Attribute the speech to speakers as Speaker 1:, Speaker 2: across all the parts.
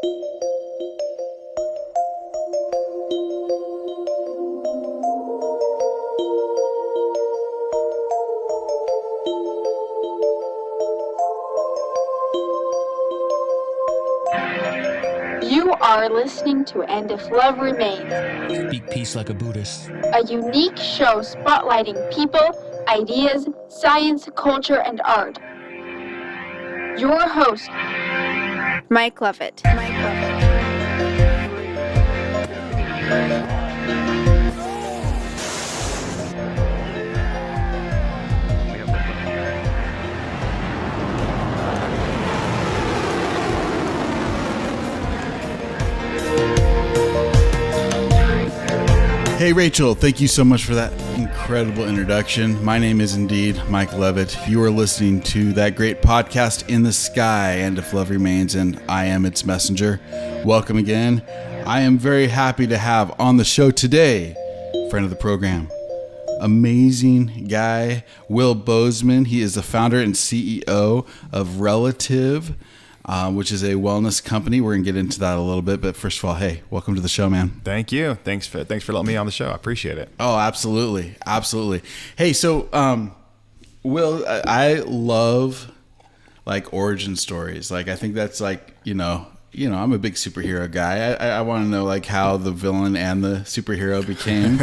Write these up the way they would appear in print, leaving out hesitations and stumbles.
Speaker 1: You are listening to And If Love Remains,
Speaker 2: Speak peace like a Buddhist.
Speaker 1: a unique show spotlighting people, ideas, science, culture, and art. Your host, Mike Leavitt.
Speaker 3: Hey Rachel, thank you so much for that incredible introduction. My name is indeed Mike Leavitt. You are listening to that great podcast In the Sky, And If Love Remains, and I am its messenger. Welcome again. I am very happy to have on the show today, friend of the program, amazing guy, Will Bozeman. He is the founder and CEO of Relative, which is a wellness company. We're gonna get into that a little bit, but first of all, hey, welcome to the show, man.
Speaker 4: Thank you. Thanks for letting me on the show. I appreciate it.
Speaker 3: Oh, absolutely, Hey, so Will, I love like origin stories. Like, I think that's like you know, I'm a big superhero guy. I want to know like how the villain and the superhero became,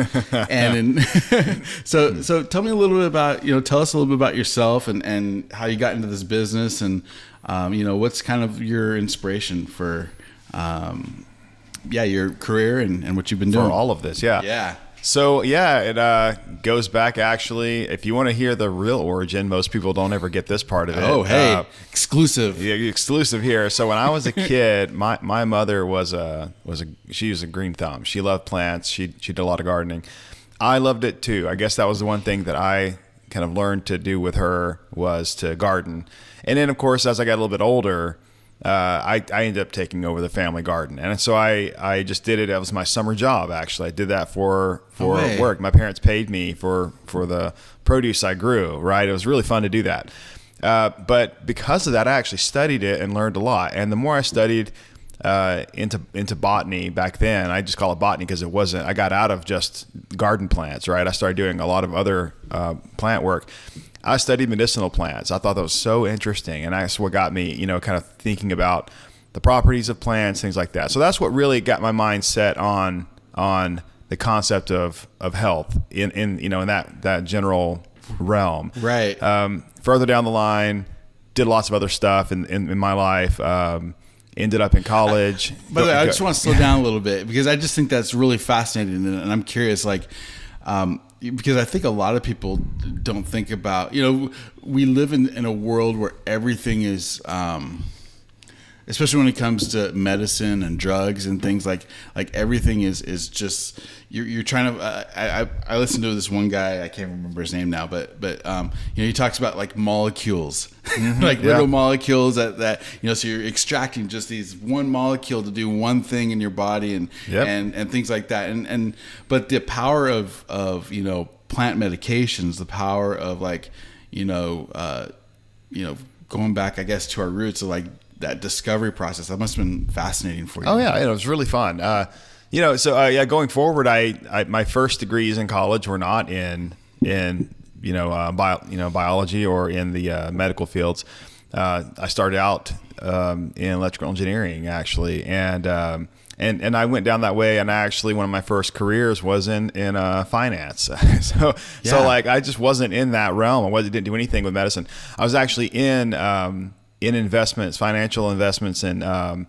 Speaker 3: so tell me a little bit about tell us a little bit about yourself and how you got into this business and. What's kind of your inspiration for, your career and what you've been doing
Speaker 4: for all of this? Yeah.
Speaker 3: Yeah.
Speaker 4: So it goes back actually. If you want to hear the real origin, most people don't ever get this part of it.
Speaker 3: Oh, hey, exclusive.
Speaker 4: Yeah, exclusive here. So when I was a kid, my mother was a green thumb. She loved plants. She did a lot of gardening. I loved it too. I guess that was the one thing that I kind of learned to do with her was to garden. And then, of course, as I got a little bit older, I ended up taking over the family garden. And so I just did it. That was my summer job, actually. I did that for work. My parents paid me for the produce I grew, right? It was really fun to do that. But because of that, I actually studied it and learned a lot. And the more I studied into botany back then, I just call it botany because it wasn't, I got out of just garden plants, right? I started doing a lot of other plant work. I studied medicinal plants. I thought that was so interesting. And that's what got me, kind of thinking about the properties of plants, things like that. So that's what really got my mind set on the concept of health in that general realm.
Speaker 3: Right.
Speaker 4: Further down the line, did lots of other stuff in my life. Ended up in college.
Speaker 3: By the way, I just want to slow down a little bit because I just think that's really fascinating. And I'm curious, because I think a lot of people don't think about, we live in a world where everything is, especially when it comes to medicine and drugs and things like everything is just, you're trying to, I listened to this one guy, I can't remember his name now, but he talks about like molecules, little molecules that, so you're extracting just these one molecule to do one thing in your body and things like that. But the power of plant medications, the power of going back, I guess, to our roots of like that discovery process, that must have been fascinating for you.
Speaker 4: Oh yeah. It was really fun. Going forward, I my first degrees in college were not in biology or in the medical fields. I started out in electrical engineering actually, and I went down that way. And actually, one of my first careers was in finance. So I just wasn't in that realm. I didn't do anything with medicine. I was actually in investments, financial investments, and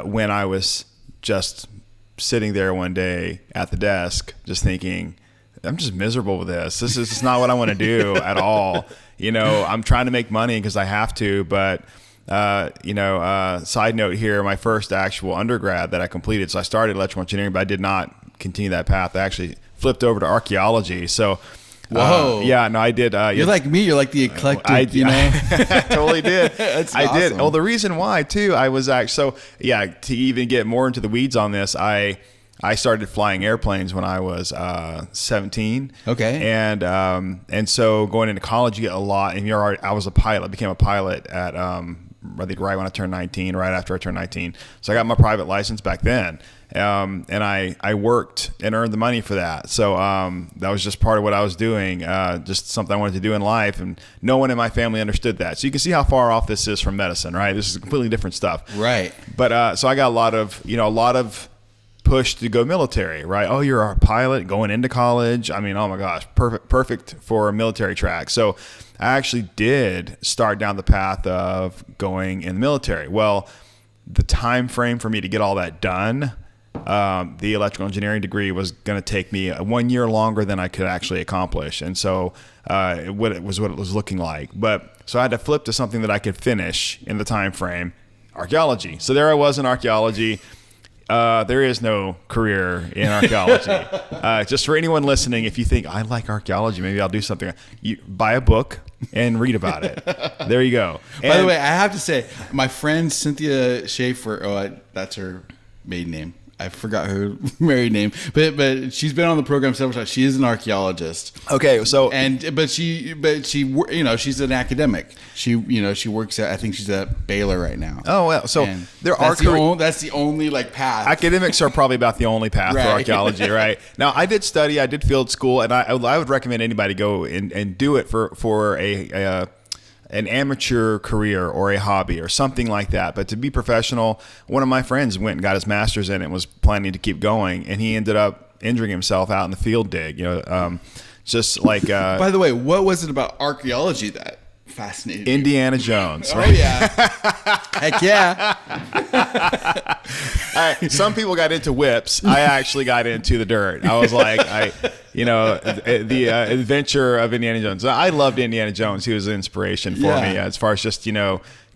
Speaker 4: when I was just sitting there one day at the desk, just thinking, I'm just miserable with this. This is not what I want to do at all. I'm trying to make money because I have to, but side note here, my first actual undergrad that I completed. So I started electrical engineering, but I did not continue that path. I actually flipped over to archaeology. So
Speaker 3: whoa.
Speaker 4: I did.
Speaker 3: You're like me. You're like the eclectic,
Speaker 4: I totally did.
Speaker 3: That's
Speaker 4: I
Speaker 3: awesome.
Speaker 4: did. Well, the reason why too, I was actually, to even get more into the weeds on this, I started flying airplanes when I was 17.
Speaker 3: Okay.
Speaker 4: And so going into college, you get a lot, and I was a pilot, became a pilot at I think right when I turned 19, right after I turned 19. So I got my private license back then. And I worked and earned the money for that. So that was just part of what I was doing, just something I wanted to do in life. And no one in my family understood that. So you can see how far off this is from medicine, right? This is completely different stuff.
Speaker 3: Right.
Speaker 4: But so I got a lot of push to go military, right? Oh, you're a pilot going into college. I mean, oh my gosh, perfect for a military track. So I actually did start down the path of going in the military. Well, the time frame for me to get all that done, the electrical engineering degree was going to take me 1 year longer than I could actually accomplish. And so what it was looking like. But so I had to flip to something that I could finish in the time frame, archaeology. So there I was in archaeology. There is no career in archaeology. Just for anyone listening, if you think I like archaeology, maybe I'll do something. You buy a book and read about it. There you go.
Speaker 3: By the way, I have to say, my friend Cynthia Schaefer, that's her maiden name. I forgot her married name, but she's been on the program several times. She is an archaeologist.
Speaker 4: Okay, so
Speaker 3: but she she's an academic. She works at, I think she's at Baylor right now.
Speaker 4: Oh well, so
Speaker 3: And
Speaker 4: there
Speaker 3: that's
Speaker 4: are
Speaker 3: that's the only like path.
Speaker 4: academics are probably about the only path for
Speaker 3: Right.
Speaker 4: archaeology, right? Now, I did field school, and I would recommend anybody go and do it for an amateur career or a hobby or something like that. But to be professional, one of my friends went and got his master's in it and was planning to keep going, and he ended up injuring himself out in the field dig. Just like
Speaker 3: By the way, what was it about archaeology that fascinated you?
Speaker 4: Indiana Jones.
Speaker 3: Oh
Speaker 4: Right?
Speaker 3: yeah, heck yeah.
Speaker 4: Some people got into whips. I actually got into the dirt. I was like, the adventure of Indiana Jones. I loved Indiana Jones. He was an inspiration for
Speaker 3: Yeah.
Speaker 4: me as far as just,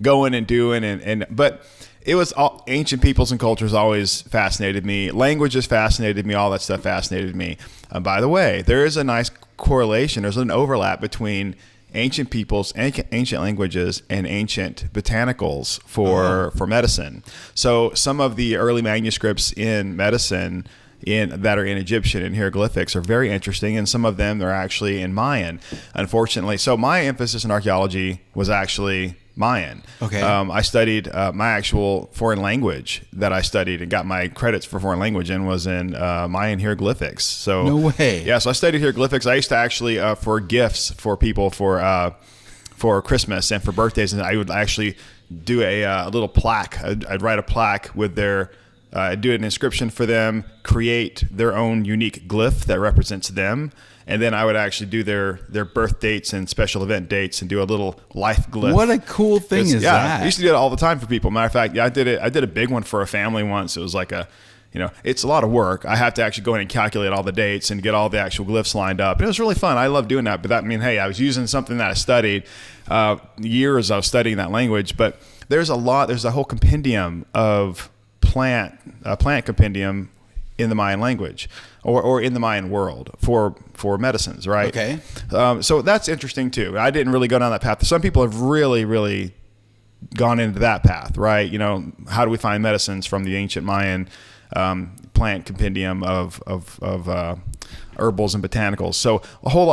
Speaker 4: going and doing. But it was all ancient peoples and cultures always fascinated me. Languages fascinated me. All that stuff fascinated me. By the way, there is a nice correlation. There's an overlap between ancient peoples, ancient languages, and ancient botanicals for medicine. So some of the early manuscripts in medicine that are in Egyptian and hieroglyphics are very interesting, and some of them are actually in Mayan, unfortunately. So my emphasis in archaeology was actually Mayan.
Speaker 3: Okay.
Speaker 4: I studied my actual foreign language that I studied and got my credits for foreign language in was in Mayan hieroglyphics. So
Speaker 3: No way.
Speaker 4: Yeah, so I studied hieroglyphics. I used to actually for gifts for people for Christmas and for birthdays, and I would actually do a little plaque. I'd write a plaque with their do an inscription for them, create their own unique glyph that represents them, and then I would actually do their birth dates and special event dates and do a little life glyph.
Speaker 3: What a cool thing is that?
Speaker 4: I used to do it all the time for people. Matter of fact, I did a big one for a family once. It was like it's a lot of work. I have to actually go in and calculate all the dates and get all the actual glyphs lined up. And it was really fun. I love doing that. But I was using something that I studied years. I was studying that language. But there's a whole compendium of plant compendium in the Mayan language or in the Mayan world for medicines, right?
Speaker 3: Okay.
Speaker 4: So that's interesting too. I didn't really go down that path. Some people have really, really gone into that path, right? How do we find medicines from the ancient Mayan plant compendium of herbals and botanicals? So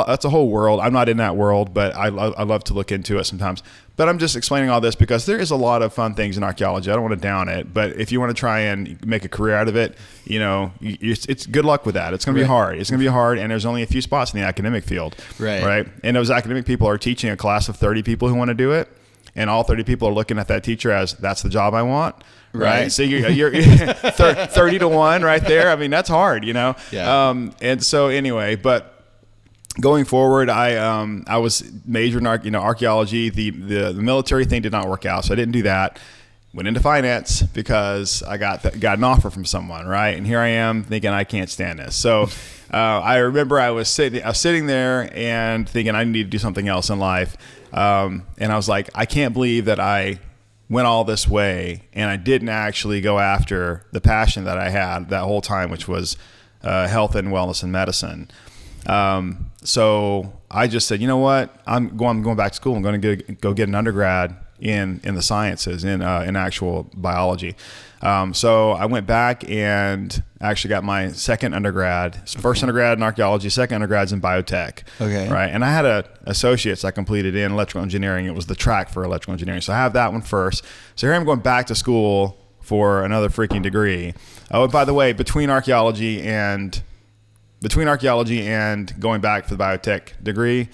Speaker 4: that's a whole world. I'm not in that world, but I love to look into it sometimes. But I'm just explaining all this because there is a lot of fun things in archaeology. I don't want to down it, but if you want to try and make a career out of it, it's good luck with that. It's going to be hard. It's going to be hard, and there's only a few spots in the academic field, right? And those academic people are teaching a class of 30 people who want to do it, and all 30 people are looking at that teacher as that's the job I want. Right. So you're 30 to 1 right there. I mean, that's hard,
Speaker 3: Yeah.
Speaker 4: And so anyway, but going forward, I was majoring in archaeology. The military thing did not work out, so I didn't do that. Went into finance because I got an offer from someone, right? And here I am thinking I can't stand this. So I remember I was sitting there and thinking I need to do something else in life. And I was like, I can't believe that I went all this way and I didn't actually go after the passion that I had that whole time, which was health and wellness and medicine. So I just said, you know what? I'm going back to school. I'm going to go get an undergrad in the sciences, in actual biology. So I went back and actually got my second undergrad, first undergrad in archaeology, second undergrad's in biotech.
Speaker 3: Okay.
Speaker 4: Right. And I had a associate's I completed in electrical engineering. It was the track for electrical engineering. So I have that one first. So here I'm going back to school for another freaking degree. Oh, and by the way, between archaeology and going back for the biotech degree,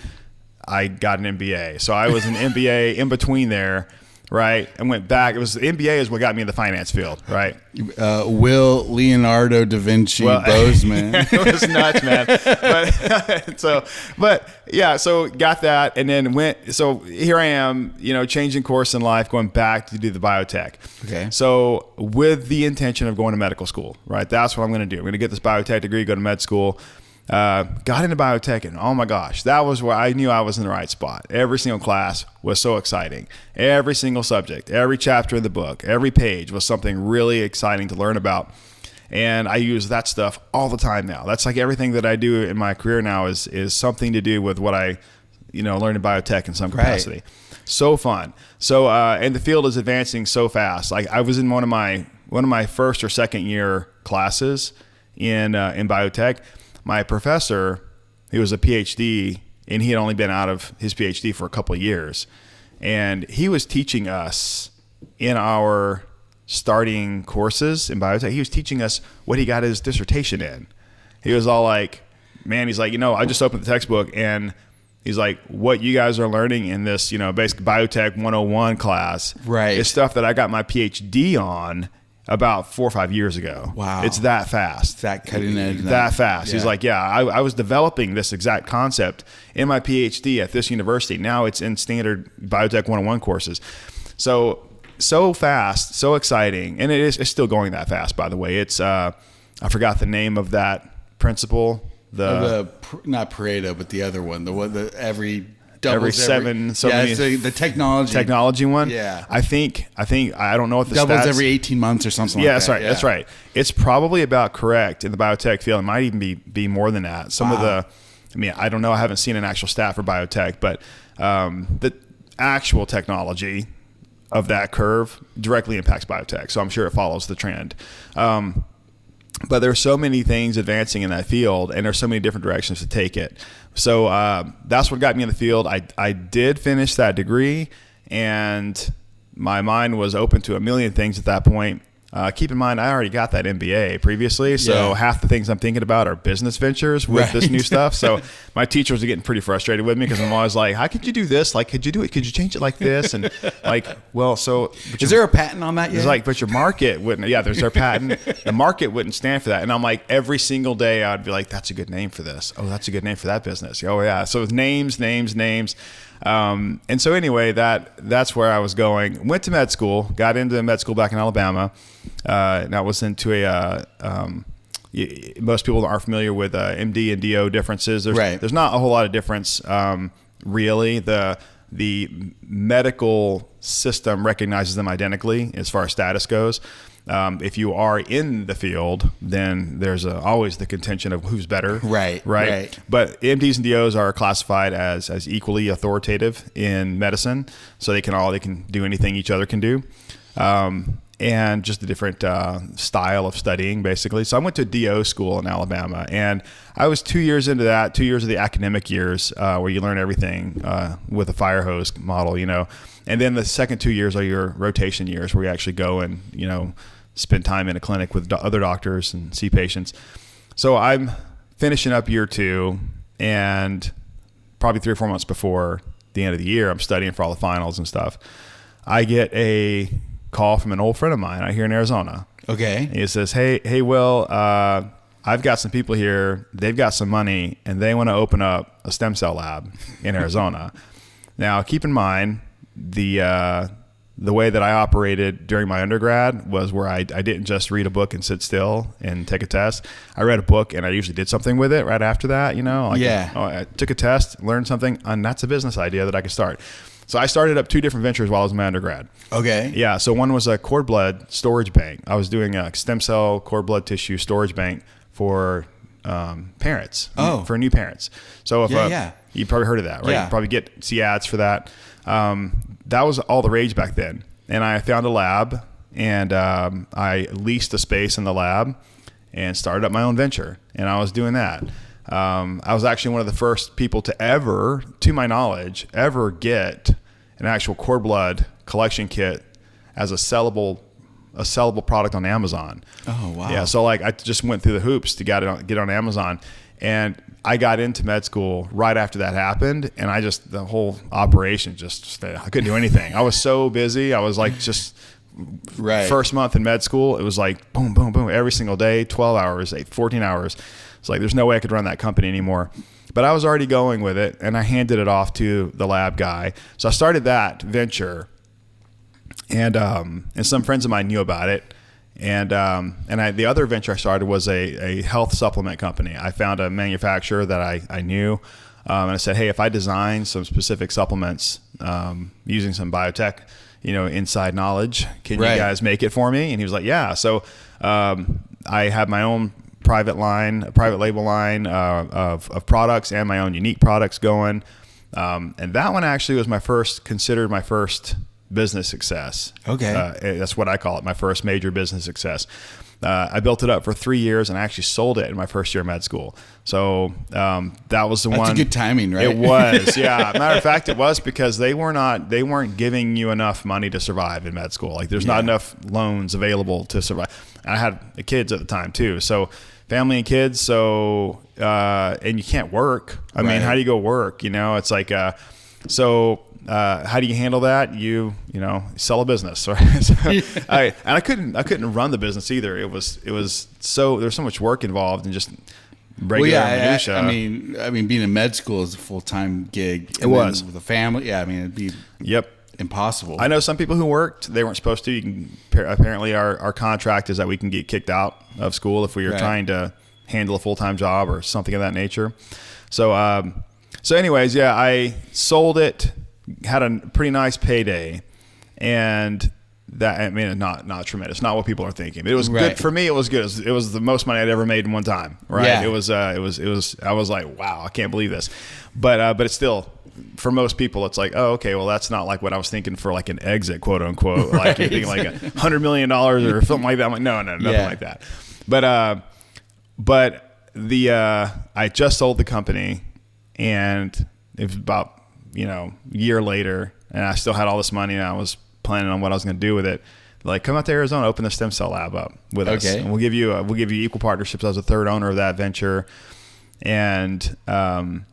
Speaker 4: I got an MBA. So I was an MBA in between there, right? And went back. It was the MBA is what got me in the finance field, right?
Speaker 3: Will Leonardo da Vinci Bozeman.
Speaker 4: It was nuts, man. So got that, and then went. So here I am, changing course in life, going back to do the biotech.
Speaker 3: Okay.
Speaker 4: So with the intention of going to medical school, right? That's what I'm going to do. I'm going to get this biotech degree, go to med school. Got into biotech, and oh my gosh, that was where I knew I was in the right spot. Every single class was so exciting. Every single subject, every chapter in the book, every page was something really exciting to learn about. And I use that stuff all the time now. That's like everything that I do in my career now is something to do with what I, learned in biotech in some capacity. Right. So fun. So, and the field is advancing so fast. Like I was in one of my first or second year classes in biotech. My professor, he was a PhD, and he had only been out of his PhD for a couple of years. And he was teaching us in our starting courses in biotech, he was teaching us what he got his dissertation in. He was all like, man, he's like, I just opened the textbook, and he's like, what you guys are learning in this, basic biotech 101 class is stuff that I got my PhD on about 4 or 5 years ago.
Speaker 3: Wow.
Speaker 4: It's that fast.
Speaker 3: That cutting edge.
Speaker 4: That fast.
Speaker 3: Yeah.
Speaker 4: He's like, I was developing this exact concept in my PhD at this university. Now it's in standard Biotech 101 courses. So fast, so exciting. And it's still going that fast, by the way. It's, I forgot the name of that principle.
Speaker 3: Not Pareto, but the other one. The one that every
Speaker 4: seven,
Speaker 3: the
Speaker 4: technology one.
Speaker 3: Yeah,
Speaker 4: I think I don't know what the
Speaker 3: doubles
Speaker 4: stats,
Speaker 3: every 18 months or something.
Speaker 4: Yeah,
Speaker 3: like
Speaker 4: that's
Speaker 3: that.
Speaker 4: right. Yeah. That's right. It's probably about correct in the biotech field. It might even be more than that. Some of the, I don't know. I haven't seen an actual stat for biotech, but the actual technology of that curve directly impacts biotech. So I'm sure it follows the trend. But there's so many things advancing in that field, and there's so many different directions to take it. So that's what got me in the field. I did finish that degree, and my mind was open to a million things at that point. Keep in mind, I already got that MBA previously, so half the things I'm thinking about are business ventures with this new stuff. So my teachers are getting pretty frustrated with me because I'm always like, how could you do this? Like, could you do it? Could you change it like this? And like, well, so...
Speaker 3: Is there a patent on that yet?
Speaker 4: It's like, but your market wouldn't... Yeah, there's our patent. The market wouldn't stand for that. And I'm like, every single day I'd be like, that's a good name for this. Oh, that's a good name for that business. Oh, yeah. So it's names. And so anyway, that's where I was going. Went to med school, got into med school back in Alabama. And I was into most people aren't familiar with MD and DO differences. There's not a whole lot of difference, really. The medical system recognizes them identically as far as status goes. If you are in the field, then there's always the contention of who's better. Right. But MDs and DOs are classified as equally authoritative in medicine, so they can do anything each other can do. And just a different style of studying, basically. So I went to DO school in Alabama, and I was 2 years into that, 2 years of the academic years where you learn everything with a fire hose model, And then the second 2 years are your rotation years where you actually go and, spend time in a clinic with other doctors and see patients. So I'm finishing up year 2, and probably 3 or 4 months before the end of the year, I'm studying for all the finals and stuff. I get a call from an old friend of mine out here in Arizona.
Speaker 3: Okay.
Speaker 4: He says, hey, Will, I've got some people here. They've got some money, and they want to open up a stem cell lab in Arizona. Now, keep in mind, the way that I operated during my undergrad was where I didn't just read a book and sit still and take a test. I read a book, and I usually did something with it right after that, I took a test, learned something, and that's a business idea that I could start. So I started up 2 different ventures while I was in my undergrad. Okay. Yeah. So one was a cord blood storage bank. I was doing a stem cell cord blood tissue storage bank for parents. For new parents. So if you probably heard of that, right? Yeah. You probably see ads for that. that was all the rage back then. And I found a lab, and I leased a space in the lab and started up my own venture. And I was doing that. I was actually one of the first people to ever, to my knowledge, ever get an actual cord blood collection kit as a sellable product on Amazon.
Speaker 3: Oh, wow.
Speaker 4: Yeah. So like I just went through the hoops to get on Amazon, and I got into med school right after that happened. And the whole operation I couldn't do anything. I was so busy. I was like, just
Speaker 3: right.
Speaker 4: First month in med school, it was like boom, boom, boom, every single day, 12 hours, 14 hours. It's like, there's no way I could run that company anymore. But I was already going with it, and I handed it off to the lab guy. So I started that venture, and some friends of mine knew about it. And the other venture I started was a health supplement company. I found a manufacturer that I knew, and I said, hey, if I design some specific supplements using some biotech, inside knowledge, can you guys make it for me? And he was like, yeah. So I have my own private label line of products and my own unique products going. And that one actually was considered my first business success. Okay. That's what I call it, my first major business success. I built it up for 3 years, and I actually sold it in my first year of med school. So that was the one.
Speaker 3: That's a good timing, right?
Speaker 4: It was, yeah. Matter of fact, it was because they weren't giving you enough money to survive in med school. Like there's not enough loans available to survive. I had kids at the time too, so family and kids. So and you can't work. I mean, how do you go work? It's like how do you handle that? You sell a business, right? So I couldn't run the business either. It was so there's so much work involved and just regular minutia.
Speaker 3: I mean, being in med school is a full-time gig.
Speaker 4: It was
Speaker 3: with a family. Yeah, I mean, it'd be impossible.
Speaker 4: I know some people who worked; they weren't supposed to. Apparently, our contract is that we can get kicked out of school if we are trying to handle a full-time job or something of that nature. So, anyways, I sold it. Had a pretty nice payday, and not tremendous, not what people are thinking. It was good for me. It was good. It was the most money I'd ever made in one time. Right? Yeah. It was. I was like, wow, I can't believe this. But it's still, for most people, it's like, oh, okay, well, that's not like what I was thinking for like an exit, quote unquote. Like you're thinking like $100 million or something like that. I'm like, no, nothing like that. But I just sold the company, and it was about a year later, and I still had all this money, and I was planning on what I was going to do with it. Like, come out to Arizona, open the stem cell lab up with us, and we'll give you equal partnerships as a third owner of that venture. And I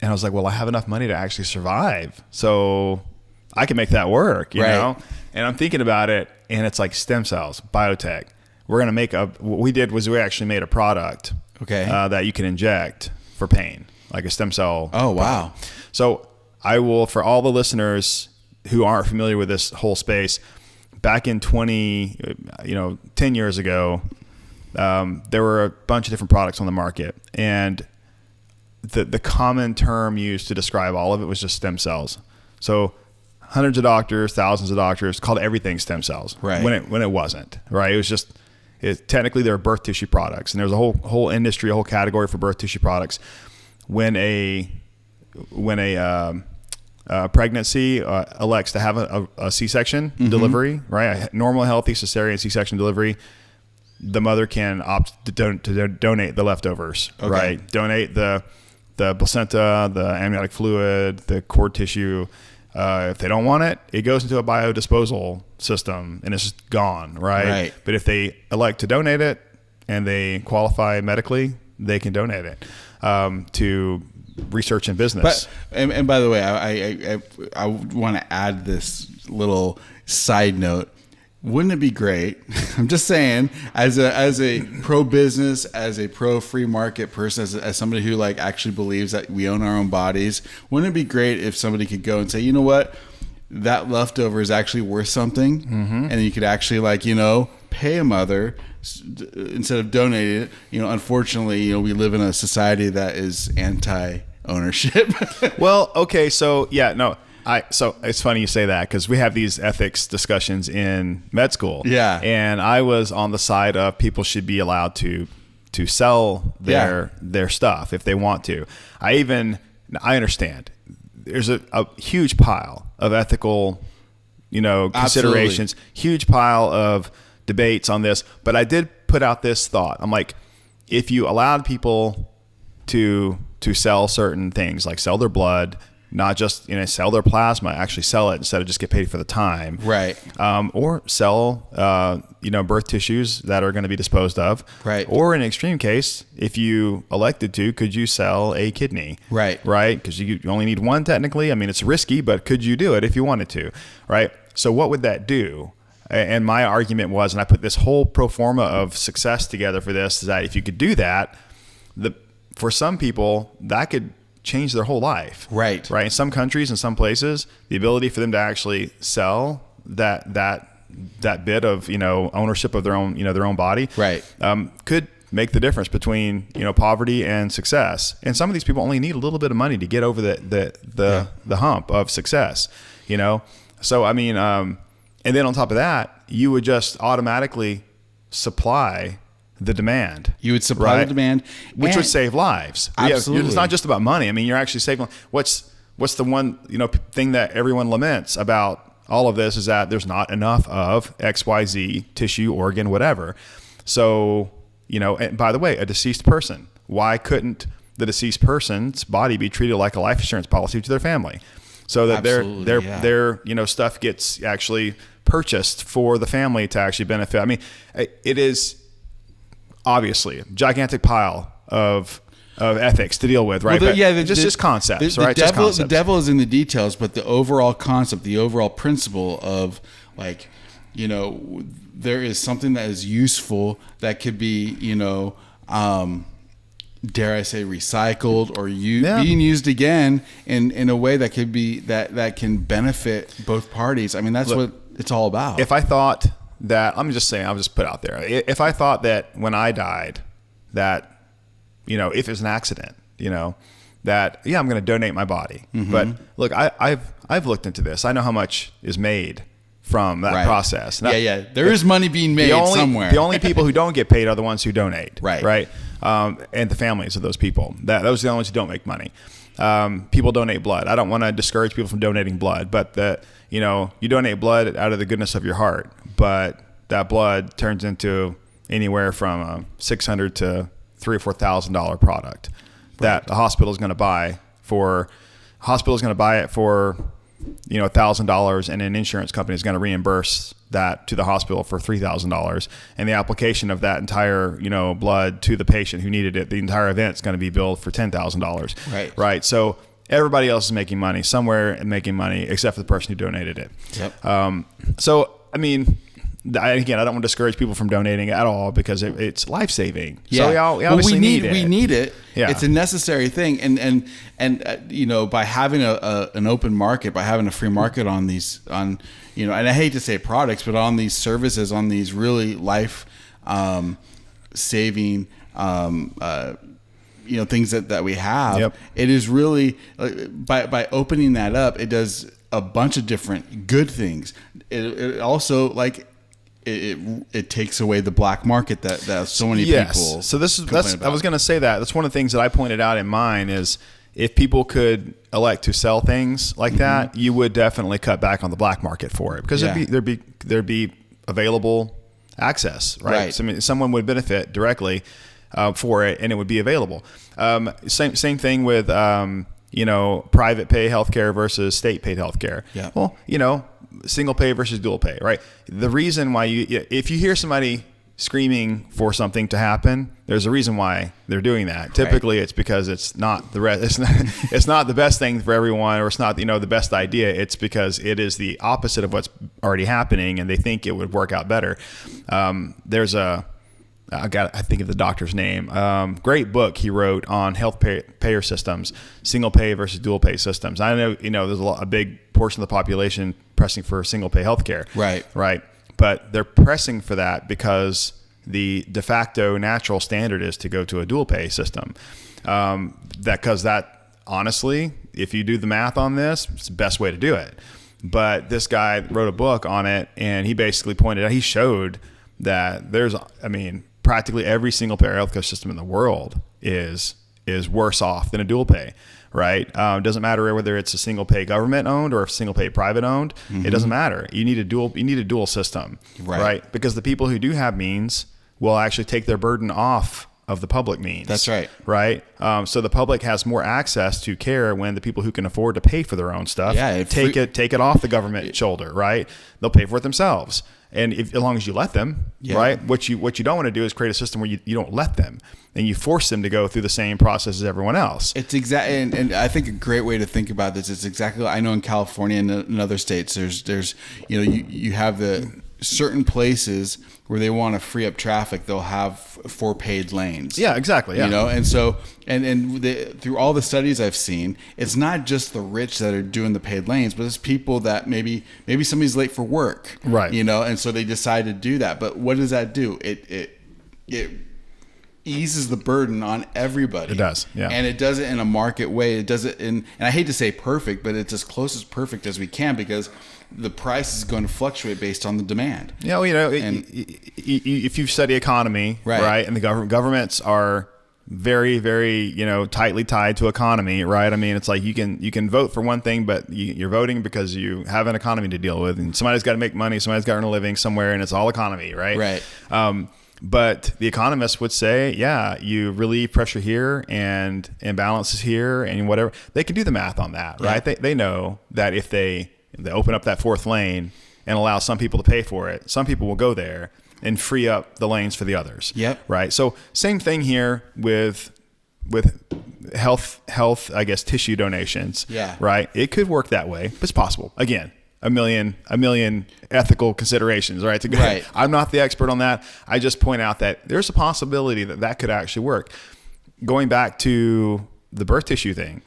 Speaker 4: was like, well, I have enough money to actually survive, so I can make that work, you know. And I'm thinking about it, and it's like stem cells, biotech. We're going to make what we did was we actually made a product, that you can inject for pain, like a stem cell.
Speaker 3: Oh, wow.
Speaker 4: Product. So I will, for all the listeners who aren't familiar with this whole space, back in 10 years ago, there were a bunch of different products on the market, and the common term used to describe all of it was just stem cells. So hundreds of doctors, thousands of doctors called everything stem cells, when it wasn't, right? It was just, technically they're birth tissue products, and there's a whole industry, a whole category for birth tissue products. When a pregnancy elects to have a C-section delivery, right? A normal, healthy cesarean C-section delivery, the mother can opt to donate the leftovers, right? Donate the placenta, the amniotic fluid, the cord tissue. If they don't want it, it goes into a biodisposal system and it's just gone, right? But if they elect to donate it and they qualify medically, they can donate it to research and business.
Speaker 3: And by the way, I want to add this little side note. Wouldn't it be great? I'm just saying, as a pro business, as a pro free market person, as somebody who like actually believes that we own our own bodies, wouldn't it be great if somebody could go and say, you know what, that leftover is actually worth something, and you could actually pay a mother instead of donating it. Unfortunately, we live in a society that is anti-ownership.
Speaker 4: Well, okay, so so it's funny you say that, because we have these ethics discussions in med school. Yeah. And I was on the side of people should be allowed to sell their stuff if they want to. I understand there's a huge pile of ethical considerations, huge pile of debates on this. But I did put out this thought. I'm like, if you allowed people to sell certain things, like sell their blood, not just sell their plasma, actually sell it instead of just get paid for the time,
Speaker 3: right?
Speaker 4: Or sell birth tissues that are going to be disposed of,
Speaker 3: right?
Speaker 4: Or in an extreme case, if you elected to, could you sell a kidney,
Speaker 3: right?
Speaker 4: Because you only need one technically. I mean, it's risky, but could you do it if you wanted to, right? So what would that do? And my argument was, and I put this whole pro forma of success together for this, is that if you could do that, for some people that could change their whole life. Right. In some countries, in some places, the ability for them to actually sell that bit of, ownership of their own body, right, could make the difference between, poverty and success. And some of these people only need a little bit of money to get over the hump of success, So, I mean, and then on top of that, you would just automatically supply the demand.
Speaker 3: You would supply the demand,
Speaker 4: which would save lives.
Speaker 3: Absolutely.
Speaker 4: It's not just about money. I mean, you're actually saving. What's the one thing that everyone laments about all of this is that there's not enough of XYZ tissue, organ, whatever. So and by the way, a deceased person. Why couldn't the deceased person's body be treated like a life insurance policy to their family, so that their stuff gets actually purchased for the family to actually benefit? I mean, it is obviously a gigantic pile of ethics to deal with, right?
Speaker 3: Well,
Speaker 4: just concepts, right?
Speaker 3: The devil is in the details, but the overall concept, the overall principle of there is something that is useful that could be, dare I say, recycled or being used again in a way that could be that can benefit both parties. I mean, that's what it's all about.
Speaker 4: If I thought that, I'm just saying, I'll just put out there, if I thought that when I died, that, if it's an accident, that, I'm going to donate my body. Mm-hmm. But look, I've looked into this. I know how much is made from that process. Now,
Speaker 3: there is money being made somewhere.
Speaker 4: The only people who don't get paid are the ones who donate. Right. And the families of those people. Those are the ones who don't make money. People donate blood. I don't want to discourage people from donating blood, but you donate blood out of the goodness of your heart, but that blood turns into anywhere from a $600 to $3,000 or $4,000 product that the hospital is going to buy for. Hospital is going to buy it for $1,000, and an insurance company is going to reimburse that to the hospital for $3,000, and the application of that entire blood to the patient who needed it, the entire event is going to be billed for $10,000. Right. So everybody else is making money somewhere and making money except for the person who donated it. Yep. So I mean, again, I don't want to discourage people from donating at all because it's life saving.
Speaker 3: Yeah.
Speaker 4: So we obviously need it.
Speaker 3: We need it.
Speaker 4: Yeah.
Speaker 3: It's a necessary thing, and by having an open market, by having a free market on these, and I hate to say products, but on these services, on these really life saving things that we have. Yep. It is really by opening that up, it does a bunch of different good things. It also it takes away the black market that so many people.
Speaker 4: So I was going to say that's one of the things that I pointed out in mine is if people could elect to sell things like that, you would definitely cut back on the black market for it because there'd be available access, right? So, I mean, someone would benefit directly for it, and it would be available. Same thing with private pay healthcare versus state paid healthcare. Yeah. Well, single pay versus dual pay, right? The reason why if you hear somebody screaming for something to happen, there's a reason why they're doing that. Typically, it's because it's not it's not the best thing for everyone, or it's not the best idea. It's because it is the opposite of what's already happening, and they think it would work out better. There's I think of the doctor's name. Great book he wrote on payer systems, single pay versus dual pay systems. I know there's a big portion of the population pressing for single pay healthcare. Right. But they're pressing for that because the de facto natural standard is to go to a dual pay system. Because honestly, if you do the math on this, it's the best way to do it. But this guy wrote a book on it, and he basically pointed out, he showed that practically every single payer healthcare system in the world is is worse off than a dual pay, right? Doesn't matter whether it's a single pay government owned or a single pay private owned. It doesn't matter. You need a dual system, right? Because the people who do have means will actually take their burden off of the public means.
Speaker 3: That's right.
Speaker 4: Right. So the public has more access to care when the people who can afford to pay for their own stuff take it off the government shoulder, right? They'll pay for it themselves. And as long as you let them, right? What you don't want to do is create a system where you don't let them and you force them to go through the same process as everyone else.
Speaker 3: It's exactly, and I think a great way to think about this is exactly. I know in California and in other states, there's you have the certain places where they want to free up traffic. They'll have 4 paid lanes.
Speaker 4: Yeah, exactly. Yeah.
Speaker 3: And so through all the studies I've seen, it's not just the rich that are doing the paid lanes, but it's people that maybe somebody's late for work,
Speaker 4: right?
Speaker 3: And so they decide to do that. But what does that do? It eases the burden on everybody.
Speaker 4: It does, yeah.
Speaker 3: And it does it in a market way. It does it and I hate to say perfect, but it's as close as perfect as we can, because the price is going to fluctuate based on the demand.
Speaker 4: Yeah, if you study economy, right, and the governments are very, very, tightly tied to economy, right? I mean, it's like you can vote for one thing, but you're voting because you have an economy to deal with, and somebody's got to make money, somebody's got to earn a living somewhere, and it's all economy, right?
Speaker 3: Right.
Speaker 4: But the economists would say, you relieve pressure here and imbalances here and whatever. They can do the math on that, right? They know that if they open up that 4th lane and allow some people to pay for it, some people will go there and free up the lanes for the others.
Speaker 3: Yep.
Speaker 4: Right. So same thing here with health, I guess, tissue donations.
Speaker 3: Yeah.
Speaker 4: Right. It could work that way, but it's possible. Again, a million ethical considerations, right?
Speaker 3: Right.
Speaker 4: I'm not the expert on that. I just point out that there's a possibility that could actually work. Going back to the birth tissue thing,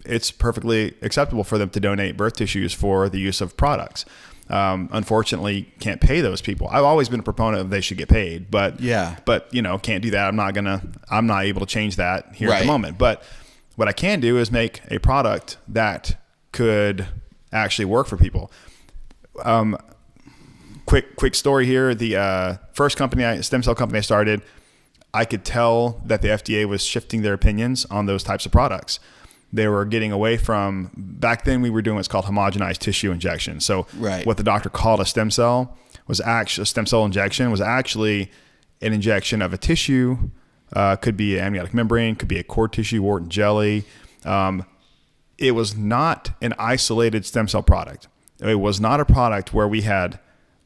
Speaker 4: it's perfectly acceptable for them to donate birth tissues for the use of products. Unfortunately, can't pay those people. I've always been a proponent of they should get paid, but can't do that. I'm not able to change that here at the moment. But what I can do is make a product that could actually work for people. Quick story here. The first stem cell company I started, I could tell that the FDA was shifting their opinions on those types of products. They were getting away from, back then we were doing what's called homogenized tissue injection. So what the doctor called a stem cell injection was actually an injection of a tissue, could be an amniotic membrane, could be a cord tissue, wart and jelly. It was not an isolated stem cell product. It was not a product where we had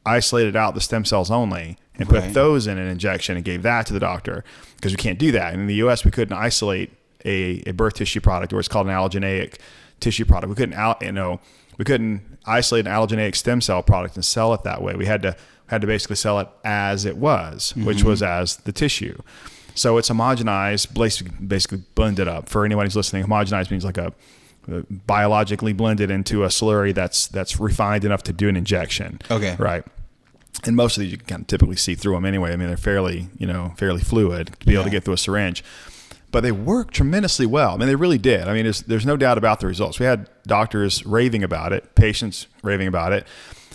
Speaker 4: isolated out the stem cells only and put those in an injection and gave that to the doctor, because we can't do that. And in the US, we couldn't isolate a birth tissue product, or it's called an allogeneic tissue product. We couldn't isolate an allogeneic stem cell product and sell it that way. We had to basically sell it as it was, which was as the tissue. So it's homogenized, basically blended up. For anyone who's listening, homogenized means like a biologically blended into a slurry that's refined enough to do an injection. Okay. Right. And most of these you can kind of typically see through them anyway. I mean, they're fairly fluid to be able to get through a syringe. But they work tremendously well. I mean, they really did. I mean, there's no doubt about the results. We had doctors raving about it, patients raving about it.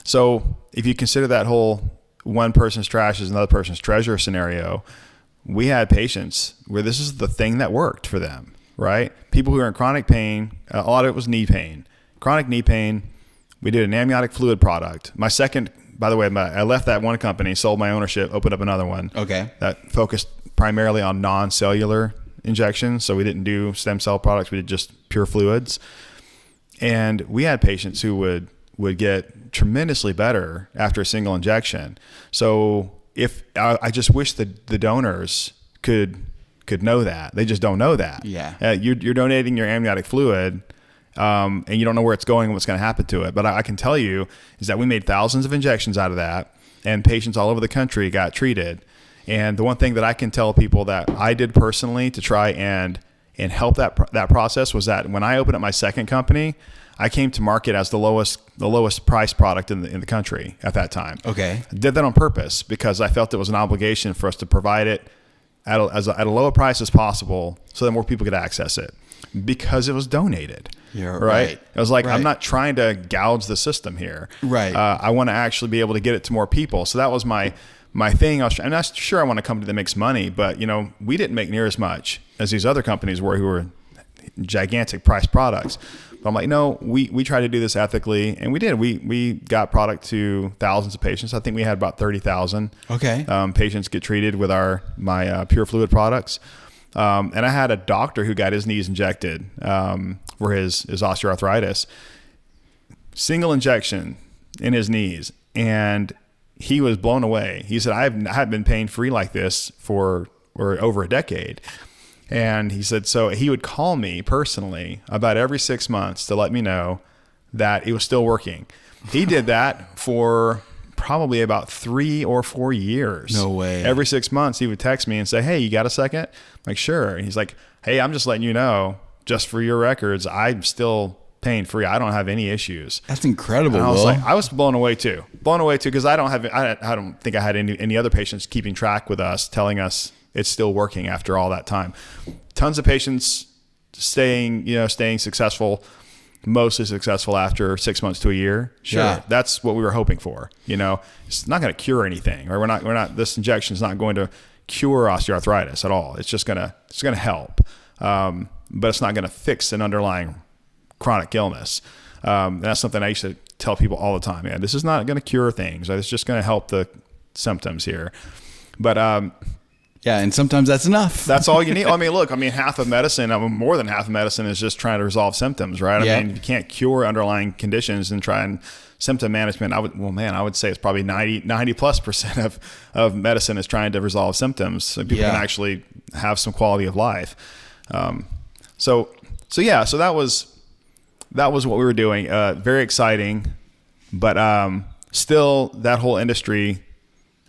Speaker 4: So if you consider that whole one person's trash is another person's treasure scenario, we had patients where this is the thing that worked for them, right? People who are in chronic pain, a lot of it was knee pain. Chronic knee pain, we did an amniotic fluid product. By the way, I left that one company, sold my ownership, opened up another one. Okay. That focused primarily on non-cellular injections. So we didn't do stem cell products. We did just pure fluids. And we had patients who would get tremendously better after a single injection. So I just wish the donors could know that. They just don't know that. Yeah. You're donating your amniotic fluid, and you don't know where it's going and what's going to happen to it. But I can tell you is that we made thousands of injections out of that, and patients all over the country got treated. And the one thing that I can tell people that I did personally to try and help that process was that when I opened up my second company, I came to market as the lowest price product in the country at that time. Okay. I did that on purpose because I felt it was an obligation for us to provide it at a lower price as possible so that more people could access it because it was donated.
Speaker 3: Yeah,
Speaker 4: right. It was like,
Speaker 3: right.
Speaker 4: I'm not trying to gouge the system here.
Speaker 3: Right.
Speaker 4: I want to actually be able to get it to more people. So that was my thing. I'm not sure I want a company that makes money, but we didn't make near as much as these other companies who were gigantic price products. But I'm like, no, we try to do this ethically, and we did. We got product to thousands of patients. I think we had about 30,000 patients get treated with my pure fluid products. And I had a doctor who got his knees injected for his osteoarthritis. Single injection in his knees, and he was blown away. He said, I haven't been pain-free like this for over a decade. And he said, so he would call me personally about every 6 months to let me know that it was still working. He did that for probably about 3 or 4 years.
Speaker 3: No way.
Speaker 4: Every 6 months, he would text me and say, hey, you got a second? I'm like, sure. And he's like, hey, I'm just letting you know, just for your records, I'm still pain-free. I don't have any issues.
Speaker 3: That's incredible.
Speaker 4: And I was
Speaker 3: Will.
Speaker 4: like, I was blown away too, because I don't think I had any other patients keeping track with us, telling us it's still working after all that time. Tons of patients staying successful, mostly successful after 6 months to a year. Sure.
Speaker 3: Yeah.
Speaker 4: That's what we were hoping for. It's not going to cure anything, right? We're not, this injection is not going to cure osteoarthritis at all. It's just going to help. But it's not going to fix an underlying chronic illness. And that's something I used to tell people all the time. Yeah, this is not going to cure things. It's just going to help the symptoms here. But,
Speaker 3: yeah, and sometimes that's enough.
Speaker 4: that's all you need. Half of medicine, more than half of medicine is just trying to resolve symptoms, right?
Speaker 3: Yeah.
Speaker 4: You can't cure underlying conditions and try and symptom management. I would say it's probably 90+% of medicine is trying to resolve symptoms so people can actually have some quality of life. So that was what we were doing. Very exciting, but still that whole industry.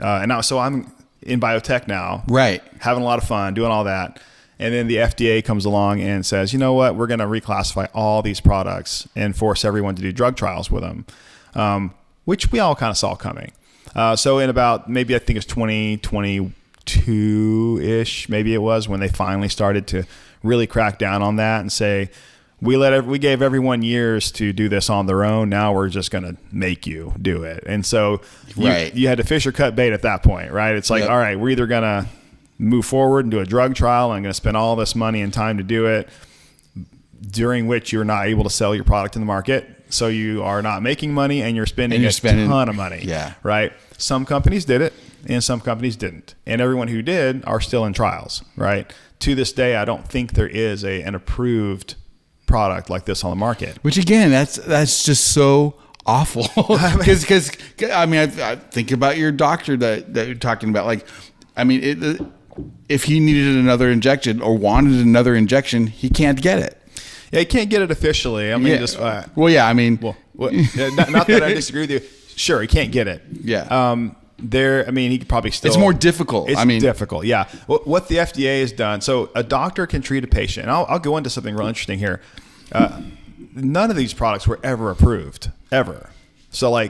Speaker 4: So I'm in biotech now,
Speaker 3: Right.
Speaker 4: having a lot of fun, doing all that. And then the FDA comes along and says, you know what, we're going to reclassify all these products and force everyone to do drug trials with them, which we all kind of saw coming. So in about, maybe I think it's 2022-ish, maybe it was, when they finally started to really crack down on that and say, we gave everyone years to do this on their own. Now we're just going to make you do it. And so you had to fish or cut bait at that point, right? It's like, all right, we're either going to move forward and do a drug trial, and I'm going to spend all this money and time to do it, during which you're not able to sell your product in the market. So you are not making money, and you're spending a ton of money.
Speaker 3: Yeah.
Speaker 4: Right. Some companies did it and some companies didn't. And everyone who did are still in trials, right? To this day, I don't think there is an approved product like this on the market.
Speaker 3: Which again, that's just so awful. Because I think about your doctor that you're talking about. Like, if he needed another injection or wanted another injection, he can't get it.
Speaker 4: Yeah, he can't get it officially.
Speaker 3: Not
Speaker 4: that I disagree with you. Sure, he can't get it.
Speaker 3: Yeah.
Speaker 4: He could probably still.
Speaker 3: It's more difficult.
Speaker 4: It's difficult. Yeah. What the FDA has done. So a doctor can treat a patient. And I'll go into something real interesting here. None of these products were ever approved, ever. So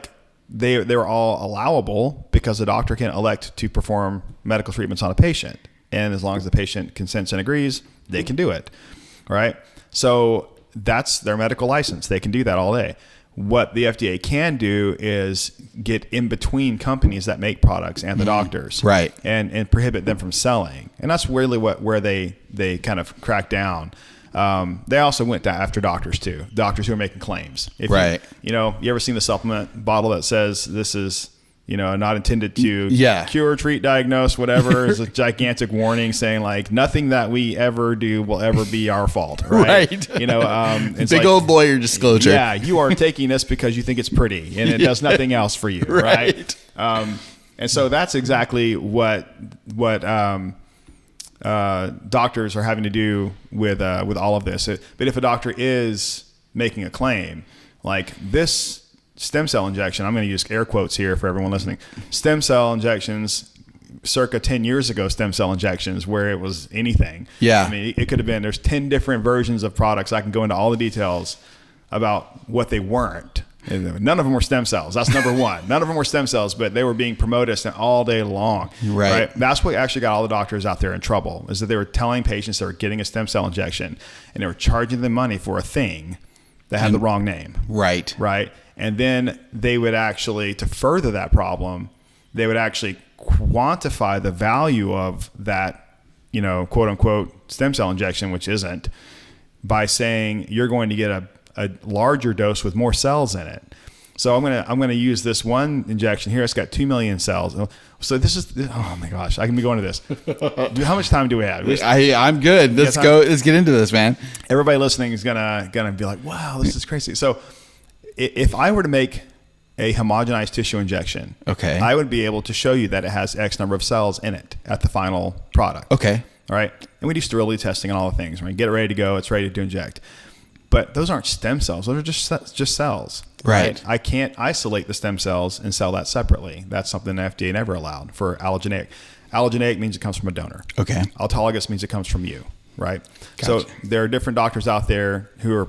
Speaker 4: they were all allowable because the doctor can elect to perform medical treatments on a patient. And as long as the patient consents and agrees, they can do it. Right. So that's their medical license. They can do that all day. What the FDA can do is get in between companies that make products and the doctors,
Speaker 3: right,
Speaker 4: and prohibit them from selling. And that's really where they kind of crack down. They also went after doctors too, doctors who are making claims.
Speaker 3: Right.
Speaker 4: You ever seen the supplement bottle that says this is, not intended to cure, treat, diagnose, whatever. Is a gigantic warning saying nothing that we ever do will ever be our fault. Right. It's
Speaker 3: big old lawyer disclosure.
Speaker 4: Yeah. You are taking this because you think it's pretty and it does nothing else for you. Right. And so that's exactly what doctors are having to do with all of this. But if a doctor is making a claim like this, stem cell injection, I'm going to use air quotes here for everyone listening. Stem cell injections, circa 10 years ago, stem cell injections, where it was anything.
Speaker 3: Yeah.
Speaker 4: It could have been, there's 10 different versions of products. I can go into all the details about what they weren't. And none of them were stem cells. That's number one. None of them were stem cells, but they were being promoted all day long.
Speaker 3: Right.
Speaker 4: That's what actually got all the doctors out there in trouble, is that they were telling patients they were getting a stem cell injection, and they were charging them money for a thing that had the wrong name.
Speaker 3: Right.
Speaker 4: Right. And then they would actually, to further that problem, they would actually quantify the value of that, quote unquote stem cell injection, which isn't, by saying you're going to get a larger dose with more cells in it. So I'm gonna use this one injection here. It's got 2 million cells. So this is, oh my gosh, I can be going to this. How much time do we have?
Speaker 3: I'm good. Let's go. Let's get into this, man.
Speaker 4: Everybody listening is gonna be like, wow, this is crazy. So if I were to make a homogenized tissue injection,
Speaker 3: okay,
Speaker 4: I would be able to show you that it has X number of cells in it at the final product.
Speaker 3: Okay.
Speaker 4: All right. And we do sterility testing and all the things. Right? Get it ready to go. It's ready to inject. But those aren't stem cells. Those are just cells.
Speaker 3: Right.
Speaker 4: I can't isolate the stem cells and sell that separately. That's something the FDA never allowed for allogeneic. Allogeneic means it comes from a donor.
Speaker 3: Okay.
Speaker 4: Autologous means it comes from you. Right.
Speaker 3: Gotcha.
Speaker 4: So there are different doctors out there who are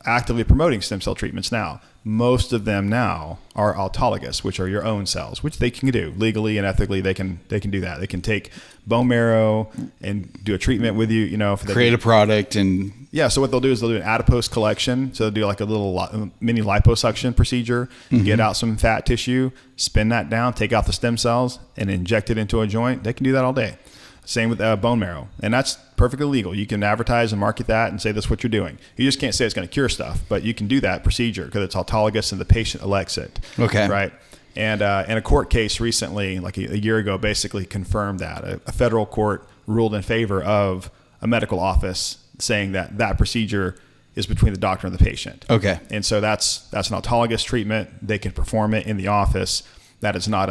Speaker 4: actively promoting stem cell treatments now. Most of them now are autologous, which are your own cells, which they can do legally and ethically. They can do that. They can take bone marrow and do a treatment with you.
Speaker 3: Create a product and
Speaker 4: So what they'll do is they'll do an adipose collection. So they'll do like a little mini liposuction procedure, get out some fat tissue, spin that down, take out the stem cells, and inject it into a joint. They can do that all day. Same with bone marrow. And that's perfectly legal. You can advertise and market that and say that's what you're doing. You just can't say it's going to cure stuff, but you can do that procedure because it's autologous and the patient elects it.
Speaker 3: Okay.
Speaker 4: Right. And in a court case recently, like a year ago, basically confirmed that. A federal court ruled in favor of a medical office saying that procedure is between the doctor and the patient.
Speaker 3: Okay.
Speaker 4: And so that's an autologous treatment. They can perform it in the office. That is not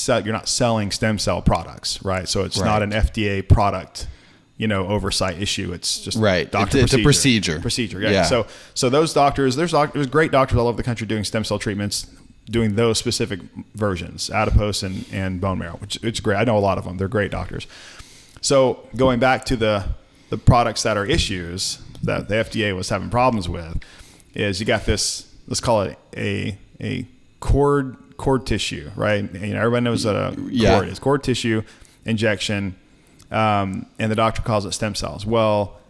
Speaker 4: you're not selling stem cell products, right? So it's not an FDA product, oversight issue. It's just doctor
Speaker 3: it's a procedure.
Speaker 4: Yeah. So those doctors, there's great doctors all over the country doing stem cell treatments, doing those specific versions, adipose and bone marrow, which it's great. I know a lot of them. They're great doctors. So going back to the products that are issues that the FDA was having problems with, is you got this, let's call it a cord tissue, right? Everybody knows what a cord is. Cord tissue injection, and the doctor calls it stem cells. Well,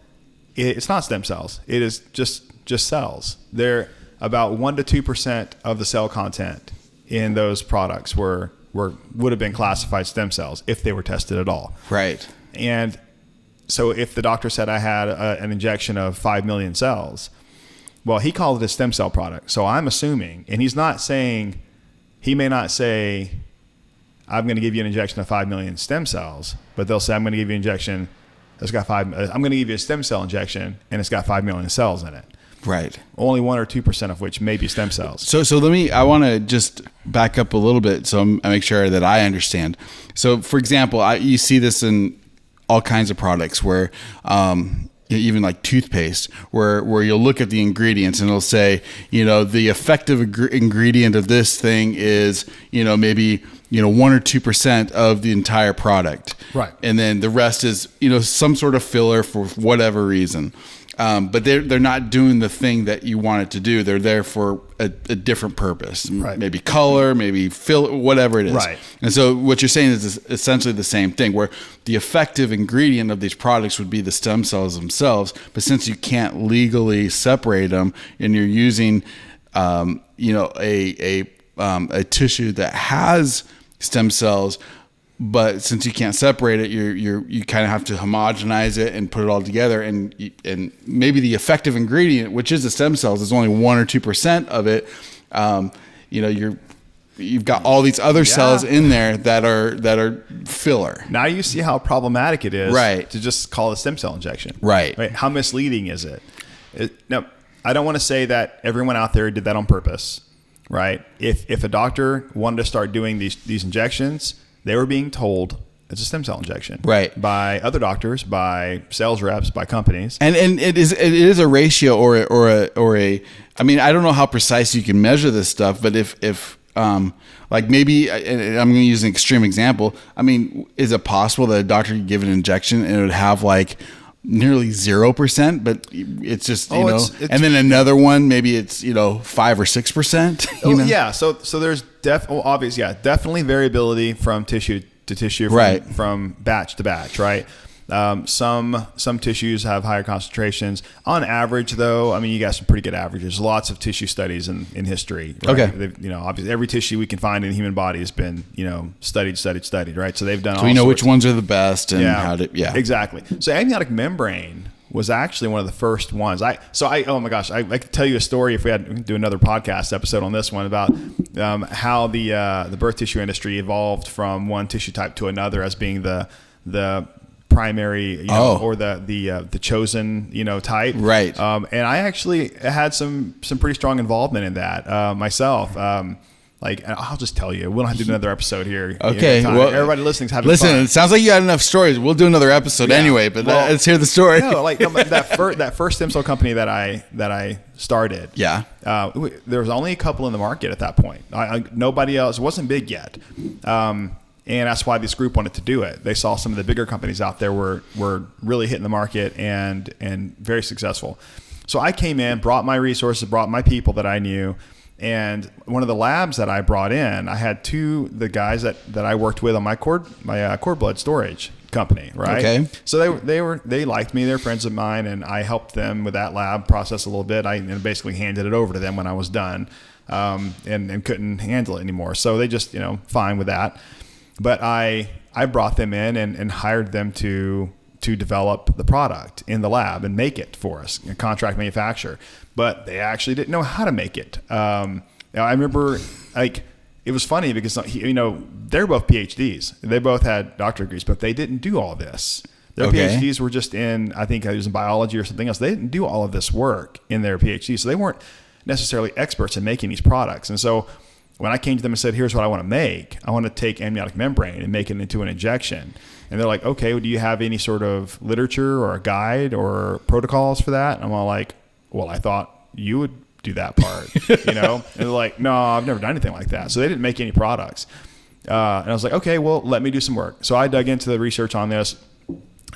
Speaker 4: it's not stem cells. It is just cells. They're about 1% to 2% of the cell content in those products would have been classified stem cells if they were tested at all.
Speaker 3: Right.
Speaker 4: And so if the doctor said I had an injection of 5 million cells, well, he called it a stem cell product. So I'm assuming, and he may not say, I'm going to give you an injection of 5 million stem cells, but they'll say, I'm going to give you an injection that's got I'm going to give you a stem cell injection and it's got 5 million cells in it.
Speaker 3: Right.
Speaker 4: Only 1% or 2% of which may be stem cells.
Speaker 3: So I want to just back up a little bit so I make sure that I understand. So for example, you see this in all kinds of products where, even like toothpaste, where you'll look at the ingredients and it'll say, the effective ingredient of this thing is, maybe, 1% or 2% of the entire product.
Speaker 4: Right.
Speaker 3: And then the rest is, some sort of filler for whatever reason. But they're not doing the thing that you want it to do. They're there for a different purpose.
Speaker 4: Right.
Speaker 3: Maybe color, maybe fill, whatever it is.
Speaker 4: Right.
Speaker 3: And so what you're saying is essentially the same thing, where the effective ingredient of these products would be the stem cells themselves. But since you can't legally separate them, and you're using, a tissue that has stem cells, but since you can't separate it, you kind of have to homogenize it and put it all together, and maybe the effective ingredient, which is the stem cells, is only 1% or 2% of it. You've got all these other cells in there that are filler.
Speaker 4: Now you see how problematic it is,
Speaker 3: right,
Speaker 4: to just call it a stem cell injection.
Speaker 3: Right.
Speaker 4: How misleading is it? Now, I don't want to say that everyone out there did that on purpose, right? If a doctor wanted to start doing these injections, they were being told it's a stem cell injection,
Speaker 3: right,
Speaker 4: by other doctors, by sales reps, by companies,
Speaker 3: and it is a ratio or a. I mean, I don't know how precise you can measure this stuff, but if like maybe, and I'm going to use an extreme example. I mean, is it possible that a doctor could give an injection and it would have like nearly 0%, but it's just,
Speaker 4: it's
Speaker 3: and then another one, maybe it's, 5 or 6%.
Speaker 4: Yeah. So there's definitely variability from tissue to tissue, from batch to batch, right? Some tissues have higher concentrations. On average, though, I mean, you got some pretty good averages. Lots of tissue studies in history. Right?
Speaker 3: Okay.
Speaker 4: Obviously, every tissue we can find in the human body has been, studied, right? So they've done.
Speaker 3: So we know which ones are the best and how to. Yeah.
Speaker 4: Exactly. So amniotic membrane was actually one of the first ones. Oh my gosh, I could tell you a story if we had to do another podcast episode on this one about how the birth tissue industry evolved from one tissue type to another as being the primary, or the chosen, type.
Speaker 3: Right.
Speaker 4: And I actually had some pretty strong involvement in that myself. I'll just tell you, we don't have to do another episode here.
Speaker 3: Okay.
Speaker 4: Well, everybody listening's having fun.
Speaker 3: Listen, it sounds like you had enough stories. We'll do another episode anyway, but let's hear the story.
Speaker 4: No, that first stem cell company that I started.
Speaker 3: Yeah.
Speaker 4: There was only a couple in the market at that point. Nobody else. It wasn't big yet. And that's why this group wanted to do it. They saw some of the bigger companies out there were really hitting the market and very successful. So I came in, brought my resources, brought my people that I knew. And one of the labs that I brought in, I had the guys that I worked with on my cord blood storage company, right? Okay. So they liked me, they're friends of mine, and I helped them with that lab process a little bit. I basically handed it over to them when I was done, and couldn't handle it anymore. So they just, fine with that. But I brought them in and hired them to develop the product in the lab and make it for us, contract manufacturer. But they actually didn't know how to make it. I remember, it was funny because, they're both PhDs. They both had doctorate degrees, but they didn't do all this. Their PhDs were just I think it was in biology or something else. They didn't do all of this work in their PhD. So they weren't necessarily experts in making these products. And so when I came to them and said, here's what I want to make, I want to take amniotic membrane and make it into an injection. And they're like, okay, well, do you have any sort of literature or a guide or protocols for that? And I'm all like, well, I thought you would do that part, And they're like, no, I've never done anything like that. So they didn't make any products. And I was like, okay, well, let me do some work. So I dug into the research on this.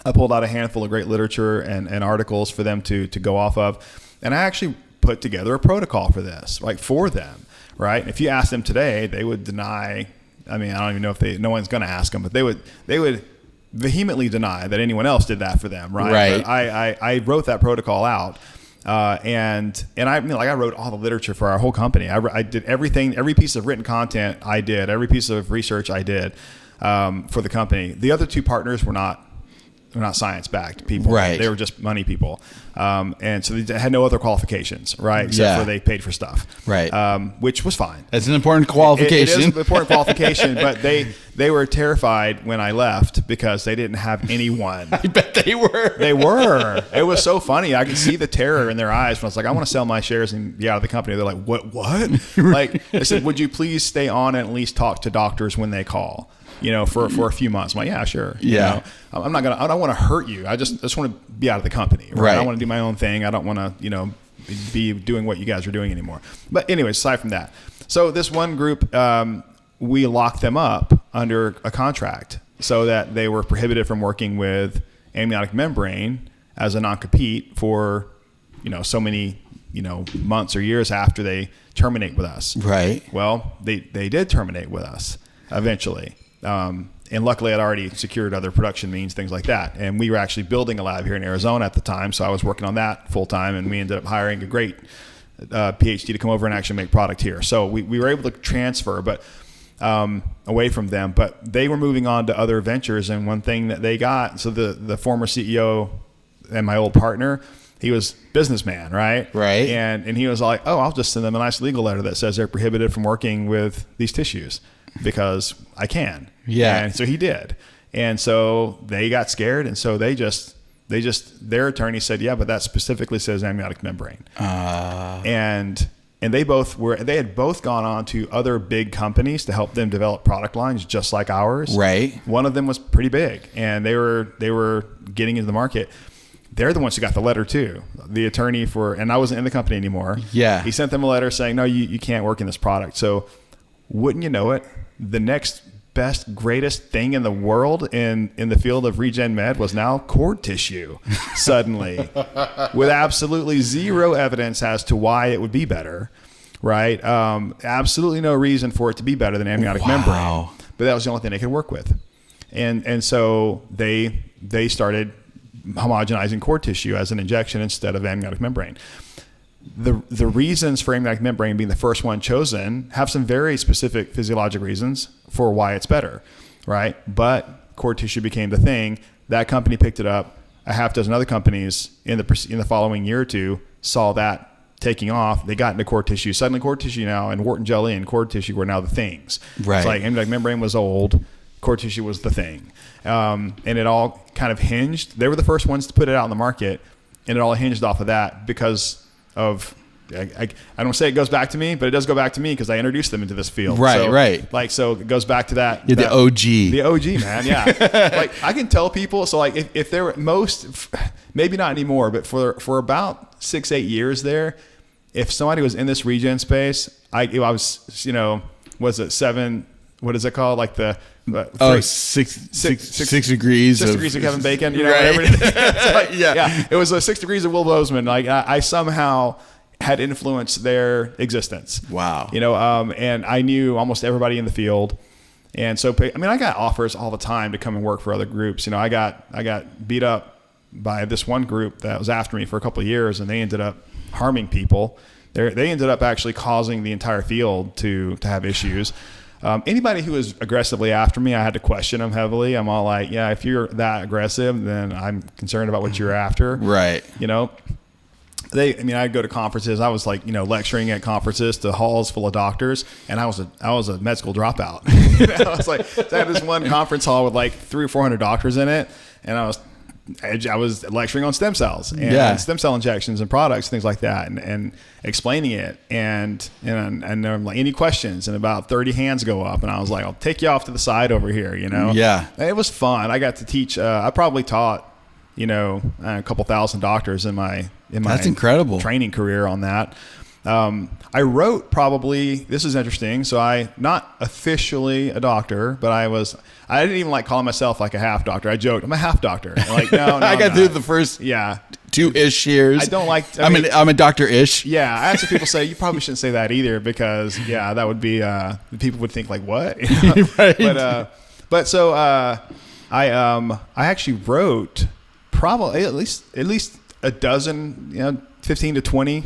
Speaker 4: I pulled out a handful of great literature and articles for them to go off of. And I actually put together a protocol for this, for them. Right. And if you ask them today, they would deny. I mean, I don't even know if no one's going to ask them, but they would vehemently deny that anyone else did that for them. Right. Right. But I wrote that protocol out. And I wrote all the literature for our whole company. I did everything, every piece of written content I did, every piece of research I did, for the company. The other two partners were not science-backed people. Right. They were just money people. And so they had no other qualifications, right? Except for they paid for stuff. Right. Which was fine.
Speaker 3: That's an important qualification.
Speaker 4: It is an important qualification, but they were terrified when I left because they didn't have anyone.
Speaker 3: I bet they were.
Speaker 4: They were. It was so funny. I could see the terror in their eyes when I was like, I want to sell my shares and be out of the company. They're like, what? They said, would you please stay on and at least talk to doctors when they call? For a few months. I'm like, yeah, sure. Yeah. I don't want to hurt you. I just want to be out of the company. Right. I want to do my own thing. I don't want to, be doing what you guys are doing anymore. But anyways, aside from that. So this one group, we locked them up under a contract so that they were prohibited from working with amniotic membrane as a non-compete for, so many, months or years after they terminate with us. Right. Well, they did terminate with us eventually. And luckily I'd already secured other production means, things like that. And we were actually building a lab here in Arizona at the time. So I was working on that full time, and we ended up hiring a great PhD to come over and actually make product here. So we were able to transfer, but away from them, but they were moving on to other ventures. And one thing that they got, so the former CEO and my old partner, he was businessman, right? Right. And he was like, oh, I'll just send them a nice legal letter that says they're prohibited from working with these tissues because I can. Yeah. And so he did. And so they got scared. And so their attorney said, yeah, but that specifically says amniotic membrane. And they had both gone on to other big companies to help them develop product lines just like ours. Right. One of them was pretty big, and they were getting into the market. They're the ones who got the letter too. The attorney and I wasn't in the company anymore. Yeah. He sent them a letter saying, no, you can't work in this product. So wouldn't you know it, the next best, greatest thing in the world in the field of regen med was now cord tissue suddenly with absolutely zero evidence as to why it would be better, right? Absolutely no reason for it to be better than amniotic membrane, but that was the only thing they could work with. And so they started homogenizing cord tissue as an injection instead of amniotic membrane. The reasons for amniotic membrane being the first one chosen have some very specific physiologic reasons for why it's better, right? But cord tissue became the thing. That company picked it up. A half dozen other companies in the following year or two saw that taking off. They got into cord tissue. Suddenly cord tissue now and Wart and jelly and cord tissue were now the things.
Speaker 3: Right.
Speaker 4: It's like amniotic membrane was old. Cord tissue was the thing. And it all kind of hinged. They were the first ones to put it out in the market, and it all hinged off of that because of, I don't say it goes back to me, but it does go back to me because I introduced them into this field.
Speaker 3: Right,
Speaker 4: so,
Speaker 3: right.
Speaker 4: Like, so it goes back to that.
Speaker 3: You're the OG.
Speaker 4: The OG, man, yeah. Like, I can tell people, so like if there were maybe not anymore, but for about 6-8 years there, if somebody was in this regen space, I was, was it 7, what is it called? Like the...
Speaker 3: six degrees.
Speaker 4: 6 degrees of Kevin Bacon,
Speaker 3: right.
Speaker 4: whatever it is. It's like, yeah. It was 6 degrees of Will Bozeman. Like I somehow had influenced their existence.
Speaker 3: Wow.
Speaker 4: And I knew almost everybody in the field. And so, I got offers all the time to come and work for other groups. I got beat up by this one group that was after me for a couple of years, and they ended up harming people. They ended up actually causing the entire field to have issues. Anybody who was aggressively after me, I had to question them heavily. I'm all like, yeah, if you're that aggressive, then I'm concerned about what you're after.
Speaker 3: Right.
Speaker 4: I'd go to conferences. I was like, lecturing at conferences to halls full of doctors, and I was a med school dropout. I was like, so I had this one conference hall with like 300 or 400 doctors in it, and I was lecturing on stem cells and stem cell injections and products, things like that, and explaining it. And I'm like, any questions? And about 30 hands go up, and I was like, I'll take you off to the side over here.
Speaker 3: Yeah.
Speaker 4: It was fun. I got to teach. I probably taught, a couple thousand doctors in my
Speaker 3: That's incredible
Speaker 4: training career on that. I wrote probably, this is interesting. So I, not officially a doctor, but I didn't even like calling myself like a half doctor. I joked, I'm a half doctor. Like, no,
Speaker 3: I got through the first 2-ish years.
Speaker 4: I don't like,
Speaker 3: I'm a doctor-ish.
Speaker 4: Yeah. I had some people say, you probably shouldn't say that either because that would be, people would think like, what?
Speaker 3: Right.
Speaker 4: But so, I actually wrote probably at least a dozen, 15 to 20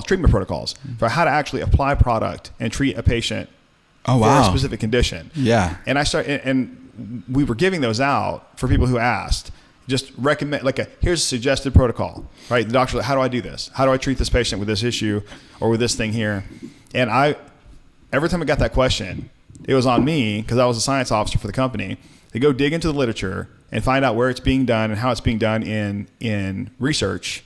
Speaker 4: treatment protocols for how to actually apply product and treat a patient for a specific condition.
Speaker 3: Yeah.
Speaker 4: And and we were giving those out for people who asked. Just recommend, here's a suggested protocol, right? The doctor's like, how do I do this? How do I treat this patient with this issue or with this thing here? And every time I got that question, it was on me, because I was a science officer for the company, to go dig into the literature and find out where it's being done and how it's being done in research,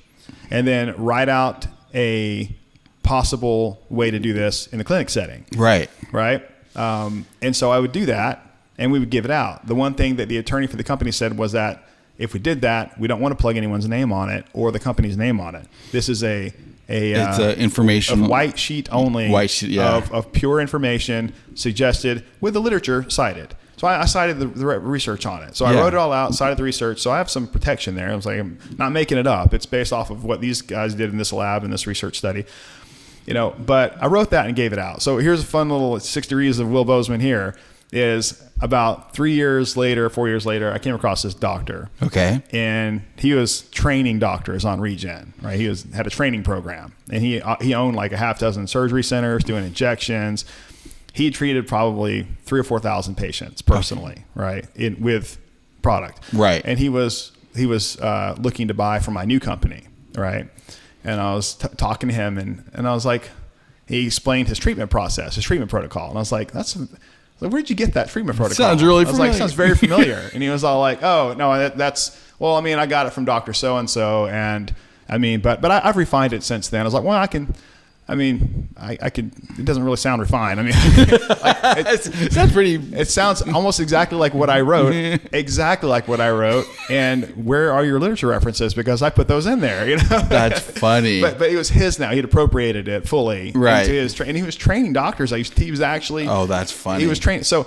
Speaker 4: and then write out a possible way to do this in the clinic setting.
Speaker 3: Right.
Speaker 4: Right. And so I would do that, and we would give it out. The one thing that the attorney for the company said was that if we did that, we don't want to plug anyone's name on it or the company's name on it. This is it's
Speaker 3: information,
Speaker 4: of white sheet only, of pure information suggested with the literature cited. So I cited the research on it. So I wrote it all out, cited the research. So I have some protection there. I was like, I'm not making it up. It's based off of what these guys did in this lab in this research study. But I wrote that and gave it out. So here's a fun little 6 degrees of Will Bozeman here. Is about 4 years later, I came across this doctor.
Speaker 3: Okay.
Speaker 4: And he was training doctors on regen, right? He had a training program, and he owned like a half dozen surgery centers doing injections. He treated probably 3,000 or 4,000 patients personally, right? With product.
Speaker 3: Right.
Speaker 4: And he was looking to buy from my new company, right? And I was talking to him, and I was like, he explained his treatment process, his treatment protocol. And I was like, where'd you get that treatment protocol?
Speaker 3: Sounds really familiar.
Speaker 4: I was like, sounds very familiar. And he was all like, oh, no, I got it from Dr. So-and-so. And but I've refined it since then. I was like, well, I could, it doesn't really sound refined.
Speaker 3: It sounds pretty.
Speaker 4: It sounds almost exactly like what I wrote, And where are your literature references? Because I put those in there,
Speaker 3: That's funny.
Speaker 4: But it was his now. He'd appropriated it fully.
Speaker 3: Right.
Speaker 4: And he was training doctors. He was actually.
Speaker 3: Oh, that's funny.
Speaker 4: He was training. So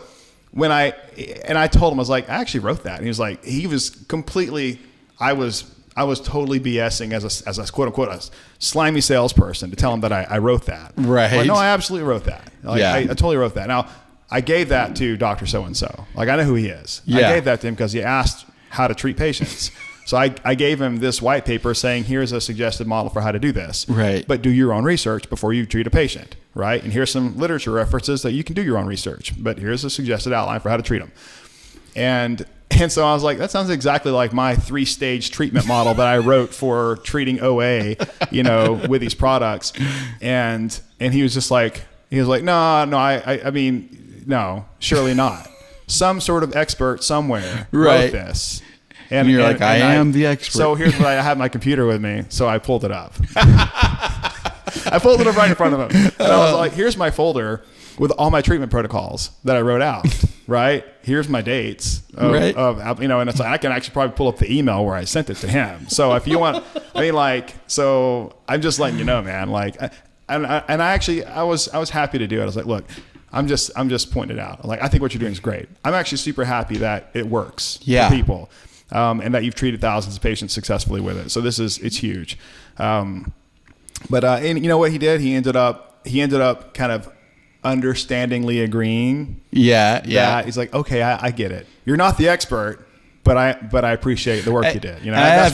Speaker 4: I told him, I was like, I actually wrote that. And he was completely, I was totally BSing as a quote unquote a slimy salesperson to tell him that I wrote that.
Speaker 3: Right.
Speaker 4: Like, no, I absolutely wrote that. Like, I totally wrote that. Now I gave that to Dr. So-and-so. Like, I know who he is.
Speaker 3: Yeah.
Speaker 4: I gave that to him because he asked how to treat patients. So I gave him this white paper saying, here's a suggested model for how to do this.
Speaker 3: Right.
Speaker 4: But do your own research before you treat a patient, right? And here's some literature references that you can do your own research, but here's a suggested outline for how to treat them. And so I was like, that sounds exactly like my 3-stage treatment model that I wrote for treating OA, with these products. And he was just like, no, I mean, no, surely not. Some sort of expert somewhere wrote this.
Speaker 3: And you're like, I am the expert.
Speaker 4: So here's what I had my computer with me. So I pulled it up. I pulled it up right in front of him. And I was like, here's my folder with all my treatment protocols that I wrote out, right? Here's my dates of and it's like, I can actually probably pull up the email where I sent it to him. So if you want, so I'm just letting you know, man, I was happy to do it. I was like, look, I'm just pointing it out. Like, I think what you're doing is great. I'm actually super happy that it works for people. And that you've treated thousands of patients successfully with it. So it's huge. But you know what he did? He ended up kind of understandingly agreeing. Yeah. He's like, okay, I get it. You're not the expert, but I appreciate the work you did. That's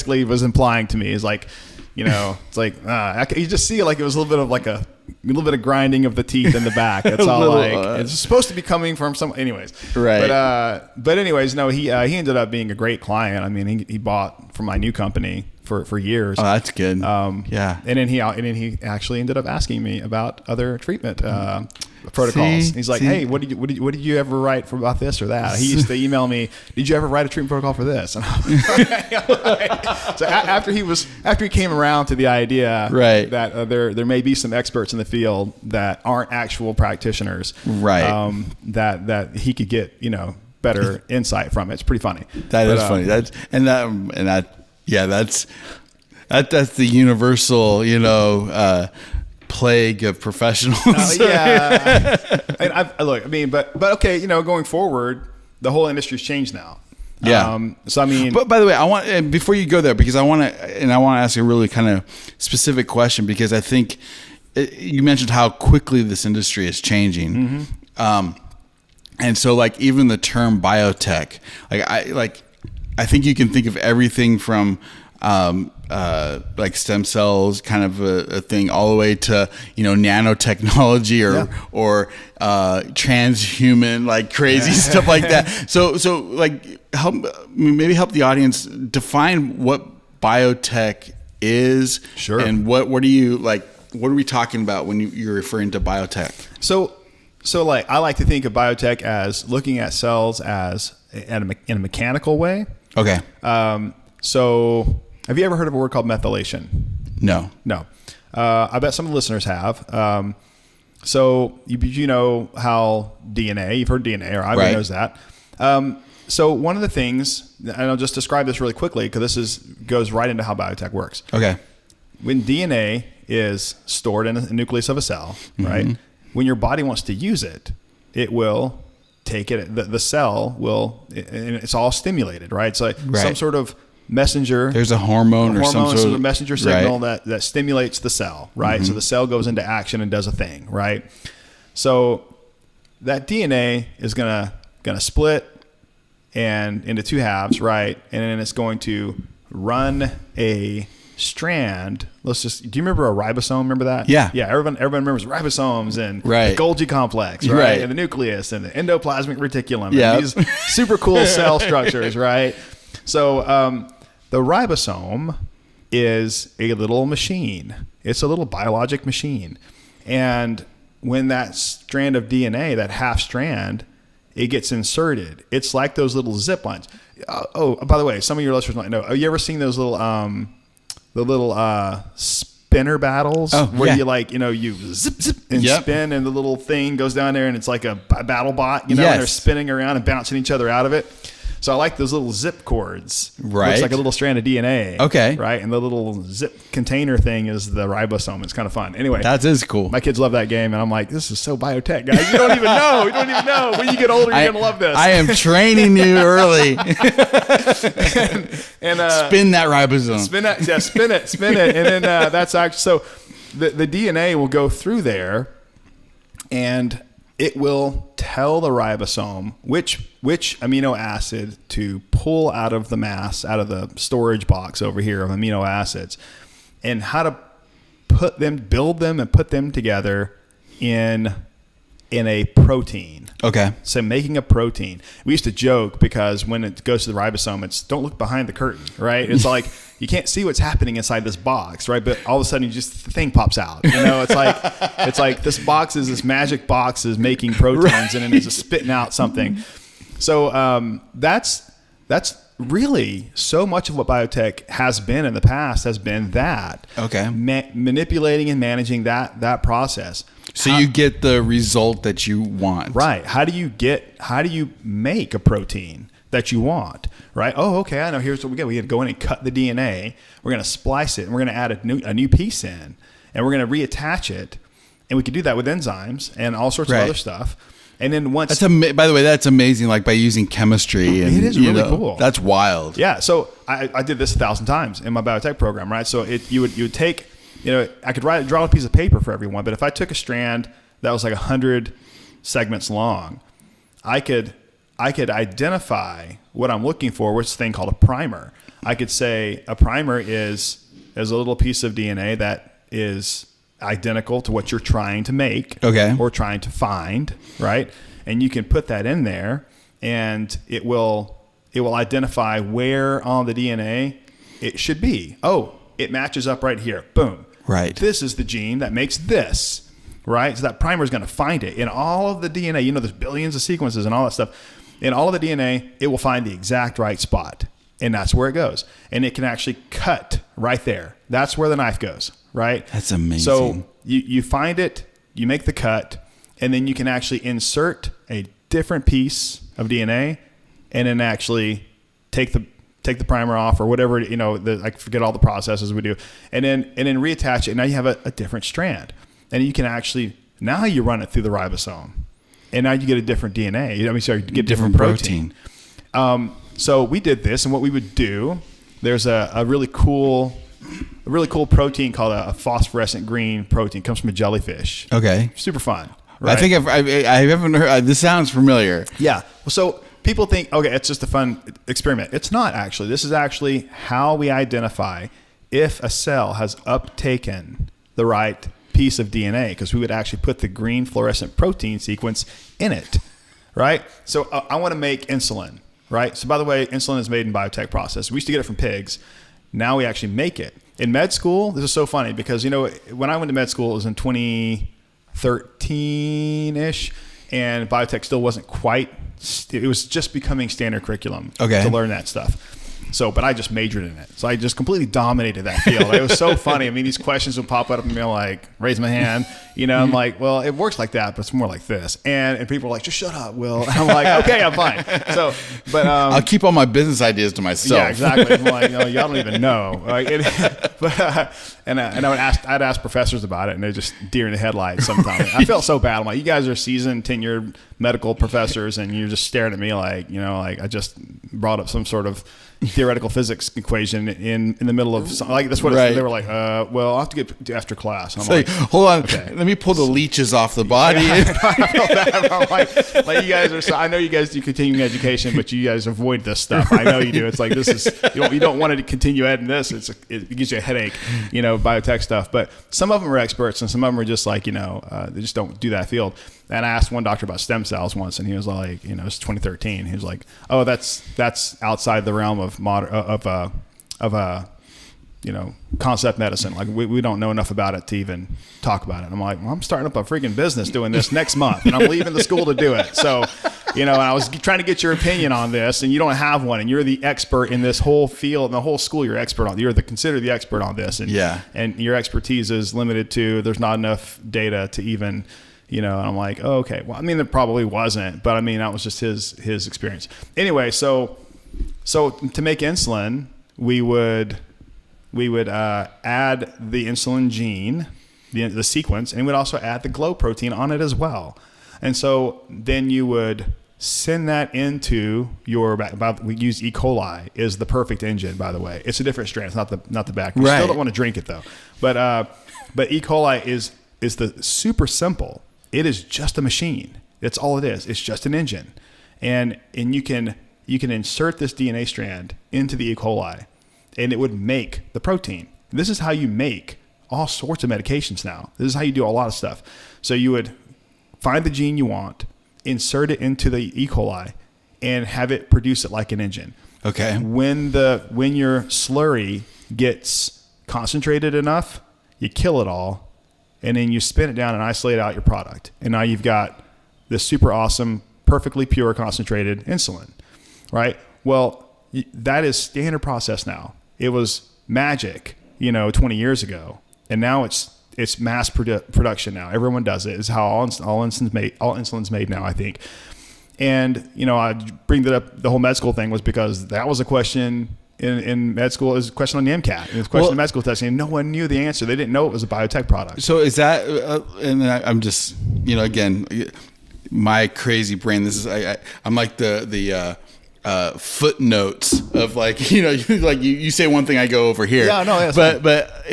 Speaker 4: what he was implying to me. Is like, it's like you just see like it was a little bit of grinding of the teeth in the back. It's all it's supposed to be coming from some. Anyways,
Speaker 3: right.
Speaker 4: But anyways, no. He ended up being a great client. I mean, he bought from my new company for years.
Speaker 3: Oh, that's good.
Speaker 4: Yeah. And then he actually ended up asking me about other treatment protocols. He's like, hey, what did you ever write about this or that? He used to email me, did you ever write a treatment protocol for this? And so after he came around to the idea that there may be some experts in the field that aren't actual practitioners, that he could get better insight from it. It's pretty funny.
Speaker 3: That is funny. That's the universal plague of professionals.
Speaker 4: Yeah. But okay, going forward, the whole industry's changed now.
Speaker 3: Yeah.
Speaker 4: So I mean,
Speaker 3: but by the way, before you go there, because I want to ask a really kind of specific question, because I think you mentioned how quickly this industry is changing. Mm-hmm. And so like even the term biotech, I think you can think of everything from like stem cells kind of a thing all the way to nanotechnology or transhuman like crazy stuff like that. So like help the audience define what biotech is.
Speaker 4: Sure.
Speaker 3: And what are you like? What are we talking about when you're referring to biotech?
Speaker 4: So like I like to think of biotech as looking at cells as in a mechanical way.
Speaker 3: Okay.
Speaker 4: So have you ever heard of a word called methylation?
Speaker 3: No.
Speaker 4: I bet some of the listeners have. So you know how DNA, you've heard DNA, or everybody knows that. So one of the things, and I'll just describe this really quickly because this goes right into how biotech works.
Speaker 3: Okay.
Speaker 4: When DNA is stored in a nucleus of a cell, right? Mm-hmm. When your body wants to use it, it will take it. The cell will, and it's all stimulated, right? So some sort of messenger.
Speaker 3: There's a hormone or some sort of
Speaker 4: messenger signal that stimulates the cell, right? Mm-hmm. So the cell goes into action and does a thing, right? So that DNA is gonna split and into two halves, right? And then it's going to run a strand. Do you remember a ribosome? Remember that?
Speaker 3: Yeah.
Speaker 4: Everyone remembers ribosomes and the Golgi complex, right? And the nucleus and the endoplasmic reticulum. And these super cool cell structures, right? So the ribosome is a little machine. It's a little biologic machine. And when that strand of DNA, that half strand, it gets inserted, it's like those little zip lines. By the way, some of your listeners might know. Have you ever seen those little spinner battles where you zip and spin and the little thing goes down there and it's like a battle bot, and they're spinning around and bouncing each other out of it. So I like those little zip cords.
Speaker 3: Right.
Speaker 4: Looks like a little strand of DNA.
Speaker 3: Okay.
Speaker 4: Right. And the little zip container thing is the ribosome. It's kind of fun. Anyway.
Speaker 3: That is cool.
Speaker 4: My kids love that game. And I'm like, this is so biotech, guys. You don't even know. You don't even know. When you get older, you're going to love this.
Speaker 3: I am training you early.
Speaker 4: and
Speaker 3: spin that ribosome.
Speaker 4: Spin it. Yeah, spin it. And then that's actually, so the DNA will go through there and it will tell the ribosome which amino acid to pull out of the mass, out of the storage box over here of amino acids, and how to build them and put them together in a protein.
Speaker 3: Okay.
Speaker 4: So making a protein. We used to joke because when it goes to the ribosome, it's don't look behind the curtain, right? It's like you can't see what's happening inside this box, right? But all of a sudden, the thing pops out. It's like this box is this magic box is making proteins, right. And then it's just spitting out something. So that's really so much of what biotech has been in the past has been that.
Speaker 3: Okay.
Speaker 4: Manipulating and managing that process.
Speaker 3: So you get the result that you want.
Speaker 4: Right. How do you make a protein that you want? Right. Oh, okay. I know. Here's what we get. We got to go in and cut the DNA. We're going to splice it and we're going to add a new piece in and we're going to reattach it. And we can do that with enzymes and all sorts of other stuff. And then once
Speaker 3: by the way, that's amazing. Like by using chemistry, and
Speaker 4: it is really cool.
Speaker 3: That's wild.
Speaker 4: Yeah. So I did this 1,000 times in my biotech program, right? So you would take, I could draw a piece of paper for everyone, but if I took a strand that was like 100 segments long, I could identify what I'm looking for, which is a thing called a primer. I could say a primer is a little piece of DNA that is identical to what you're trying to make, or trying to find, right? And you can put that in there, and it will identify where on the DNA it should be. Oh, it matches up right here. Boom.
Speaker 3: Right.
Speaker 4: This is the gene that makes this, right? So that primer is going to find it in all of the DNA. There's billions of sequences and all that stuff. In all of the DNA, it will find the exact right spot, and that's where it goes. And it can actually cut right there. That's where the knife goes. Right?
Speaker 3: That's amazing.
Speaker 4: So you find it, you make the cut, and then you can actually insert a different piece of DNA and then actually take the primer off or whatever, I forget all the processes we do, and then reattach it. And now you have a different strand. And you can actually, now you run it through the ribosome. And now you get a different DNA. You get different protein. So we did this, and what we would do, there's a really cool protein called a phosphorescent green protein. It comes from a jellyfish.
Speaker 3: Okay.
Speaker 4: Super fun. Right?
Speaker 3: I think I haven't heard. This sounds familiar.
Speaker 4: Yeah. So people think, okay, it's just a fun experiment. It's not actually. This is actually how we identify if a cell has uptaken the right piece of DNA, because we would actually put the green fluorescent protein sequence in it. Right. So I want to make insulin. Right. So by the way, insulin is made in biotech process. We used to get it from pigs. Now we actually make it. In med school, this is so funny because, when I went to med school, it was in 2013-ish, and biotech still wasn't quite, it was just becoming standard curriculum to learn that stuff. So, but I just majored in it. So I just completely dominated that field. It was so funny. I mean, these questions would pop up and be like, raise my hand. I'm like, well, it works like that, but it's more like this. And people are like, just shut up, Will. And I'm like, okay, I'm fine. So, but
Speaker 3: I'll keep all my business ideas to myself.
Speaker 4: Yeah, exactly. I'm like, y'all don't even know. I'd ask professors about it, and they're just deer in the headlights sometimes. I felt so bad. I'm like, you guys are seasoned, tenured medical professors, and you're just staring at me like, like I just brought up some sort of theoretical physics equation in the middle of something. Like that's what they were like. Well, I'll have to get to after class. And I'm like,
Speaker 3: hold on, okay. Let me pull the leeches off the body.
Speaker 4: I felt bad. I'm like you guys are. I know you guys do continuing education, but you guys avoid this stuff. I know you do. It's like this is you don't want to continue adding this. It gives you a headache, biotech stuff. But some of them are experts, and some of them are just like they just don't do that field. And I asked one doctor about stem cells once, and he was like, it's 2013. He was like, oh, that's outside the realm of concept medicine. Like we don't know enough about it to even talk about it. And I'm like, well, I'm starting up a freaking business doing this next month, and I'm leaving the school to do it. So, and I was trying to get your opinion on this, and you don't have one, and you're the expert in this whole field, and the whole school you're expert on. You're considered the expert on this, and and your expertise is limited to there's not enough data to even. And I'm like, oh, okay. Well, I mean, there probably wasn't, but I mean, that was just his experience. Anyway, so So to make insulin, we would add the insulin gene, the sequence, and we'd also add the glow protein on it as well. And so then you would send that into your, we use E. coli is the perfect engine, by the way. It's a different strain. It's not the back. You still don't want to drink it though. But E. coli is the super simple. It is just a machine. That's all it is. It's just an engine. And you can insert this DNA strand into the E. coli and it would make the protein. This is how you make all sorts of medications now. This is how you do a lot of stuff. So you would find the gene you want, insert it into the E. coli, and have it produce it like an engine.
Speaker 3: Okay.
Speaker 4: When your slurry gets concentrated enough, you kill it all, and then you spin it down and isolate out your product. And now you've got this super awesome, perfectly pure concentrated insulin, right? Well, that is standard process now. It was magic, 20 years ago, and now it's mass production now. Everyone does it. It's how all insulin's made now, I think. And I bring that up. The whole med school thing was because that was a question in med school. It was a question on the MCAT. It was a question in med school testing, and no one knew the answer. They didn't know it was a biotech product.
Speaker 3: So is that? And I'm just again, my crazy brain. This is I'm like the footnotes of like you say one thing, I go over here.
Speaker 4: Yeah, no,
Speaker 3: but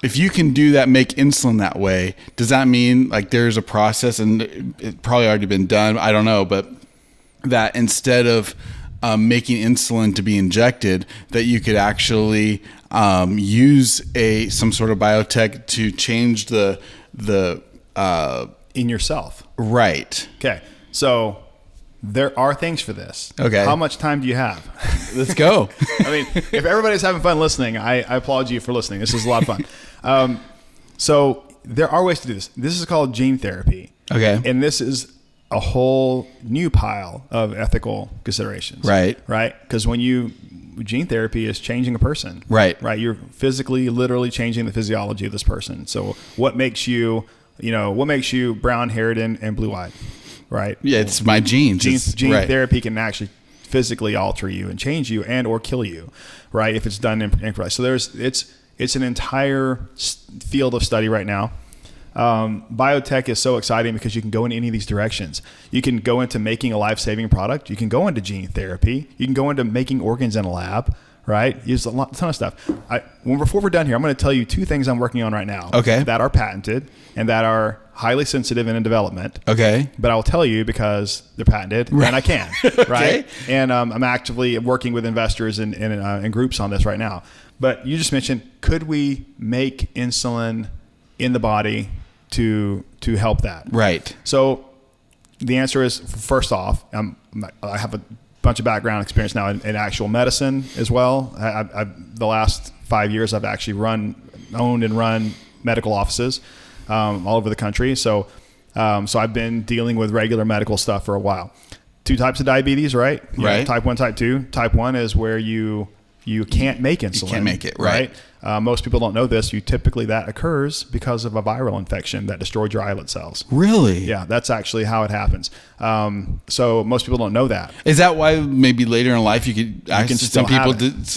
Speaker 3: if you can do that, make insulin that way, does that mean like there's a process, and it probably already been done, I don't know, but that instead of making insulin to be injected, that you could actually use some sort of biotech to change the
Speaker 4: in yourself.
Speaker 3: Right.
Speaker 4: Okay. So there are things for this.
Speaker 3: Okay.
Speaker 4: How much time do you have?
Speaker 3: Let's go.
Speaker 4: If everybody's having fun listening, I applaud you for listening. This is a lot of fun. So there are ways to do this. This is called gene therapy.
Speaker 3: Okay.
Speaker 4: And this is a whole new pile of ethical considerations.
Speaker 3: Right.
Speaker 4: Right. Because gene therapy is changing a person.
Speaker 3: Right.
Speaker 4: Right. You're physically, literally changing the physiology of this person. So what makes you brown haired and blue eyed? Right. Yeah,
Speaker 3: it's my genes.
Speaker 4: Gene
Speaker 3: right.
Speaker 4: therapy can actually physically alter you and change you and or kill you, right? If it's done incorrectly. So it's an entire field of study right now. Biotech is so exciting because you can go in any of these directions. You can go into making a life-saving product. You can go into gene therapy. You can go into making organs in a lab, right? Use a ton of stuff. Before we're done here, I'm going to tell you two things I'm working on right now.
Speaker 3: Okay.
Speaker 4: That are patented and that are highly sensitive and in development.
Speaker 3: Okay.
Speaker 4: But I will tell you because they're patented and I can, right? And I'm actively working with investors and groups on this right now. But you just mentioned, could we make insulin in the body to help that?
Speaker 3: Right.
Speaker 4: So the answer is, first off, I have a bunch of background experience now in actual medicine as well. The last 5 years, I've actually owned and run medical offices all over the country. So I've been dealing with regular medical stuff for a while. Two types of diabetes, right?
Speaker 3: Right.
Speaker 4: Type 1, type 2. Type 1 is where you can't make insulin.
Speaker 3: You can't make it, right?
Speaker 4: Most people don't know this. Typically that occurs because of a viral infection that destroyed your islet cells.
Speaker 3: Really?
Speaker 4: Yeah, that's actually how it happens. So most people don't know that.
Speaker 3: Is that why maybe later in life you can some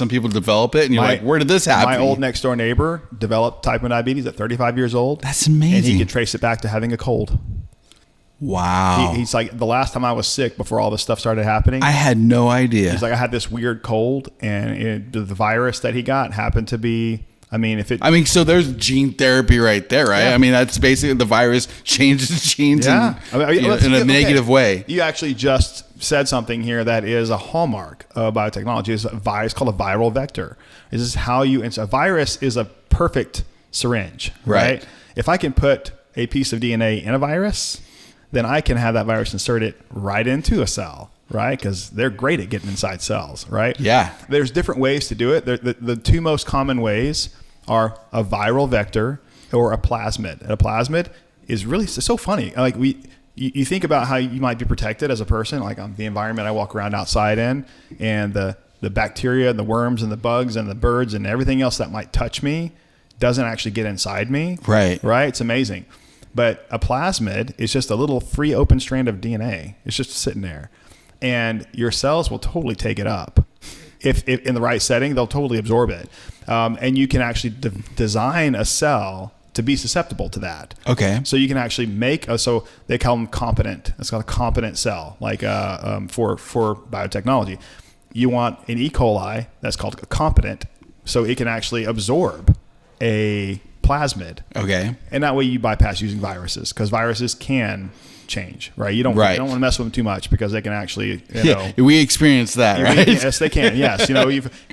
Speaker 3: people develop it and you're like, where did this happen?
Speaker 4: My old next door neighbor developed type 1 diabetes at 35 years old.
Speaker 3: That's amazing.
Speaker 4: And he could trace it back to having a cold.
Speaker 3: Wow.
Speaker 4: He's like, the last time I was sick before all this stuff started happening,
Speaker 3: I had no idea.
Speaker 4: He's like, I had this weird cold, and the virus that he got happened to be, so
Speaker 3: there's gene therapy right there, right?
Speaker 4: Yeah.
Speaker 3: That's basically the virus changes genes in a negative way.
Speaker 4: You actually just said something here that is a hallmark of biotechnology. It's a virus called a viral vector. This is how a virus is a perfect syringe, right? If I can put a piece of DNA in a virus, then I can have that virus inserted right into a cell, right? Because they're great at getting inside cells, right?
Speaker 3: Yeah.
Speaker 4: There's different ways to do it. The two most common ways are a viral vector or a plasmid. And a plasmid is really so funny. Like you think about how you might be protected as a person, like the environment I walk around outside in, and the bacteria and the worms and the bugs and the birds and everything else that might touch me doesn't actually get inside me.
Speaker 3: Right.
Speaker 4: Right? It's amazing. But a plasmid is just a little free open strand of DNA. It's just sitting there. and your cells will totally take it up. If in the right setting, they'll totally absorb it. And you can actually design a cell to be susceptible to that.
Speaker 3: Okay.
Speaker 4: So you can actually make so they call them competent. It's called a competent cell, like for biotechnology. You want an E. coli that's called a competent, so it can actually absorb a plasmid.
Speaker 3: Okay.
Speaker 4: And that way you bypass using viruses, because viruses can change, right? You don't want to mess with them too much, because they can actually,
Speaker 3: we experienced that, right?
Speaker 4: Yes, they can. Yes.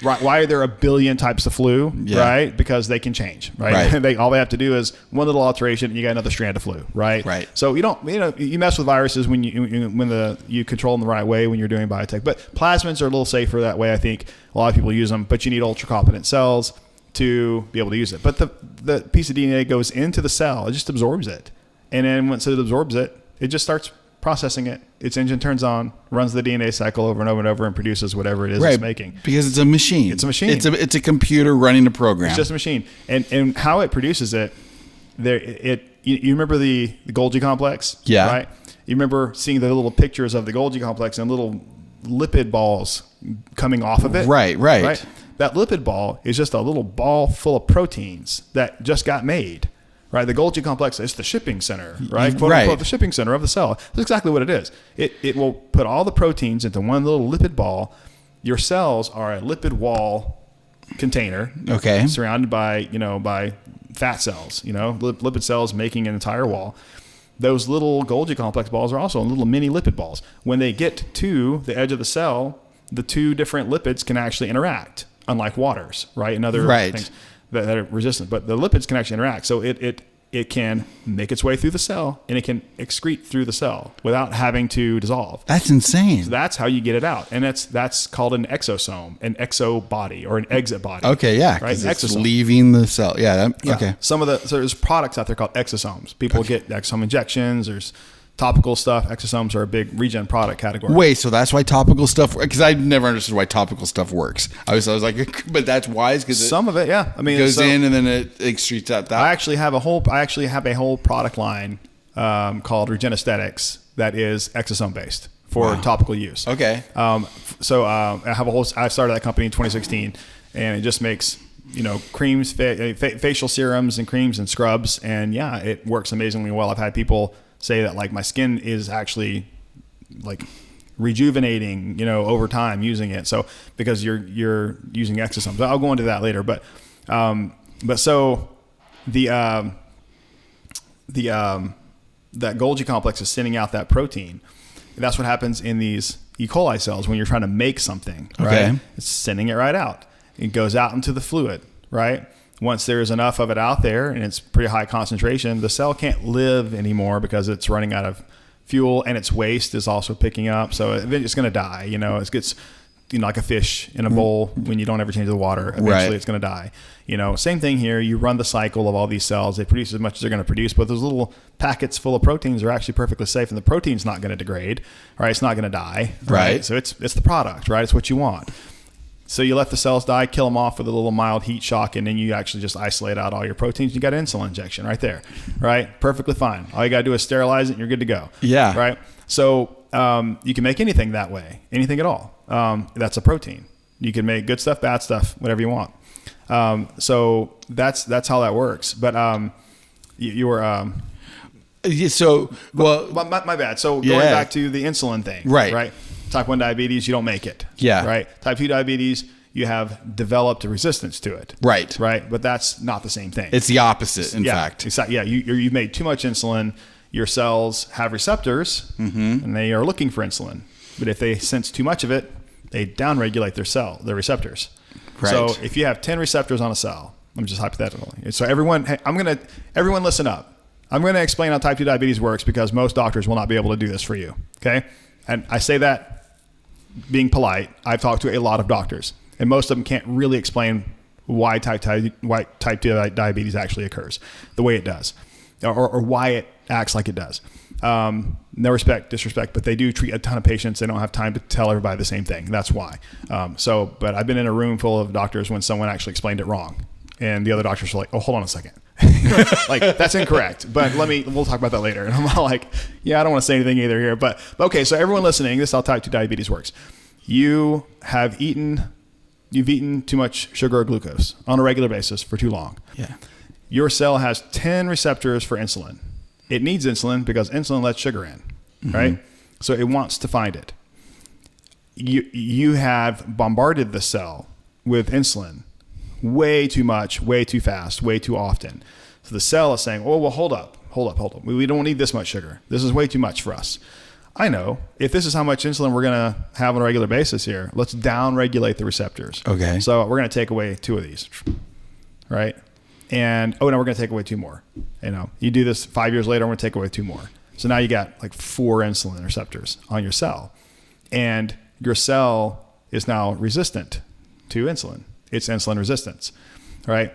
Speaker 4: Why are there a billion types of flu, right? Because they can change, right? All they have to do is one little alteration and you got another strand of flu, right?
Speaker 3: Right.
Speaker 4: So you mess with viruses when you control them the right way when you're doing biotech. But plasmids are a little safer that way. I think a lot of people use them, but you need ultra competent cells to be able to use it. But the piece of DNA goes into the cell, it just absorbs it. And then once it absorbs it, it just starts processing it. Its engine turns on, runs the DNA cycle over and over and over, and produces whatever it is it's making.
Speaker 3: Because it's a machine.
Speaker 4: It's a machine.
Speaker 3: It's a computer running a program.
Speaker 4: It's just a machine. And how it produces it, you remember the Golgi complex?
Speaker 3: Yeah.
Speaker 4: Right? You remember seeing the little pictures of the Golgi complex and little lipid balls coming off of it?
Speaker 3: Right.
Speaker 4: That lipid ball is just a little ball full of proteins that just got made. Right, the Golgi complex is the shipping center, right? Quote unquote, the shipping center of the cell. That's exactly what it is. It will put all the proteins into one little lipid ball. Your cells are a lipid wall container, surrounded by fat cells. Lipid cells making an entire wall. Those little Golgi complex balls are also little mini lipid balls. When they get to the edge of the cell, the two different lipids can actually interact, unlike waters, right? And other things that are resistant, but the lipids can actually interact. So it can make its way through the cell, and it can excrete through the cell without having to dissolve.
Speaker 3: That's insane.
Speaker 4: So that's how you get it out. And that's called an exosome, an exo body, or an exit body.
Speaker 3: Okay, yeah.
Speaker 4: Right?
Speaker 3: It's exosome. Leaving the cell. Yeah. Okay.
Speaker 4: So there's products out there called exosomes. People get exosome injections. There's topical stuff. Exosomes are a big regen product category.
Speaker 3: Wait, so that's why topical stuff? Because I never understood why topical stuff works. I was like, but that's wise because
Speaker 4: some of it, yeah. I mean,
Speaker 3: it goes in and then it excretes out. That
Speaker 4: I actually have a whole product line called Regen Aesthetics that is exosome based for topical use.
Speaker 3: Okay.
Speaker 4: So I started that company in 2016, and it just makes creams, facial serums, and creams and scrubs, and it works amazingly well. I've had people say that like my skin is actually like rejuvenating, over time using it. So because you're using exosomes, I'll go into that later. But so that Golgi complex is sending out that protein. That's what happens in these E. coli cells when you're trying to make something. Right?
Speaker 3: Okay.
Speaker 4: It's sending it right out. It goes out into the fluid, right? Once there's enough of it out there and it's pretty high concentration, the cell can't live anymore because it's running out of fuel, and its waste is also picking up. So it's going to die. It gets like a fish in a bowl when you don't ever change the water. Eventually it's going to die. Same thing here. You run the cycle of all these cells. They produce as much as they're going to produce, but those little packets full of proteins are actually perfectly safe, and the protein's not going to degrade. Right? It's not going to die. Right? So it's the product. Right? It's what you want. So you let the cells die, kill them off with a little mild heat shock, and then you actually just isolate out all your proteins. You got an insulin injection right there, right? Perfectly fine. All you got to do is sterilize it, and you're good to go.
Speaker 3: Yeah.
Speaker 4: Right? So you can make anything that way, anything at all. That's a protein. You can make good stuff, bad stuff, whatever you want. So that's how that works. But you were...
Speaker 3: So, well...
Speaker 4: My bad. So going back to the insulin thing. Right? Type 1 diabetes, you don't make it.
Speaker 3: Yeah.
Speaker 4: Right? Type 2 diabetes, you have developed a resistance to it.
Speaker 3: Right.
Speaker 4: Right? But that's not the same thing.
Speaker 3: It's the opposite, in fact.
Speaker 4: Yeah. You've made too much insulin. Your cells have receptors, and they are looking for insulin. But if they sense too much of it, they downregulate their receptors.
Speaker 3: Right.
Speaker 4: So if you have 10 receptors on a cell, I'm just hypothetically. So everyone listen up. I'm going to explain how type 2 diabetes works because most doctors will not be able to do this for you. Okay? And I say that being polite. I've talked to a lot of doctors, and most of them can't really explain why type 2 diabetes actually occurs the way it does, or why it acts like it does. No disrespect, but they do treat a ton of patients. They don't have time to tell everybody the same thing. That's why. But I've been in a room full of doctors when someone actually explained it wrong, and the other doctors are like, "Oh, hold on a second. Like, that's incorrect. But we'll talk about that later. And I'm all like, yeah, I don't want to say anything either here. But okay, so everyone listening, this is how type 2 diabetes works. You've eaten too much sugar or glucose on a regular basis for too long.
Speaker 3: Yeah.
Speaker 4: Your cell has 10 receptors for insulin. It needs insulin because insulin lets sugar in, right? So it wants to find it. You have bombarded the cell with insulin way too much, way too fast, way too often. So the cell is saying, oh, well, hold up. We don't need this much sugar. This is way too much for us. I know. If this is how much insulin we're going to have on a regular basis here, let's down-regulate the receptors.
Speaker 3: Okay.
Speaker 4: So we're going to take away 2 of these, right? And, now we're going to take away 2 more. You do this 5 years later, we're going to take away 2 more. So now you got like 4 insulin receptors on your cell. And your cell is now resistant to insulin. It's insulin resistance, right?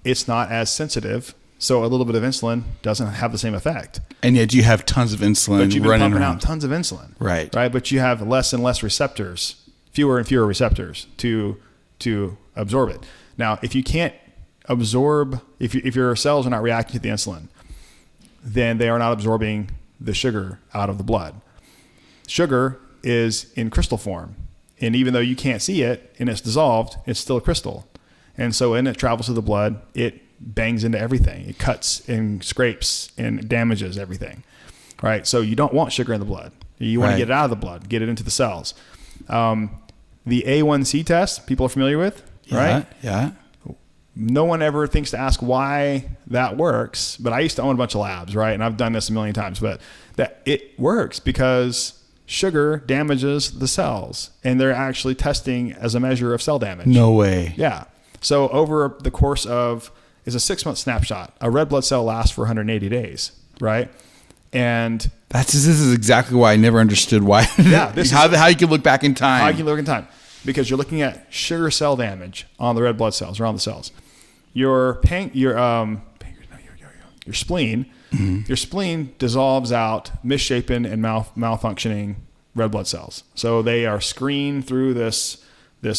Speaker 4: It's not as sensitive, so a little bit of insulin doesn't have the same effect.
Speaker 3: And yet you have tons of insulin
Speaker 4: But you've been
Speaker 3: running
Speaker 4: pumping
Speaker 3: around.
Speaker 4: out tons of insulin,
Speaker 3: Right?
Speaker 4: But you have less and less receptors, fewer and fewer receptors to absorb it. Now, if you can't absorb, if your cells are not reacting to the insulin, then they are not absorbing the sugar out of the blood. Sugar is in crystal form. And even though you can't see it and it's dissolved, it's still a crystal. And so when it travels to the blood, it bangs into everything. It cuts and scrapes and damages everything, right? So you don't want sugar in the blood. You want to get it out of the blood, get it into the cells. The A1C test, people are familiar with, right?
Speaker 3: Yeah.
Speaker 4: No one ever thinks to ask why that works, but I used to own a bunch of labs, right? And I've done this a million times, but that it works because sugar damages the cells, and they're actually testing as a measure of cell damage.
Speaker 3: No way.
Speaker 4: Yeah. So over the course of, it's a 6-month snapshot. A red blood cell lasts for 180 days, right? And
Speaker 3: this is exactly why I never understood why.
Speaker 4: Yeah,
Speaker 3: how you can look back in time.
Speaker 4: How you can look in time, because you're looking at sugar cell damage on the red blood cells, around the cells. Your spleen. Mm-hmm. Your spleen dissolves out misshapen and malfunctioning red blood cells. So they are screened through this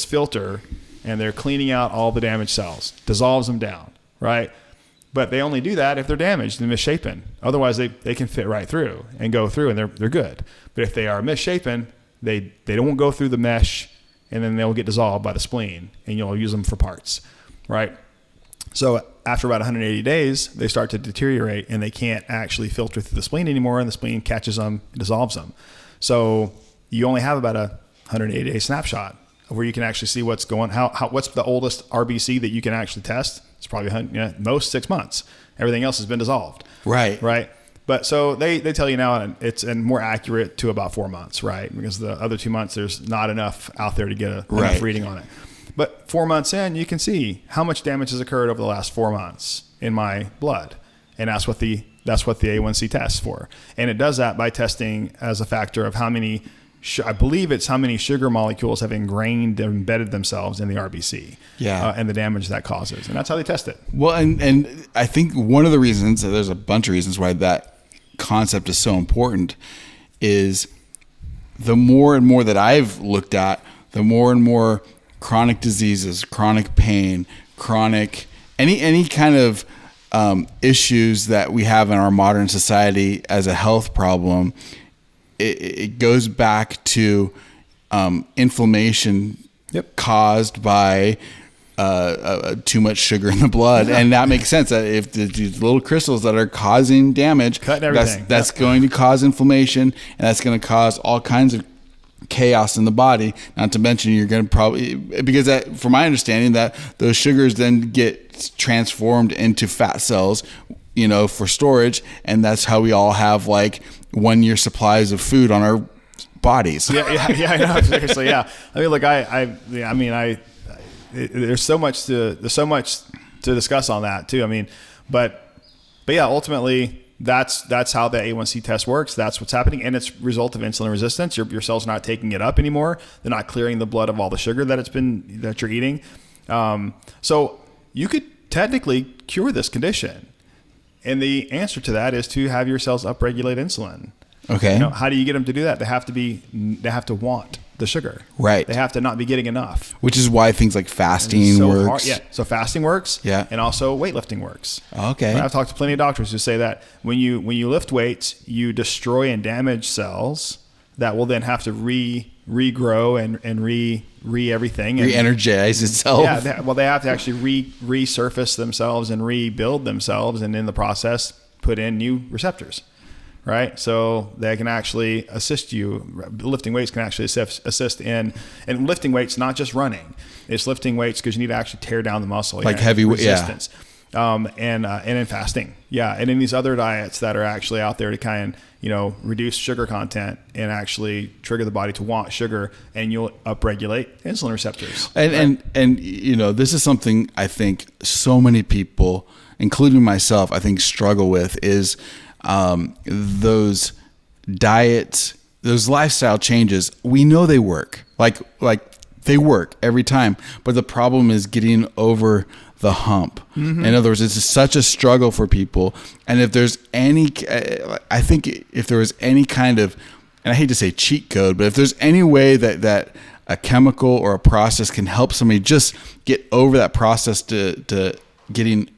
Speaker 4: filter, and they're cleaning out all the damaged cells, dissolves them down, right? But they only do that if they're damaged and misshapen. Otherwise, they can fit right through and go through, and they're good. But if they are misshapen, they don't go through the mesh, and then they'll get dissolved by the spleen, and you'll use them for parts, right? So after about 180 days, they start to deteriorate, and they can't actually filter through the spleen anymore, and the spleen catches them, dissolves them. So you only have about a 180-day snapshot of where you can actually see what's going, what's the oldest RBC that you can actually test. It's probably most 6 months. Everything else has been dissolved.
Speaker 3: Right.
Speaker 4: But so they tell you now, and it's more accurate to about 4 months, right? Because the other 2 months, there's not enough out there to get enough reading on it. But 4 months in, you can see how much damage has occurred over the last 4 months in my blood. And that's what the A1C tests for. And it does that by testing as a factor of how many, I believe it's how many sugar molecules have embedded themselves in the RBC.
Speaker 3: Yeah.
Speaker 4: And the damage that causes. And that's how they test it.
Speaker 3: Well, and I think one of the reasons, there's a bunch of reasons why that concept is so important, is the more and more that I've looked at, the more and more chronic diseases, chronic pain, any kind of issues that we have in our modern society as a health problem, it goes back to inflammation caused by too much sugar in the blood. And that makes sense. That if these little crystals that are causing damage, that's going to cause inflammation, and that's going to cause all kinds of chaos in the body. Not to mention, you're going to probably, because from my understanding, that those sugars then get transformed into fat cells, for storage, and that's how we all have like 1 year supplies of food on our bodies. Yeah,
Speaker 4: I know, seriously, yeah. I mean, look, there's so much to discuss on that too. I mean, but yeah, ultimately, that's how the A1C test works. That's what's happening, and it's a result of insulin resistance. Your cells are not taking it up anymore. They're not clearing the blood of all the sugar that you're eating. So you could technically cure this condition, and the answer to that is to have your cells upregulate insulin.
Speaker 3: Okay.
Speaker 4: How do you get them to do that? They have to want the sugar.
Speaker 3: Right.
Speaker 4: They have to not be getting enough.
Speaker 3: Which is why things like fasting works.
Speaker 4: Yeah. So fasting works.
Speaker 3: Yeah.
Speaker 4: And also weightlifting works.
Speaker 3: Okay.
Speaker 4: Right? I've talked to plenty of doctors who say that when you lift weights, you destroy and damage cells that will then have to regrow and everything.
Speaker 3: Re-energize itself.
Speaker 4: Yeah. They have to actually resurface themselves and rebuild themselves, and in the process, put in new receptors. Right. So they can actually assist you. Lifting weights can actually assist in, and lifting weights, not just running. It's lifting weights because you need to actually tear down the muscle.
Speaker 3: Like heavy
Speaker 4: resistance. And in fasting. Yeah. And in these other diets that are actually out there to kind of, reduce sugar content and actually trigger the body to want sugar, and you'll upregulate insulin receptors.
Speaker 3: And this is something I think so many people, including myself, I think struggle with is those diets, those lifestyle changes. We know they work, like they work every time, but the problem is getting over the hump. Mm-hmm. In other words, it's such a struggle for people. And if there's I think if there was any kind of, and I hate to say cheat code, but if there's any way that a chemical or a process can help somebody just get over that process to getting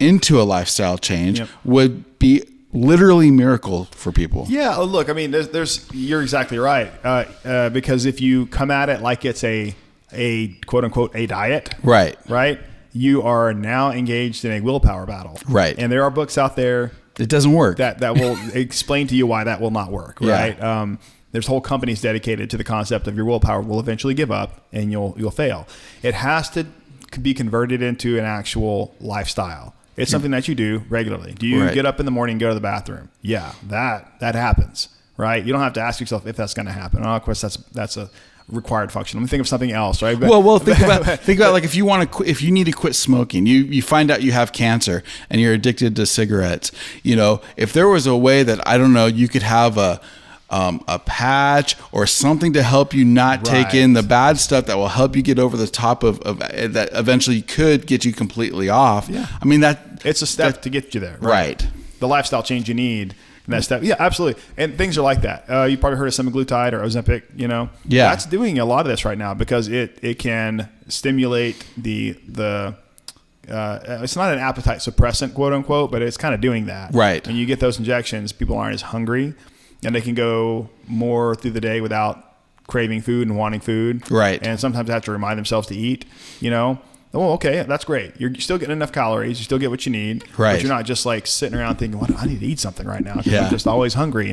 Speaker 3: into a lifestyle change, would be literally miracle for people.
Speaker 4: Yeah. Look, I mean, you're exactly right. Because if you come at it like it's a quote unquote a diet, right, you are now engaged in a willpower battle, right? And there are books out there
Speaker 3: it doesn't work
Speaker 4: that will explain to you why that will not work, right? Yeah. There's whole companies dedicated to the concept of your willpower will eventually give up and you'll fail. It has to be converted into an actual lifestyle. It's something that you do regularly. Do you get up in the morning and go to the bathroom? Yeah, that happens, right? You don't have to ask yourself if that's going to happen. Oh, of course, that's a required function. Let me think of something else, right?
Speaker 3: Well, think about like if you need to quit smoking, you find out you have cancer and you're addicted to cigarettes. If there was a way that, I don't know, you could have a patch or something to help you not take in the bad stuff that will help you get over the top of that eventually could get you completely off. Yeah. I mean,
Speaker 4: it's a step to get you there.
Speaker 3: Right.
Speaker 4: The lifestyle change you need. And that step. Yeah, absolutely. And things are like that. You probably heard of semaglutide or Ozempic, Yeah. That's doing a lot of this right now because it can stimulate the it's not an appetite suppressant, quote unquote, but it's kind of doing that.
Speaker 3: Right.
Speaker 4: When you get those injections, people aren't as hungry. And they can go more through the day without craving food and wanting food.
Speaker 3: Right.
Speaker 4: And sometimes they have to remind themselves to eat, Oh, okay, that's great. You're still getting enough calories. You still get what you need.
Speaker 3: Right.
Speaker 4: But you're not just like sitting around thinking, "What? I need to eat something right now."
Speaker 3: Yeah.
Speaker 4: I'm just always hungry,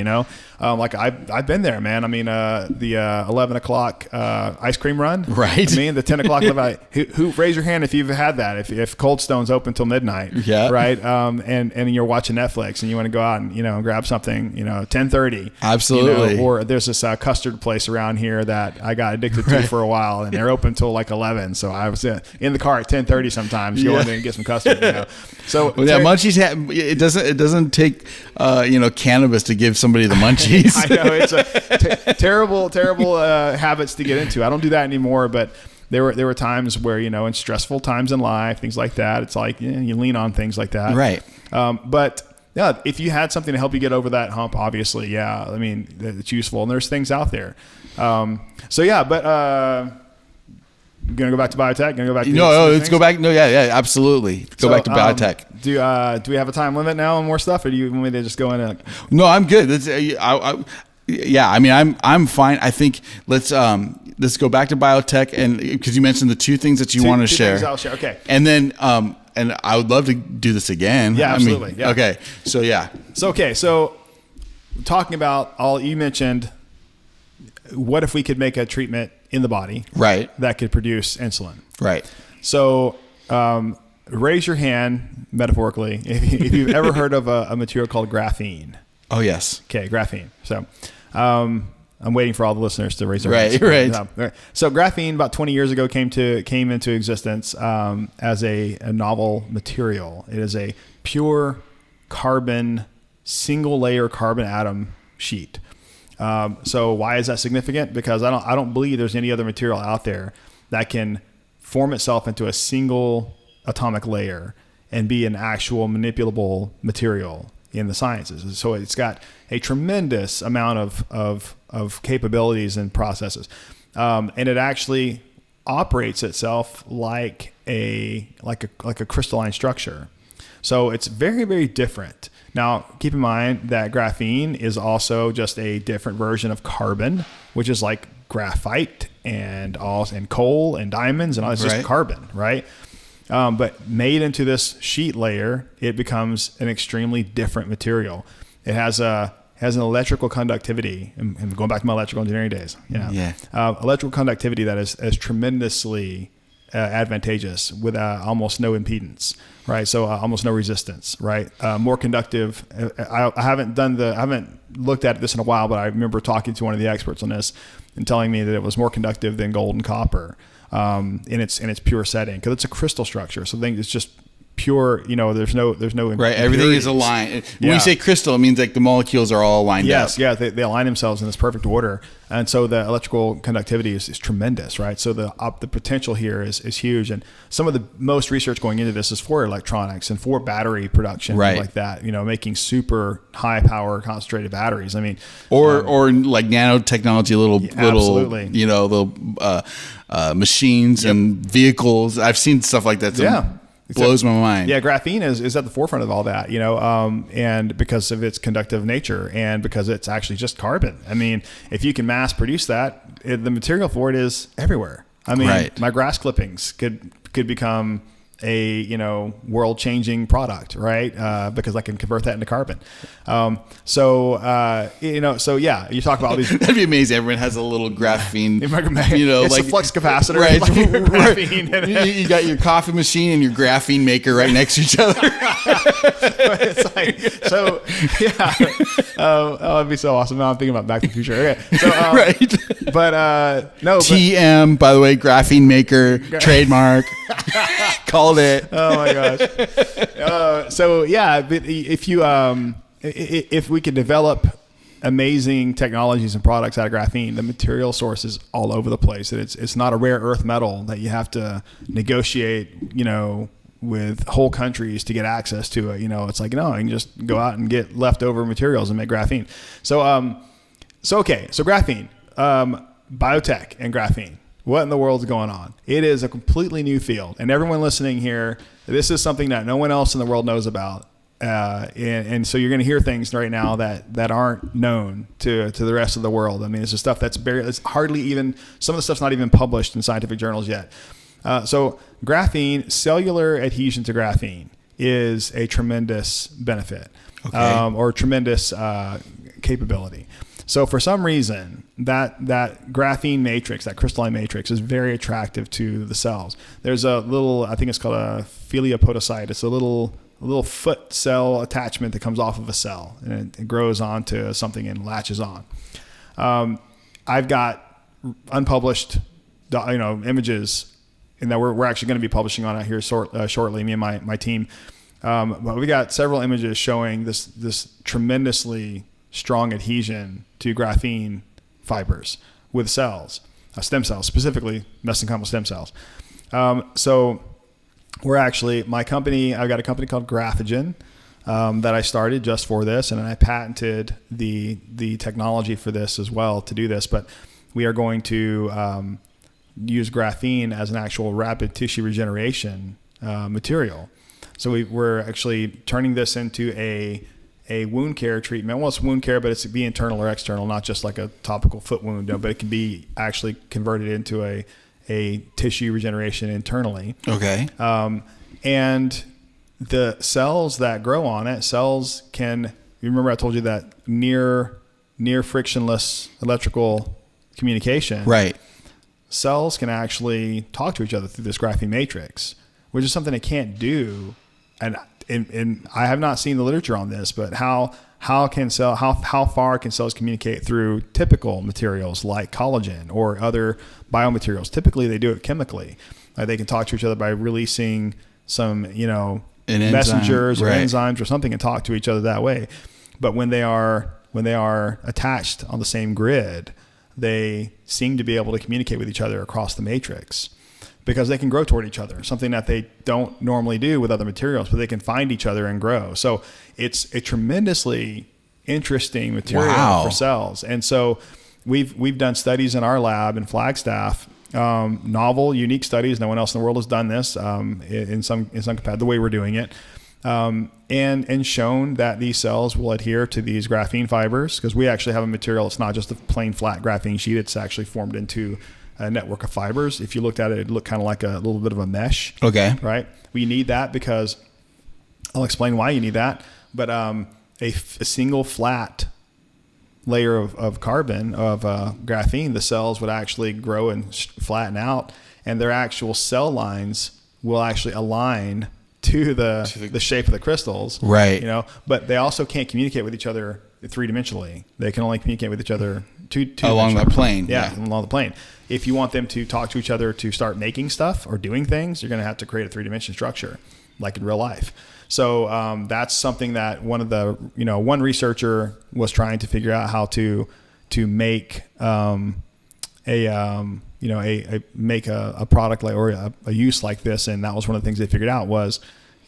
Speaker 4: Like I've been there, man. I mean, the 11 o'clock ice cream run.
Speaker 3: Right.
Speaker 4: I mean, the 10 o'clock. Who raise your hand if you've had that? If Cold Stone's open till midnight.
Speaker 3: Yeah.
Speaker 4: Right. And you're watching Netflix and you want to go out and grab something. 10:30.
Speaker 3: Absolutely.
Speaker 4: Or there's this custard place around here that I got addicted to for a while, and they're open till like 11. So I was in the car at 10:30 sometimes, go in there and get some custard. So
Speaker 3: munchies it doesn't take cannabis to give somebody the munchies.
Speaker 4: I know it's a terrible habits to get into. I don't do that anymore, but there were times where in stressful times in life, things like that, it's like you lean on things like that,
Speaker 3: right?
Speaker 4: But yeah, if you had something to help you get over that hump, obviously, I mean, it's useful, and there's things out there. Gonna go back to biotech? Gonna go back to
Speaker 3: let's go back. No, yeah, absolutely. Go back to biotech.
Speaker 4: Do we have a time limit now on more stuff, or do you want me to just go in?
Speaker 3: No, I'm good. I mean, I'm fine. I think let's go back to biotech, and because you mentioned the two things that you want to share.
Speaker 4: Things I'll share. Okay.
Speaker 3: And then and I would love to do this again.
Speaker 4: Yeah, absolutely. Yeah.
Speaker 3: Okay. So yeah.
Speaker 4: So talking about you mentioned, what if we could make a treatment in the body,
Speaker 3: right,
Speaker 4: that could produce insulin,
Speaker 3: right?
Speaker 4: So raise your hand, metaphorically, if you've ever heard of a material called graphene.
Speaker 3: Oh yes.
Speaker 4: Okay, graphene. So I'm waiting for all the listeners to raise their hands.
Speaker 3: Right.
Speaker 4: So graphene about 20 years ago came into existence as a novel material. It is a pure single layer carbon atom sheet. So why is that significant? Because I don't believe there's any other material out there that can form itself into a single atomic layer and be an actual manipulable material in the sciences. So it's got a tremendous amount of capabilities and processes. And it actually operates itself like a crystalline structure. So it's very, very different. Now, keep in mind that graphene is also just a different version of carbon, which is like graphite and coal and diamonds and all. It's just carbon, right? But made into this sheet layer, it becomes an extremely different material. It has an electrical conductivity, and going back to my electrical engineering days, electrical conductivity that is tremendously advantageous with almost no impedance, right? So almost no resistance, right? More conductive. I haven't looked at this in a while, but I remember talking to one of the experts on this and telling me that it was more conductive than gold and copper in its pure setting, because it's a crystal structure. So I think it's just pure, there's no
Speaker 3: right. Everything is aligned. When you say crystal, it means like the molecules are all lined up.
Speaker 4: Yes, they align themselves in this perfect order, and so the electrical conductivity is tremendous, right? So the potential here is huge, and some of the most research going into this is for electronics and for battery production, like that. Making super high power concentrated batteries. I mean,
Speaker 3: or like nanotechnology, little machines and vehicles. I've seen stuff like that. Blows my mind.
Speaker 4: Yeah, graphene is at the forefront of all that, and because of its conductive nature and because it's actually just carbon. I mean, if you can mass produce that, the material for it is everywhere. I mean, my grass clippings could become a world-changing product, right? Because I can convert that into carbon. So yeah, you talk about all these.
Speaker 3: That'd be amazing. Everyone has a little graphene.
Speaker 4: It's like a flux capacitor, right? Like graphene.
Speaker 3: You got your coffee machine and your graphene maker right next to each other.
Speaker 4: It's like, so yeah. It'd be so awesome. Now I'm thinking about Back to the Future. Okay, so but no.
Speaker 3: TM, by the way, graphene maker trademark. Called it.
Speaker 4: Oh my gosh. So yeah, but if we could develop amazing technologies and products out of graphene, the material source is all over the place. It's not a rare earth metal that you have to negotiate, with whole countries to get access to it. It's like, no, you can just go out and get leftover materials and make graphene. So graphene, biotech and graphene. What in the world's going on? It is a completely new field. And everyone listening here, this is something that no one else in the world knows about. And so you're going to hear things right now that aren't known to the rest of the world. I mean, it's the stuff it's hardly even, some of the stuff's not even published in scientific journals yet. So graphene, cellular adhesion to graphene is a tremendous benefit, or tremendous capability. So for some reason, that graphene matrix, that crystalline matrix, is very attractive to the cells. There's a little, I think it's called a phyllopodocyte. It's a little foot cell attachment that comes off of a cell, and it grows onto something and latches on. I've got unpublished, images, and that we're actually going to be publishing on it here shortly. Me and my team, but we got several images showing this tremendously strong adhesion to graphene fibers with cells, stem cells, specifically mesenchymal stem cells. So we're actually, I've got a company called Graphogen that I started just for this, and I patented the technology for this as well to do this. But we are going to use graphene as an actual rapid tissue regeneration material. So we're actually turning this into a wound care treatment. Well, it's wound care, but it's be internal or external, not just like a topical foot wound, but it can be actually converted into a tissue regeneration internally.
Speaker 3: Okay.
Speaker 4: And the cells that grow on it, you remember I told you that near frictionless electrical communication.
Speaker 3: Right.
Speaker 4: Cells can actually talk to each other through this graphene matrix, which is something it can't do. And I have not seen the literature on this, but how far can cells communicate through typical materials like collagen or other biomaterials? Typically, they do it chemically. They can talk to each other by releasing some, messengers or enzymes or something, and talk to each other that way. But when they are attached on the same grid, they seem to be able to communicate with each other across the matrix. because they can grow toward each other, something that they don't normally do with other materials, but they can find each other and grow. So it's a tremendously interesting material for cells. And so we've done studies in our lab in Flagstaff, novel, unique studies. No one else in the world has done this in some capacity, the way we're doing it. And shown that these cells will adhere to these graphene fibers, because we actually have a material. It's not just a plain flat graphene sheet. It's actually formed into a network of fibers. If you looked at it, it'd look kind of like a little bit of a mesh.
Speaker 3: Okay.
Speaker 4: Right. We need that because I'll explain why you need that. But a single flat layer of carbon of graphene, the cells would actually grow and flatten out, and their actual cell lines will actually align to the shape of the crystals.
Speaker 3: Right.
Speaker 4: But they also can't communicate with each other three-dimensionally. They can only communicate with each other two
Speaker 3: along the plane.
Speaker 4: Yeah, along the plane. If you want them to talk to each other to start making stuff or doing things, you're going to have to create a three-dimension structure, like in real life. So that's something that one researcher was trying to figure out how to make make a product like, or a use like this. And that was one of the things they figured out was,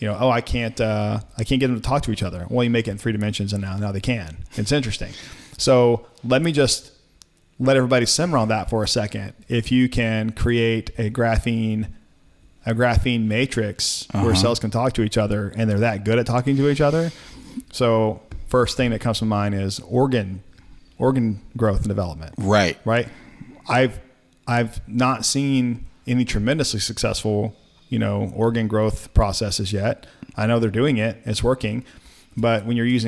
Speaker 4: I can't get them to talk to each other. Well, you make it in 3 dimensions, and now they can. It's interesting. So let me just let everybody simmer on that for a second. If you can create a graphene matrix where cells can talk to each other, and they're that good at talking to each other. So first thing that comes to mind is organ growth and development.
Speaker 3: Right.
Speaker 4: I've not seen any tremendously successful, organ growth processes yet. I know they're doing it. It's working. But when they use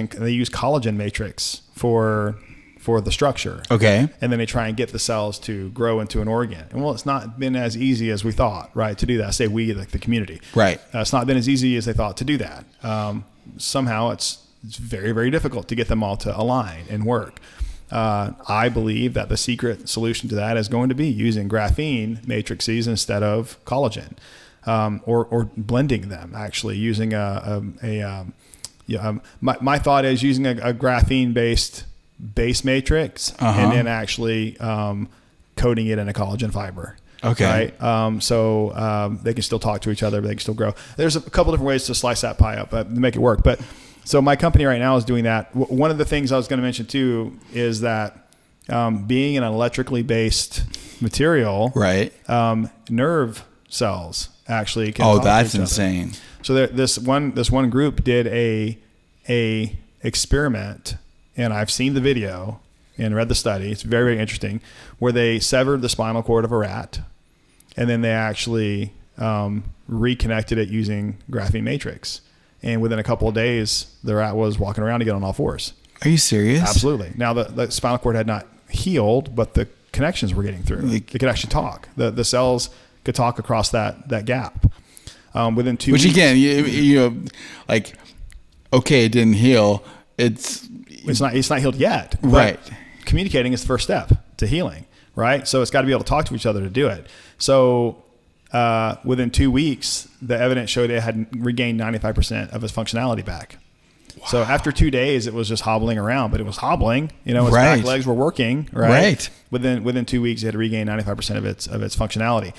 Speaker 4: collagen matrix for the structure.
Speaker 3: Okay.
Speaker 4: And then they try and get the cells to grow into an organ. And it's not been as easy as we thought, right, to do that. Say we, like the community.
Speaker 3: Right.
Speaker 4: It's not been as easy as they thought to do that. Somehow it's very, very difficult to get them all to align and work. I believe that the secret solution to that is going to be using graphene matrices instead of collagen, or blending them, actually using my thought is using a graphene based base matrix and then actually coating it in a collagen fiber.
Speaker 3: Okay.
Speaker 4: Right. So they can still talk to each other, but they can still grow. There's a couple different ways to slice that pie up, to make it work. But so my company right now is doing that. One of the things I was going to mention too is that being an electrically based material,
Speaker 3: right?
Speaker 4: Nerve cells actually can.
Speaker 3: Oh,
Speaker 4: talk
Speaker 3: that's
Speaker 4: to each
Speaker 3: insane.
Speaker 4: Other. So this one group did a experiment, and I've seen the video and read the study. It's very, very interesting, where they severed the spinal cord of a rat, and then they actually reconnected it using graphene matrix. And within a couple of days, the rat was walking around again on all fours.
Speaker 3: Are you serious?
Speaker 4: Absolutely. Now the spinal cord had not healed, but the connections were getting through. It could actually talk. The cells could talk across that gap. Within 2 weeks.
Speaker 3: Which again, okay, it didn't heal. It's
Speaker 4: not healed yet.
Speaker 3: Right.
Speaker 4: Communicating is the first step to healing. Right. So it's got to be able to talk to each other to do it. So within 2 weeks, the evidence showed it had regained 95% of its functionality back. Wow. So after 2 days, it was just hobbling around, but it was hobbling. Its back legs were working. Right. Within 2 weeks, it had regained 95% of its functionality,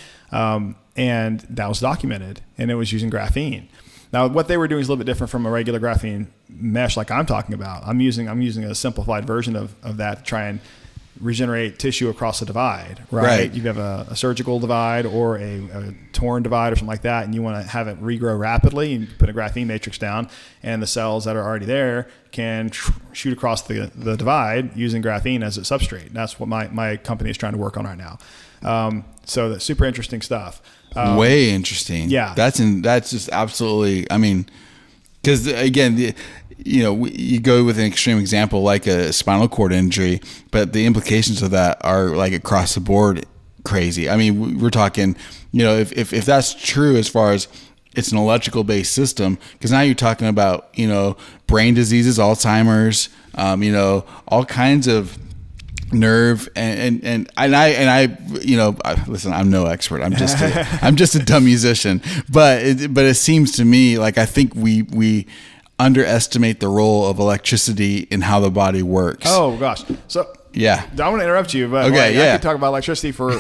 Speaker 4: and that was documented. And it was using graphene. Now, what they were doing is a little bit different from a regular graphene mesh, like I'm talking about. I'm using a simplified version of that to try and regenerate tissue across a divide, right? You have a surgical divide or a torn divide or something like that, and you want to have it regrow rapidly. You put a graphene matrix down, and the cells that are already there can shoot across the divide using graphene as a substrate. That's what my company is trying to work on right now. So that's super interesting stuff.
Speaker 3: Way interesting.
Speaker 4: Yeah.
Speaker 3: That's just absolutely, because again, you go with an extreme example like a spinal cord injury, but the implications of that are like across the board crazy. We're talking, if that's true as far as it's an electrical based system, because now you're talking about, brain diseases, Alzheimer's, all kinds of nerve and I listen, I'm no expert. I'm just a dumb musician, but it seems to me like I think we underestimate the role of electricity in how the body works.
Speaker 4: Oh gosh. So yeah, I don't want to interrupt you, but
Speaker 3: okay,
Speaker 4: I could talk about electricity for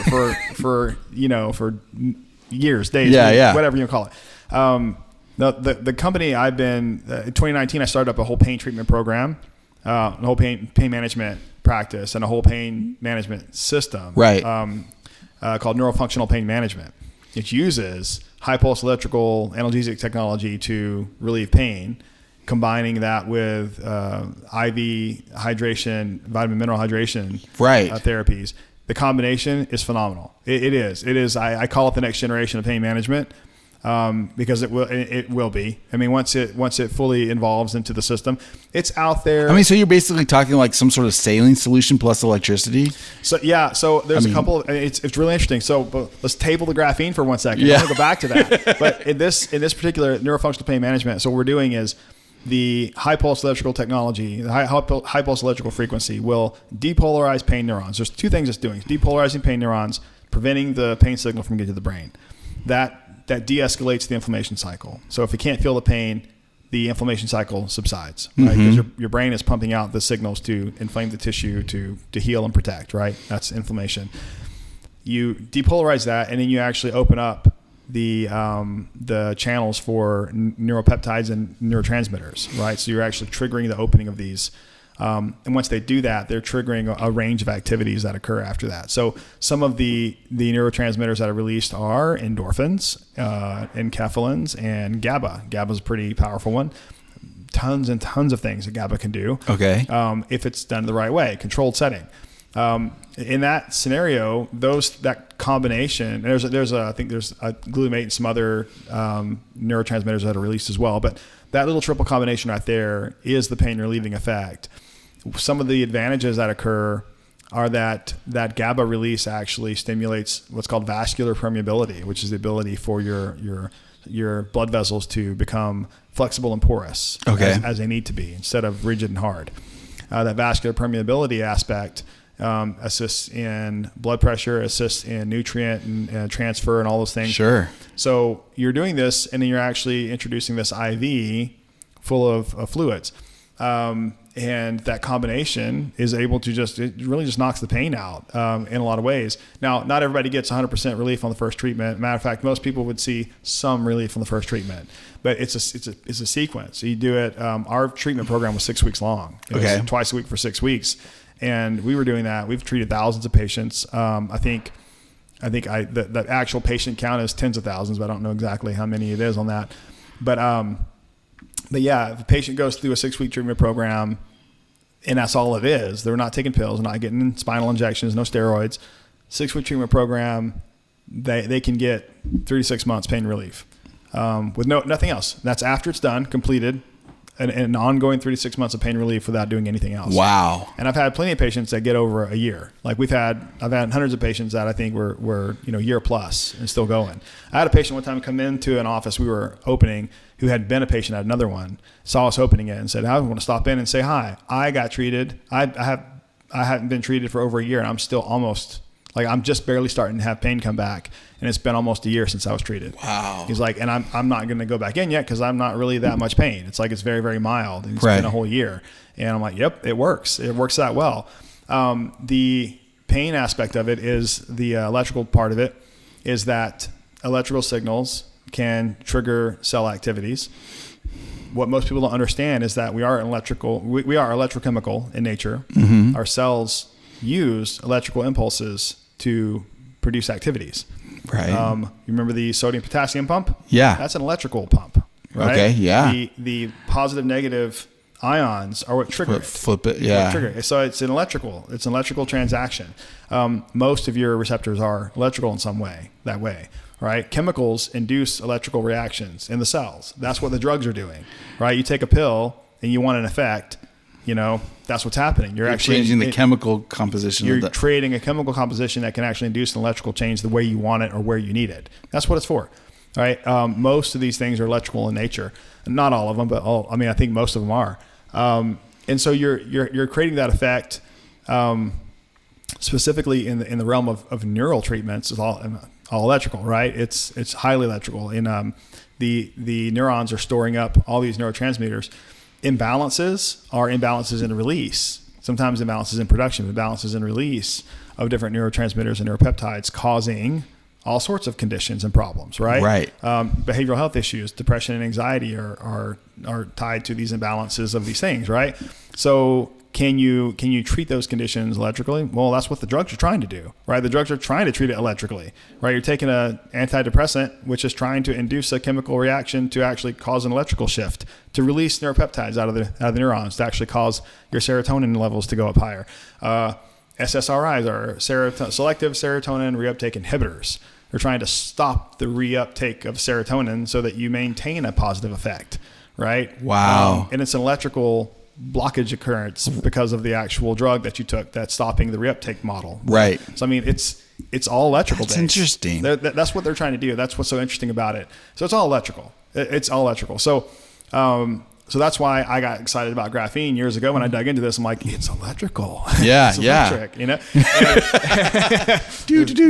Speaker 4: years, days, weeks, whatever you call it. The company I've been, in 2019, I started up a whole pain treatment program, a whole pain management practice, and a whole pain management system.
Speaker 3: Right.
Speaker 4: Called neurofunctional pain management. It uses high pulse electrical analgesic technology to relieve pain, combining that with IV hydration, vitamin mineral hydration therapies. The combination is phenomenal. It is. I call it the next generation of pain management. Because it will be. I mean, once it fully involves into the system, it's out there.
Speaker 3: I mean, so you're basically talking like some sort of saline solution plus electricity.
Speaker 4: So there's a couple. It's really interesting. So let's table the graphene for 1 second.
Speaker 3: Yeah.
Speaker 4: I'm gonna go back to that. But in this particular neurofunctional pain management, so what we're doing is the high pulse electrical technology, the high pulse electrical frequency will depolarize pain neurons. There's two things it's doing: it's depolarizing pain neurons, preventing the pain signal from getting to the brain. That de-escalates the inflammation cycle. So if you can't feel the pain, the inflammation cycle subsides, right? Because your brain is pumping out the signals to inflame the tissue to heal and protect, right? That's inflammation. You depolarize that, and then you actually open up the channels for neuropeptides and neurotransmitters, right? So you're actually triggering the opening of these. And once they do that, they're triggering a range of activities that occur after that. So some of the neurotransmitters that are released are endorphins, enkephalins, and GABA. GABA is a pretty powerful one. Tons and tons of things that GABA can do.
Speaker 3: Okay.
Speaker 4: If it's done the right way, controlled setting. In that scenario, that combination, I think there's a glutamate and some other neurotransmitters that are released as well, but that little triple combination right there is the pain relieving effect. Some of the advantages that occur are that GABA release actually stimulates what's called vascular permeability, which is the ability for your blood vessels to become flexible and porous as they need to be, instead of rigid and hard. That vascular permeability aspect assists in blood pressure, assists in nutrient and transfer and all those things.
Speaker 3: Sure.
Speaker 4: So you're doing this, and then you're actually introducing this IV full of fluids. And that combination is able to it really just knocks the pain out in a lot of ways. Now, not everybody gets 100% relief on the first treatment. Matter of fact, most people would see some relief on the first treatment, but it's a sequence. So you do it. Our treatment program was 6 weeks long. It was twice a week for 6 weeks. And we were doing that. We've treated thousands of patients. I think the actual patient count is tens of thousands, but I don't know exactly how many it is on that. But yeah, if a patient goes through a 6-week treatment program, and that's all it is, they're not taking pills, they're not getting spinal injections, no steroids. 6-week treatment program, they can get 3 to 6 months pain relief with nothing else. That's after it's done, completed. An ongoing 3 to 6 months of pain relief without doing anything else.
Speaker 3: Wow.
Speaker 4: And I've had plenty of patients that get over a year. Like I've had hundreds of patients that I think were year plus and still going. I had a patient one time come into an office we were opening who had been a patient at another one, saw us opening it and said, I want to stop in and say hi. I got treated. I haven't been treated for over a year, and I'm still almost, I'm just barely starting to have pain come back, and it's been almost a year since I was treated.
Speaker 3: Wow.
Speaker 4: He's like, and I'm not going to go back in yet because I'm not really that much pain. It's it's very, very mild, and it's been a whole year. And I'm like, yep, it works. It works that well. The pain aspect of it is the electrical part of it is that electrical signals can trigger cell activities. What most people don't understand is that we are electrochemical in nature. Mm-hmm. Our cells use electrical impulses to produce activities.
Speaker 3: Right.
Speaker 4: You remember the sodium potassium pump?
Speaker 3: Yeah.
Speaker 4: That's an electrical pump. Right?
Speaker 3: Okay. Yeah.
Speaker 4: The positive negative ions are what trigger it.
Speaker 3: Flip it. Yeah.
Speaker 4: Trigger it. So it's an electrical transaction. Most of your receptors are electrical in some way, that way. Right? Chemicals induce electrical reactions in the cells. That's what the drugs are doing. Right? You take a pill and you want an effect. That's what's happening. You're actually
Speaker 3: changing the chemical composition.
Speaker 4: You're creating a chemical composition that can actually induce an electrical change the way you want it or where you need it. That's what it's for. All right. Most of these things are electrical in nature. Not all of them, but I think most of them are. And so you're creating that effect specifically in the realm of neural treatments. Is all electrical, right? It's highly electrical. And the neurons are storing up all these neurotransmitters. Imbalances are imbalances in release. Sometimes imbalances in production, imbalances in release of different neurotransmitters and neuropeptides causing all sorts of conditions and problems, right?
Speaker 3: Right.
Speaker 4: Behavioral health issues, depression and anxiety are tied to these imbalances of these things, right? So can you treat those conditions electrically? Well, that's what the drugs are trying to do, right? The drugs are trying to treat it electrically, right? You're taking an antidepressant, which is trying to induce a chemical reaction to actually cause an electrical shift, to release neuropeptides out of the neurons, to actually cause your serotonin levels to go up higher. SSRIs are selective serotonin reuptake inhibitors. They're trying to stop the reuptake of serotonin so that you maintain a positive effect, right?
Speaker 3: Wow.
Speaker 4: And it's an electrical blockage occurrence because of the actual drug that you took that's stopping the reuptake model.
Speaker 3: Right.
Speaker 4: So, I mean, it's all electrical
Speaker 3: That's
Speaker 4: based.
Speaker 3: interesting.
Speaker 4: That's what they're trying to do. That's what's so interesting about it. So it's all electrical. It's all electrical. So that's why I got excited about graphene years ago when I dug into this. I'm like, it's electrical.
Speaker 3: Yeah,
Speaker 4: It's electric, you know?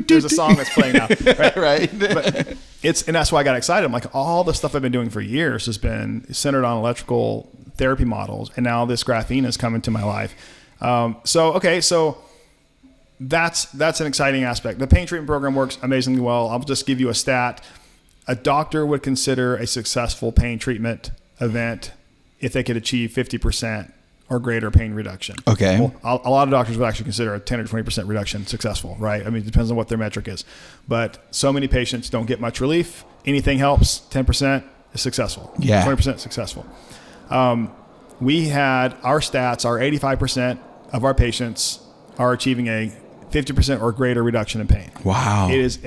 Speaker 4: There's a song that's playing now.
Speaker 3: Right.
Speaker 4: But and that's why I got excited. I'm like, all the stuff I've been doing for years has been centered on electrical therapy models, and now this graphene has come into my life. So that's an exciting aspect. The pain treatment program works amazingly well. I'll just give you a stat. A doctor would consider a successful pain treatment event if they could achieve 50% or greater pain reduction.
Speaker 3: Okay.
Speaker 4: Well, a lot of doctors would actually consider a 10 or 20% reduction successful, right? I mean, it depends on what their metric is. But so many patients don't get much relief. Anything helps. 10% is successful.
Speaker 3: Yeah.
Speaker 4: 20% successful. We had our stats, our 85% of our patients are achieving a 50% or greater reduction in pain.
Speaker 3: Wow.
Speaker 4: It is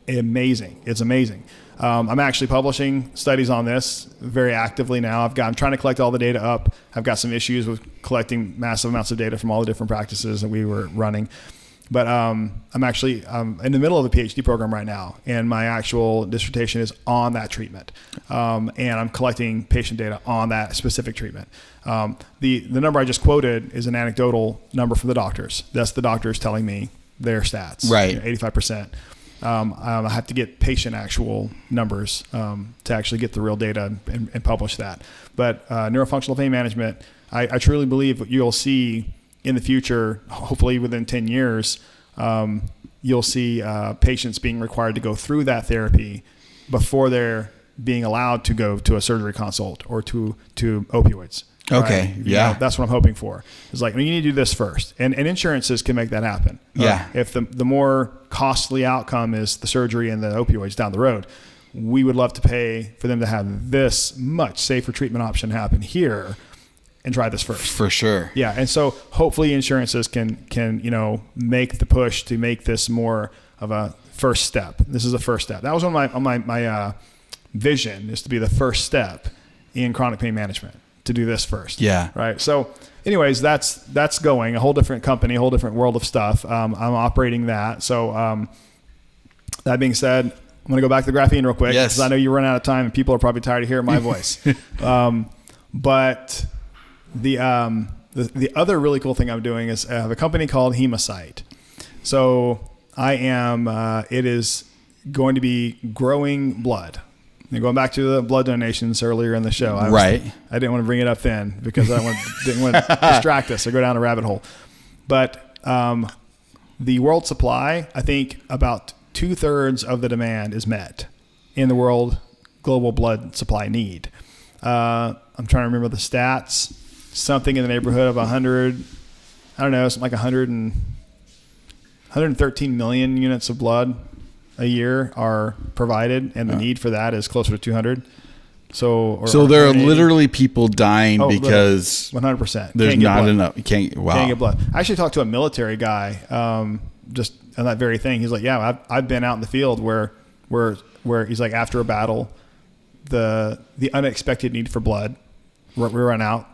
Speaker 4: amazing. It's amazing. I'm actually publishing studies on this very actively now. I'm trying to collect all the data up. I've got some issues with collecting massive amounts of data from all the different practices that we were running. But I'm actually in the middle of a PhD program right now, and my actual dissertation is on that treatment. And I'm collecting patient data on that specific treatment. The number I just quoted is an anecdotal number from the doctors. That's the doctors telling me their stats.
Speaker 3: Right.
Speaker 4: 85%. I have to get patient actual numbers to actually get the real data and publish that. But neurofunctional pain management, I truly believe what you'll see in the future, hopefully within 10 years, you'll see patients being required to go through that therapy before they're being allowed to go to a surgery consult or to opioids.
Speaker 3: Okay.
Speaker 4: Right?
Speaker 3: Yeah.
Speaker 4: You know, that's what I'm hoping for. It's like, you need to do this first. And insurances can make that happen.
Speaker 3: Yeah.
Speaker 4: If the more costly outcome is the surgery and the opioids down the road, we would love to pay for them to have this much safer treatment option happen here and try this first.
Speaker 3: For sure.
Speaker 4: Yeah. And so hopefully insurances can make the push to make this more of a first step. This is a first step. That was one of my vision, is to be the first step in chronic pain management, to do this first.
Speaker 3: Yeah.
Speaker 4: Right. So anyways, that's going a whole different company, a whole different world of stuff. I'm operating that. So that being said, I'm going to go back to the graphene real quick.
Speaker 3: Yes.
Speaker 4: Because I know you run out of time and people are probably tired of hearing my voice. But the other really cool thing I'm doing is I have a company called Hemocyte. So it is going to be growing blood. And going back to the blood donations earlier in the show. I didn't want to bring it up then because I didn't want to distract us or go down a rabbit hole. But the world supply, I think about 2/3 of the demand is met in the world global blood supply need. I'm trying to remember the stats. Something in the neighborhood of 100, I don't know, something like 113 million units of blood a year are provided, and the need for that is closer to 200. So
Speaker 3: there are literally people dying because
Speaker 4: 100%.
Speaker 3: There's not enough. Can't
Speaker 4: get blood. I actually talked to a military guy just on that very thing. He's like, yeah, I've been out in the field where he's like, after a battle, the unexpected need for blood, we run out,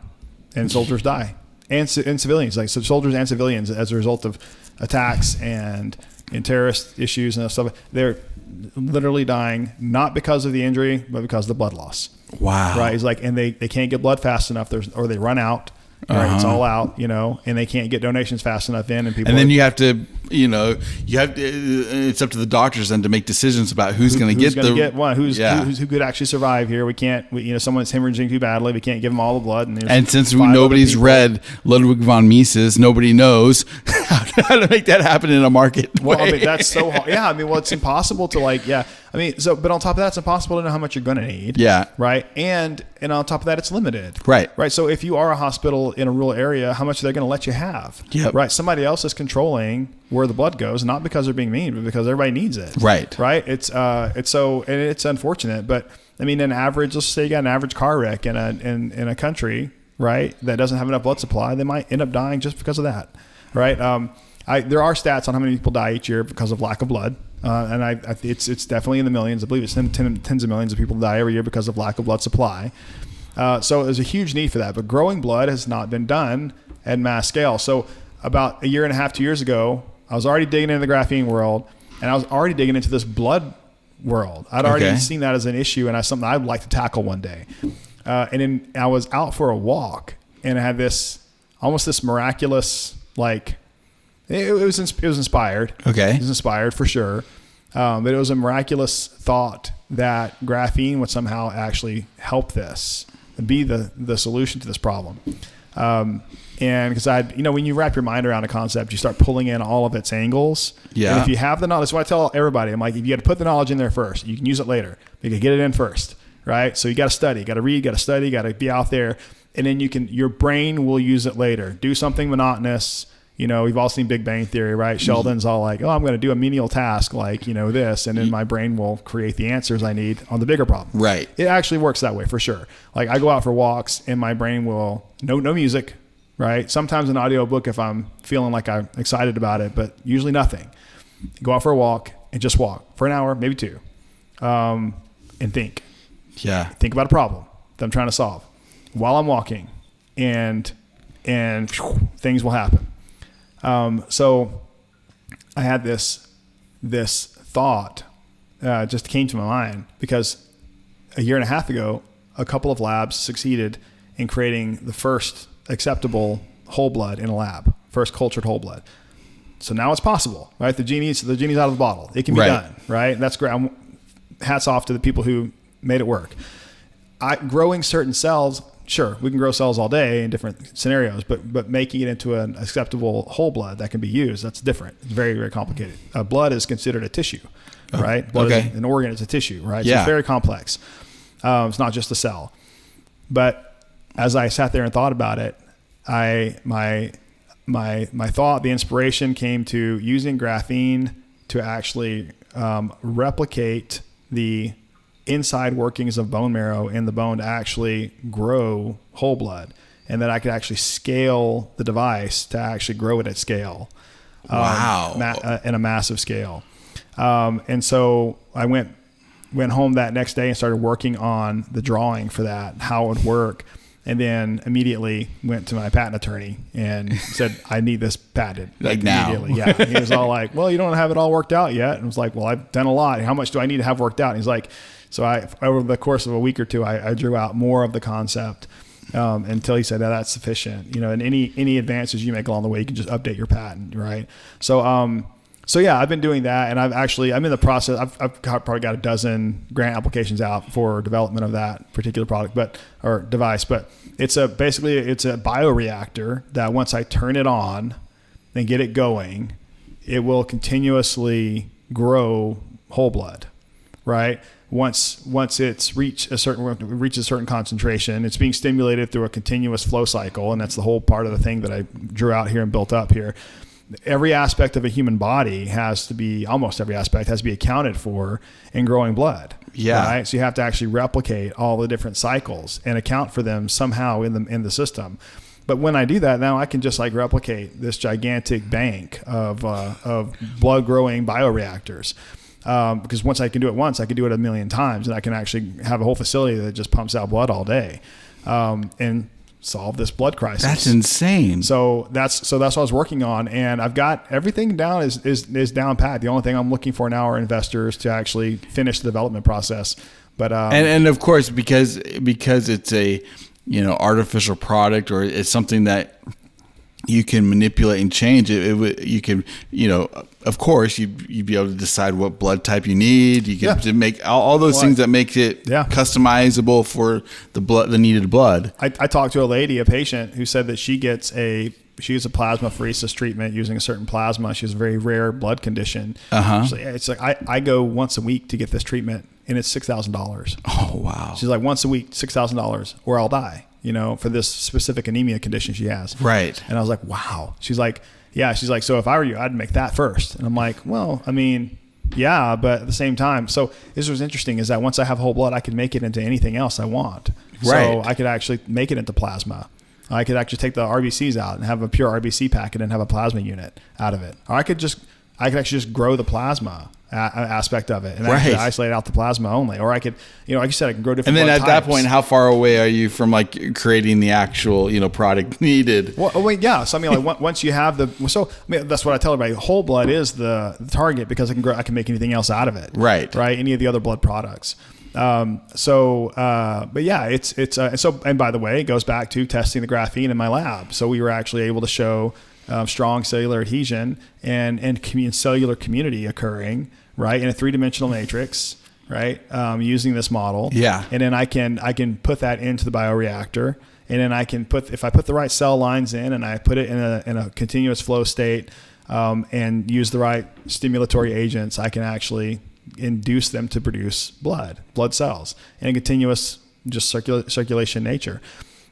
Speaker 4: and soldiers die, and civilians, like, so soldiers and civilians, as a result of attacks and terrorist issues and stuff, they're literally dying, not because of the injury, but because of the blood loss.
Speaker 3: Wow.
Speaker 4: Right. He's like, and they can't get blood fast enough, or they run out. Right, it's all out, and they can't get donations fast enough in, and people.
Speaker 3: And then you have to you know, you have it's up to the doctors then to make decisions about who's going to get
Speaker 4: one, who could actually survive here. We can't, someone's hemorrhaging too badly. We can't give them all the blood.
Speaker 3: And since nobody's read Ludwig von Mises, nobody knows how to make that happen in a market way.
Speaker 4: Well, I mean, that's so hard. Yeah, I mean, well, it's impossible to but on top of that, it's impossible to know how much you're going to need.
Speaker 3: Yeah.
Speaker 4: Right. And on top of that, it's limited.
Speaker 3: Right.
Speaker 4: Right. So if you are a hospital in a rural area, how much are they going to let you have?
Speaker 3: Yep.
Speaker 4: Right. Somebody else is controlling where the blood goes, not because they're being mean, but because everybody needs it.
Speaker 3: Right.
Speaker 4: Right. It's unfortunate, but I mean, let's say you got an average car wreck in a country, right, that doesn't have enough blood supply, they might end up dying just because of that. Right. There are stats on how many people die each year because of lack of blood. It's definitely in the millions. I believe it's tens of millions of people die every year because of lack of blood supply. So there's a huge need for that. But growing blood has not been done at mass scale. So about a year and a half, 2 years ago, I was already digging into the graphene world, and I was already digging into this blood world. I'd already seen that as an issue, and something I'd like to tackle one day. And then I was out for a walk, and I had almost this miraculous, it was inspired.
Speaker 3: Okay.
Speaker 4: It was inspired for sure. But it was a miraculous thought that graphene would somehow actually help this and be the solution to this problem. And because when you wrap your mind around a concept, you start pulling in all of its angles.
Speaker 3: Yeah.
Speaker 4: And if you have the knowledge, that's what I tell everybody. I'm like, if you got to put the knowledge in there first, you can use it later. You can get it in first, right? So you got to study, you got to read, you got to study, you got to be out there. And then your brain will use it later. Do something monotonous. We've all seen Big Bang Theory, right? Sheldon's all like, oh, I'm going to do a menial task like, this, and then my brain will create the answers I need on the bigger problem.
Speaker 3: Right.
Speaker 4: It actually works that way for sure. Like I go out for walks and my brain will, no music, right? Sometimes an audiobook if I'm feeling like I'm excited about it, but usually nothing. Go out for a walk and just walk for an hour, maybe two, and think.
Speaker 3: Yeah.
Speaker 4: Think about a problem that I'm trying to solve while I'm walking, and things will happen. So I had this thought, just came to my mind because a year and a half ago, a couple of labs succeeded in creating the first acceptable whole blood in a lab, first cultured whole blood. So now it's possible, right? The genie's out of the bottle. It can be done, right? That's great. Hats off to the people who made it work. Growing certain cells, sure, we can grow cells all day in different scenarios, but making it into an acceptable whole blood that can be used, that's different. It's very, very complicated. Blood is considered a tissue, right? Blood is an organ, it's a tissue, right?
Speaker 3: Yeah.
Speaker 4: So it's very complex. It's not just a cell. But as I sat there and thought about it, my thought, the inspiration came to using graphene to actually replicate the inside workings of bone marrow in the bone to actually grow whole blood, and that I could actually scale the device to actually grow it at scale.
Speaker 3: Wow.
Speaker 4: In a massive scale. And so I went home that next day and started working on the drawing for that, how it would work. And then immediately went to my patent attorney and said, I need this patented.
Speaker 3: Like now.
Speaker 4: Immediately. Yeah. And he was all like, well, you don't have it all worked out yet. And I was like, well, I've done a lot. How much do I need to have worked out? And he's like, so over the course of a week or two, I drew out more of the concept until he said, that's sufficient. And any advances you make along the way, you can just update your patent, right? So yeah, I've been doing that, and I'm in the process. I've probably got a dozen grant applications out for development of that particular product, or device. But it's basically a bioreactor that once I turn it on and get it going, it will continuously grow whole blood, right? Once it's reaches a certain concentration, it's being stimulated through a continuous flow cycle, and that's the whole part of the thing that I drew out here and built up here. Every aspect of a human body almost every aspect has to be accounted for in growing blood.
Speaker 3: Yeah.
Speaker 4: Right. So you have to actually replicate all the different cycles and account for them somehow in the system. But when I do that, now I can just replicate this gigantic bank of blood growing bioreactors. Because once I can do it once, I can do it a million times, and I can actually have a whole facility that just pumps out blood all day. And solve this blood crisis.
Speaker 3: That's insane.
Speaker 4: So that's what I was working on, and I've got everything down is down pat. The only thing I'm looking for now are investors to actually finish the development process. But
Speaker 3: and of course, because it's a artificial product, or it's something that you can manipulate and change it. You can, of course, you'd be able to decide what blood type you need. You can to make all those things that make it customizable for the needed blood.
Speaker 5: I talked to a patient who said that she gets a plasmapheresis treatment using a certain plasma. She has a very rare blood condition. It's like I go once a week to get this treatment, and it's $6,000.
Speaker 3: Oh wow!
Speaker 5: She's like, once a week, $6,000, or I'll die. For this specific anemia condition she has.
Speaker 3: Right.
Speaker 5: And I was like, wow. She's like, yeah. She's like, so if I were you, I'd make that first. And I'm like, well, I mean, yeah, but at the same time. So this was interesting, is that once I have whole blood, I could make it into anything else I want.
Speaker 3: Right.
Speaker 5: So I could actually make it into plasma. I could actually take the RBCs out and have a pure RBC packet and have a plasma unit out of it. Or I could actually just grow the plasma aspect of it and actually isolate out the plasma only. Or I could, like you said, I can grow different.
Speaker 3: And then
Speaker 5: blood
Speaker 3: at
Speaker 5: types.
Speaker 3: that point, how far away are you from like creating the actual, product needed?
Speaker 5: Well, yeah. So I mean, like once you have that's what I tell everybody. Whole blood is the target, because I can make anything else out of it.
Speaker 3: Right.
Speaker 5: Right. Any of the other blood products. But yeah, and by the way, it goes back to testing the graphene in my lab. So we were actually able to show strong cellular adhesion and cellular community occurring, right, in a 3-dimensional matrix, right, using this model.
Speaker 3: Yeah.
Speaker 5: And then I can put that into the bioreactor, and then if I put the right cell lines in, and I put it in a continuous flow state, and use the right stimulatory agents, I can actually induce them to produce blood cells in a continuous just circulation nature.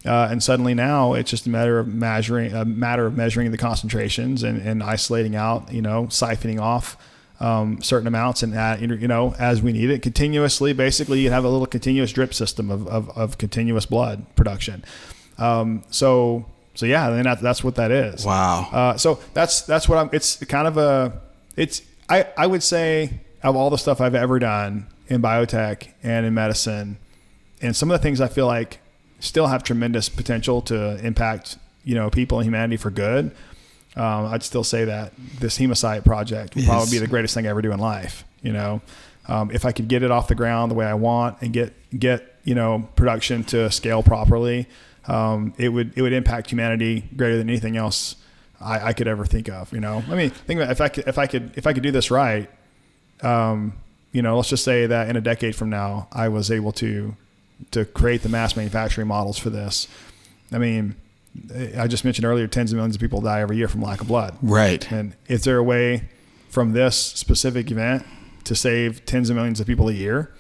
Speaker 5: And suddenly now it's just a matter of measuring the concentrations and isolating out, siphoning off certain amounts, and as we need it continuously. Basically, you have a little continuous drip system of continuous blood production. So yeah, then that's what that is.
Speaker 3: Wow.
Speaker 5: So that's what I would say, of all the stuff I've ever done in biotech and in medicine, and some of the things I feel like still have tremendous potential to impact, people and humanity for good. I'd still say that this hemocyte project will probably be the greatest thing I ever do in life. If I could get it off the ground the way I want and get production to scale properly, it would impact humanity greater than anything else I could ever think of. I mean, think about if I could do this right. Let's just say that in a decade from now, I was able to create the mass manufacturing models for this. I mean, I just mentioned earlier, tens of millions of people die every year from lack of blood.
Speaker 3: Right.
Speaker 5: And is there a way from this specific event to save tens of millions of people a year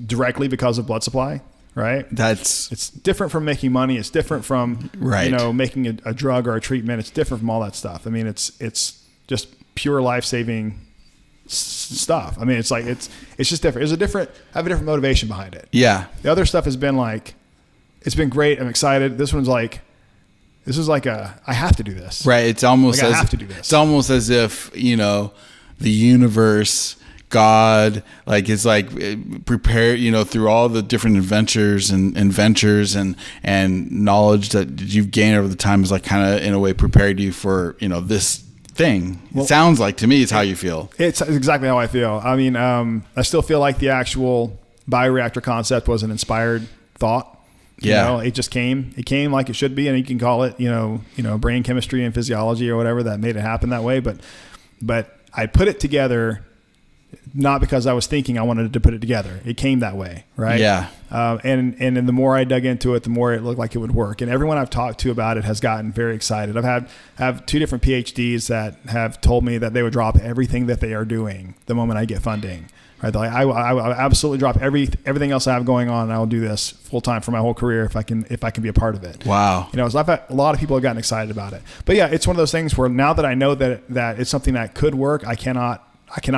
Speaker 5: directly because of blood supply? Right. It's different from making money. It's different from, making a drug or a treatment. It's different from all that stuff. I mean, it's just pure life-saving stuff. I mean, it's just different. I have a different motivation behind it.
Speaker 3: Yeah.
Speaker 5: The other stuff has been like, it's been great. I'm excited. This is like I have to do this.
Speaker 3: Right. It's almost
Speaker 5: I have to do this.
Speaker 3: It's almost as if, the universe, God, like it's like prepare, through all the different adventures and ventures and knowledge that you've gained over the time is like kind of in a way prepared you for, this thing. It sounds like, to me, it's how you feel. It's
Speaker 5: exactly how I feel. I mean, I still feel like the actual bioreactor concept was an inspired thought. It just came. It came like it should be, and you can call it, brain chemistry and physiology or whatever that made it happen that way. But I put it together not because I was thinking I wanted to put it together. It came that way, right?
Speaker 3: Yeah.
Speaker 5: And then the more I dug into it, the more it looked like it would work. And everyone I've talked to about it has gotten very excited. I have 2 different PhDs that have told me that they would drop everything that they are doing the moment I get funding. Right? They're like, I will absolutely drop everything else I have going on, and I will do this full time for my whole career if I can be a part of it.
Speaker 3: Wow.
Speaker 5: So I've had a lot of people have gotten excited about it. But yeah, it's one of those things where now that I know that it's something that could work, I cannot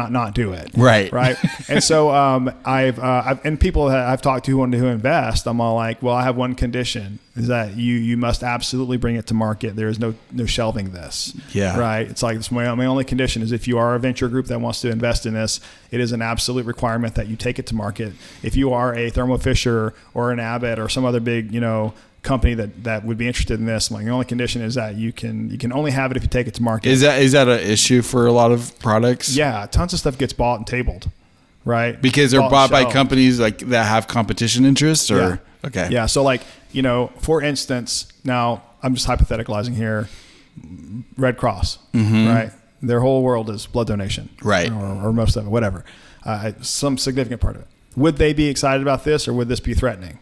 Speaker 5: not do it.
Speaker 3: Right.
Speaker 5: Right. And so I've and people that I've talked to who want to invest, I'm all like, well, I have one condition, is that you must absolutely bring it to market. There is no shelving this.
Speaker 3: Yeah.
Speaker 5: Right. It's like, my only condition is if you are a venture group that wants to invest in this, it is an absolute requirement that you take it to market. If you are a Thermo Fisher or an Abbott or some other big, company that would be interested in this, the only condition is that you can only have it if you take it to market.
Speaker 3: Is that an issue for a lot of products?
Speaker 5: Yeah, tons of stuff gets bought and tabled, right?
Speaker 3: Because they're bought by companies like that have competition interests, or
Speaker 5: Okay. Yeah, so for instance, now I'm just hypotheticalizing here, Red Cross, right? Their whole world is blood donation,
Speaker 3: Right.
Speaker 5: or most of it, whatever, some significant part of it. Would they be excited about this, or would this be threatening?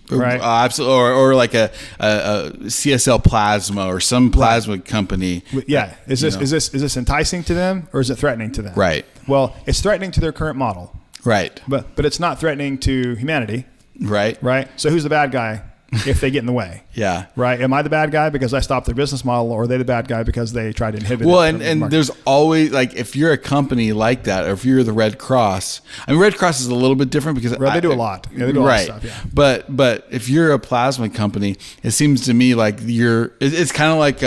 Speaker 5: Right.
Speaker 3: Absolutely. Or like a CSL plasma or some plasma company.
Speaker 5: Yeah. Is this enticing to them, or is it threatening to them?
Speaker 3: Right.
Speaker 5: Well, it's threatening to their current model,
Speaker 3: Right.
Speaker 5: but it's not threatening to humanity.
Speaker 3: Right.
Speaker 5: Right. So who's the bad guy if they get in the way?
Speaker 3: Yeah.
Speaker 5: Right. Am I the bad guy because I stopped their business model, or are they the bad guy because they tried to inhibit
Speaker 3: Well,
Speaker 5: it?
Speaker 3: and there's always, like, if you're a company like that, or if you're the Red Cross, I mean, Red Cross is a little bit different because
Speaker 5: they do a lot. Yeah, they do a lot of stuff, yeah.
Speaker 3: But if you're a plasma company, it seems to me like it's kind of like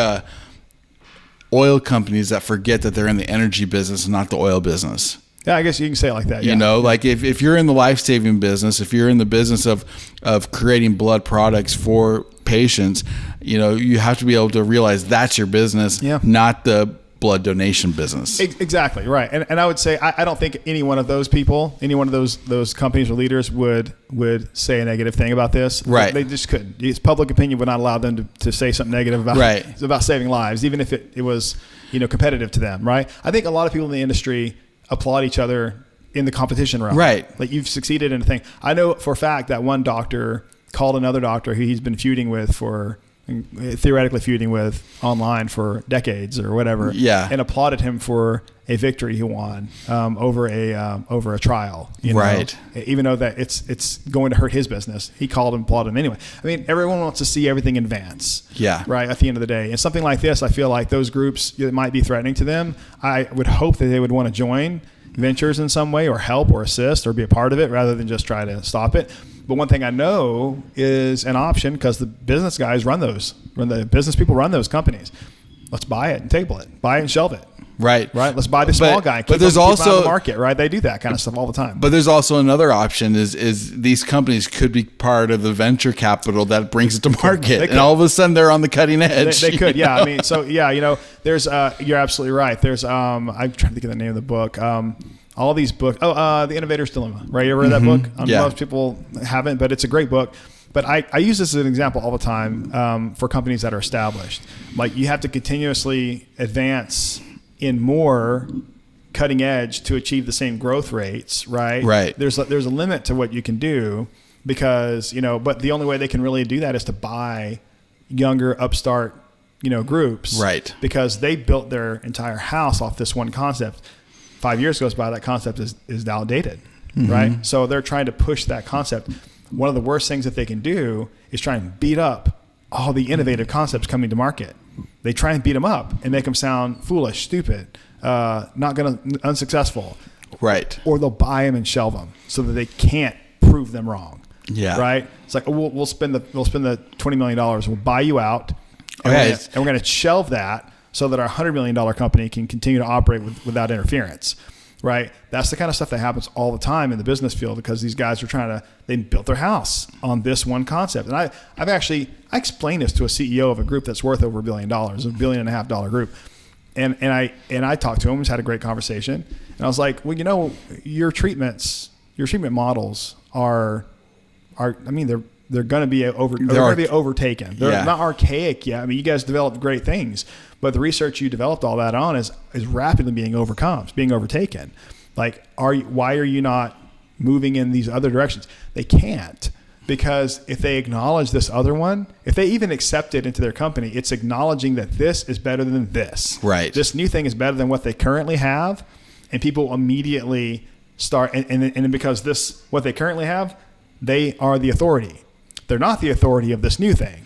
Speaker 3: oil companies that forget that they're in the energy business and not the oil business.
Speaker 5: Yeah, I guess you can say it like that. Yeah.
Speaker 3: You know, like if you're in the life-saving business, if you're in the business of creating blood products for patients, you know, you have to be able to realize that's your business, not the blood donation business.
Speaker 5: Exactly, right. And I would say I don't think any one of those people, any one of those companies or leaders would say a negative thing about this.
Speaker 3: Right.
Speaker 5: They just couldn't. It's public opinion would not allow them to say something negative about saving lives, even if it was, you know, competitive to them, right? I think a lot of people in the industry applaud each other in the competition realm.
Speaker 3: Right.
Speaker 5: Like, you've succeeded in a thing. I know for a fact that one doctor called another doctor who he's been theoretically feuding with online for decades or whatever. Yeah. And applauded him for a victory he won over a trial. You know?
Speaker 3: Right.
Speaker 5: Even though that it's going to hurt his business, he called and applauded him anyway. I mean, everyone wants to see everything advance. Yeah. Right. At the end of the day, and something like this, I feel like those groups, it might be threatening to them. I would hope that they would want to join ventures in some way, or help or assist or be a part of it, rather than just try to stop it. But one thing I know is an option, because the business guys the business people run those companies. Let's buy it and table it, buy it and shelve it. Right. Let's buy the small guy. But there's also the market, right? They do that kind of stuff all the time.
Speaker 3: But there's also another option is these companies could be part of the venture capital that brings it to market, and all of a sudden they're on the cutting edge.
Speaker 5: They could, yeah. I mean, so yeah, you know, there's you're absolutely right. There's I'm trying to think of the name of the book. All these books. The Innovator's Dilemma. Right? You ever read that book? Most people haven't, but it's a great book. But I use this as an example all the time for companies that are established. Like, you have to continuously advance in more cutting edge to achieve the same growth rates, right? Right. There's a limit to what you can do, because, you know, but the only way they can really do that is to buy younger upstart, you know, groups. Right. Because they built their entire house off this one concept. 5 years goes by, that concept is outdated, right? So they're trying to push that concept. One of the worst things that they can do is try and beat up all the innovative concepts coming to market. They try and beat them up and make them sound foolish, stupid, unsuccessful. Right. Or they'll buy them and shelve them so that they can't prove them wrong. Yeah. Right. It's like, we'll spend the $20 million. We'll buy you out, and we're going to shelve that so that our $100 million company can continue to operate without interference. Right. That's the kind of stuff that happens all the time in the business field, because these guys are they built their house on this one concept. And I explained this to a CEO of a group that's worth over $1 billion, $1.5 billion group. And I talked to him, just had a great conversation. And I was like, well, you know, your treatment models are I mean, they're going to be overtaken. They're not archaic yet. I mean, you guys developed great things, but the research you developed all that on is rapidly being overtaken. Like, why are you not moving in these other directions? They can't, because if they acknowledge this other one, if they even accept it into their company, it's acknowledging that this is better than this. Right. This new thing is better than what they currently have, and people immediately start. And because what they currently have, they are the authority. They're not the authority of this new thing,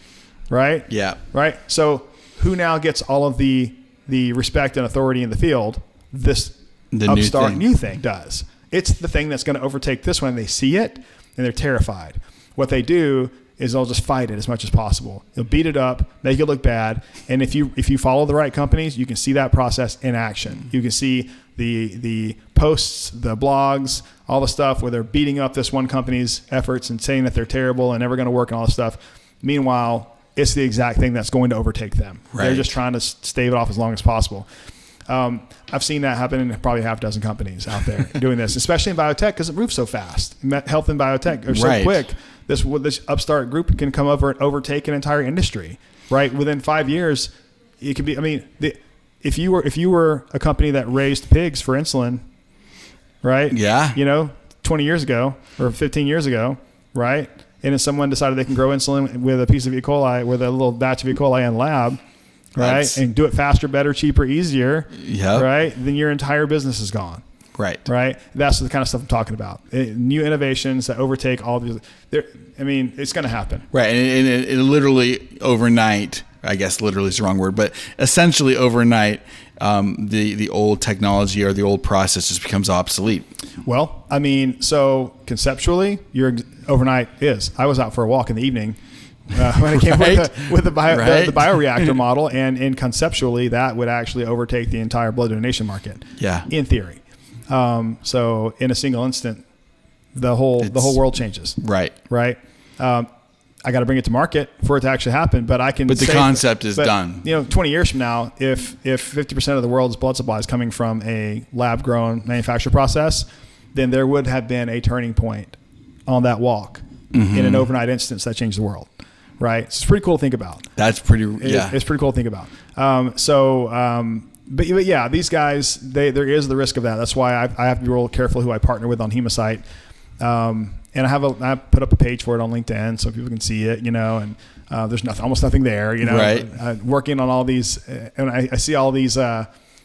Speaker 5: right? Yeah. Right. So who now gets all of the respect and authority in the field? The upstart new thing does. It's the thing that's going to overtake this one. They see it and they're terrified. What they do is they'll just fight it as much as possible. They'll beat it up, make it look bad. And if you follow the right companies, you can see that process in action. You can see the posts, the blogs, all the stuff where they're beating up this one company's efforts and saying that they're terrible and never going to work and all this stuff. Meanwhile, it's the exact thing that's going to overtake them. Right. They're just trying to stave it off as long as possible. I've seen that happen in probably half a dozen companies out there doing this, especially in biotech, because it moves so fast. Health and biotech are so quick. This upstart group can come over and overtake an entire industry. right? Within 5 years, it could be. I mean, if you were a company that raised pigs for insulin, right?
Speaker 3: Yeah.
Speaker 5: 20 years ago or 15 years ago, right? And if someone decided they can grow insulin with a piece of E. coli, with a little batch of E. coli in lab, right, and do it faster, better, cheaper, easier, right, then your entire business is gone. Right. That's the kind of stuff I'm talking about. New innovations that overtake all these. It's going to happen.
Speaker 3: Right. And it literally overnight, I guess literally is the wrong word, but essentially overnight, the old technology or the old process just becomes obsolete.
Speaker 5: Well, so conceptually, your overnight is. I was out for a walk in the evening when I came with the bioreactor model, and conceptually, that would actually overtake the entire blood donation market. Yeah. In theory. So in a single instant, the whole world changes. Right. I got to bring it to market for it to actually happen, but I can.
Speaker 3: But the concept is done.
Speaker 5: 20 years from now, if 50% of the world's blood supply is coming from a lab-grown manufactured process, then there would have been a turning point on that walk in an overnight instance that changed the world. Right. So it's pretty cool to think about.
Speaker 3: That's pretty. Yeah.
Speaker 5: It's pretty cool to think about. But yeah, these guys, there is the risk of that. That's why I have to be real careful who I partner with on Hemocyte. And I put up a page for it on LinkedIn so people can see it, and there's almost nothing there, right. Working on all these, and I see all these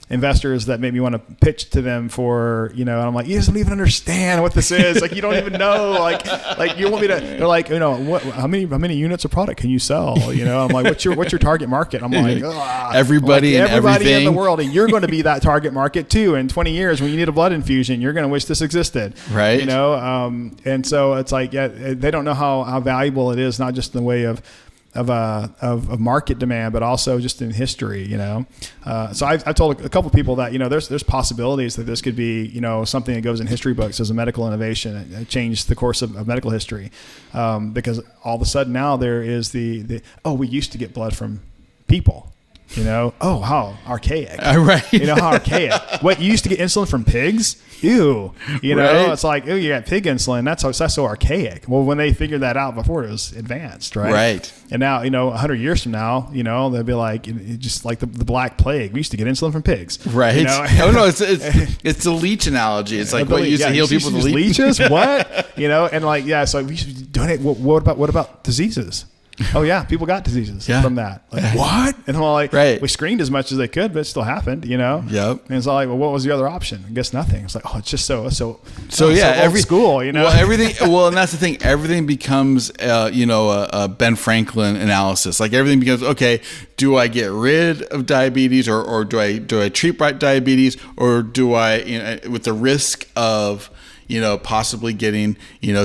Speaker 5: investors that make me want to pitch to them for, and I'm like, you just don't even understand what this is. Like, you don't even know, like you want me to, they're like, how many units of product can you sell? I'm like, what's your target market? I'm like,
Speaker 3: everybody and everything
Speaker 5: in the world. And you're going to be that target market too. In 20 years, when you need a blood infusion, you're going to wish this existed. Right. And so it's like, they don't know how valuable it is, not just in the way of market demand, but also just in history, So I've told a couple of people that, there's possibilities that this could be, something that goes in history books as a medical innovation. It changed the course of medical history. Because all of a sudden now there is we used to get blood from people. How archaic. Right. How archaic. What, you used to get insulin from pigs? Ew. It's like, you got pig insulin. That's so archaic. Well, when they figured that out before, it was advanced, right? Right. And now, 100 years from now, they'll be like, just like the Black Plague. We used to get insulin from pigs. Right.
Speaker 3: No, it's the leech analogy. It's like what used to heal people with
Speaker 5: leeches. What? So we should donate. What about diseases? Oh yeah, people got diseases from that. Like, what? And I'm like, we screened as much as they could, but it still happened, Yep. And it's like, well, what was the other option? I guess nothing. It's like, it's just so every
Speaker 3: school, Well, everything. Well, and that's the thing. Everything becomes, a Ben Franklin analysis. Like everything becomes, okay, do I get rid of diabetes, or do I treat diabetes, or do I, with the risk of possibly getting,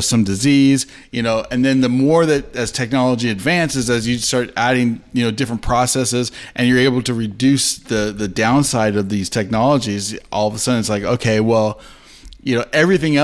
Speaker 3: some disease, and then the more that as technology advances, as you start adding, different processes, and you're able to reduce the downside of these technologies, all of a sudden it's like, okay, well, everything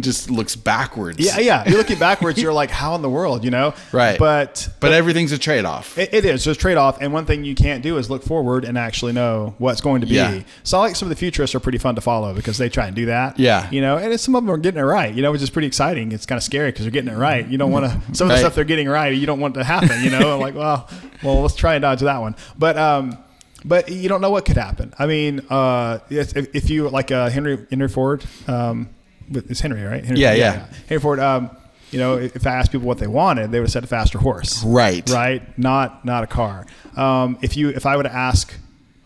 Speaker 3: just looks backwards.
Speaker 5: Yeah. You're looking backwards. You're like, how in the world, Right. But
Speaker 3: everything's a trade-off.
Speaker 5: It is. There's a trade-off. And one thing you can't do is look forward and actually know what's going to be. Yeah. So I like some of the futurists are pretty fun to follow because they try and do that. Yeah. And some of them are getting it right, which is pretty exciting. It's kind of scary because they're getting it right. You don't want to, some of the stuff they're getting right, you don't want to happen, I'm like, well, let's try and dodge that one. But you don't know what could happen. If you like Henry Ford, it's Henry, right?
Speaker 3: Yeah.
Speaker 5: Henry Ford. If I asked people what they wanted, they would have said a faster horse. Right. Not a car. If I were to ask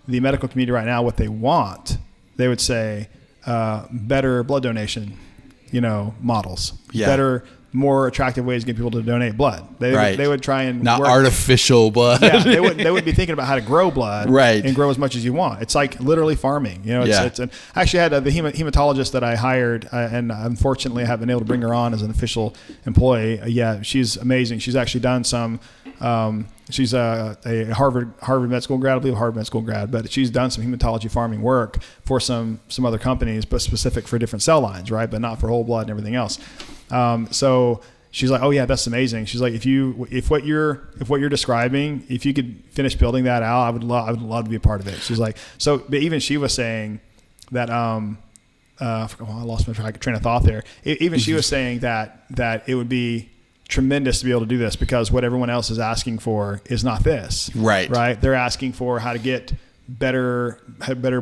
Speaker 5: the medical community right now what they want, they would say better blood donation, models. Yeah. Better, more attractive ways to get people to donate blood. They would try and
Speaker 3: not artificial blood.
Speaker 5: Yeah, they would be thinking about how to grow blood, right, and grow as much as you want. It's like literally farming. I actually had the hematologist that I hired, and unfortunately I haven't been able to bring her on as an official employee. She's amazing. She's actually done some. She's a Harvard med school grad, I believe Harvard med school grad, but she's done some hematology farming work for some other companies, but specific for different cell lines, right? But not for whole blood and everything else. So she's like, oh yeah, that's amazing. She's like, if what you're describing, if you could finish building that out, I would love to be a part of it. She's like, but even she was saying that, I lost my train of thought there. Even she was saying that it would be tremendous to be able to do this, because what everyone else is asking for is not this.
Speaker 3: Right.
Speaker 5: They're asking for how to get better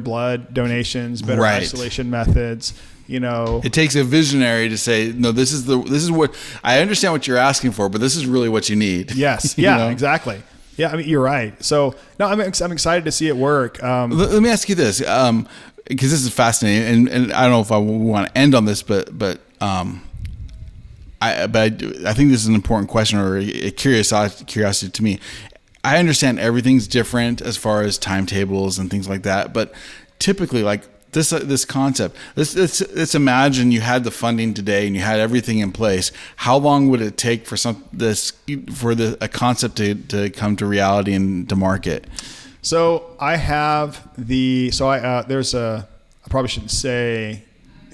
Speaker 5: blood donations, better isolation methods.
Speaker 3: It takes a visionary to say, no, this is what I understand what you're asking for, but this is really what you need.
Speaker 5: Yes. Yeah, exactly. Yeah. I mean, you're right. So no, I'm excited to see it work.
Speaker 3: Let me ask you this, because this is fascinating, and I don't know if I want to end on this, but I think this is an important question, or a curiosity to me. I understand everything's different as far as timetables and things like that, but typically, like this concept, let's imagine you had the funding today and you had everything in place. How long would it take for a concept to come to reality and to market?
Speaker 5: So I have I probably shouldn't say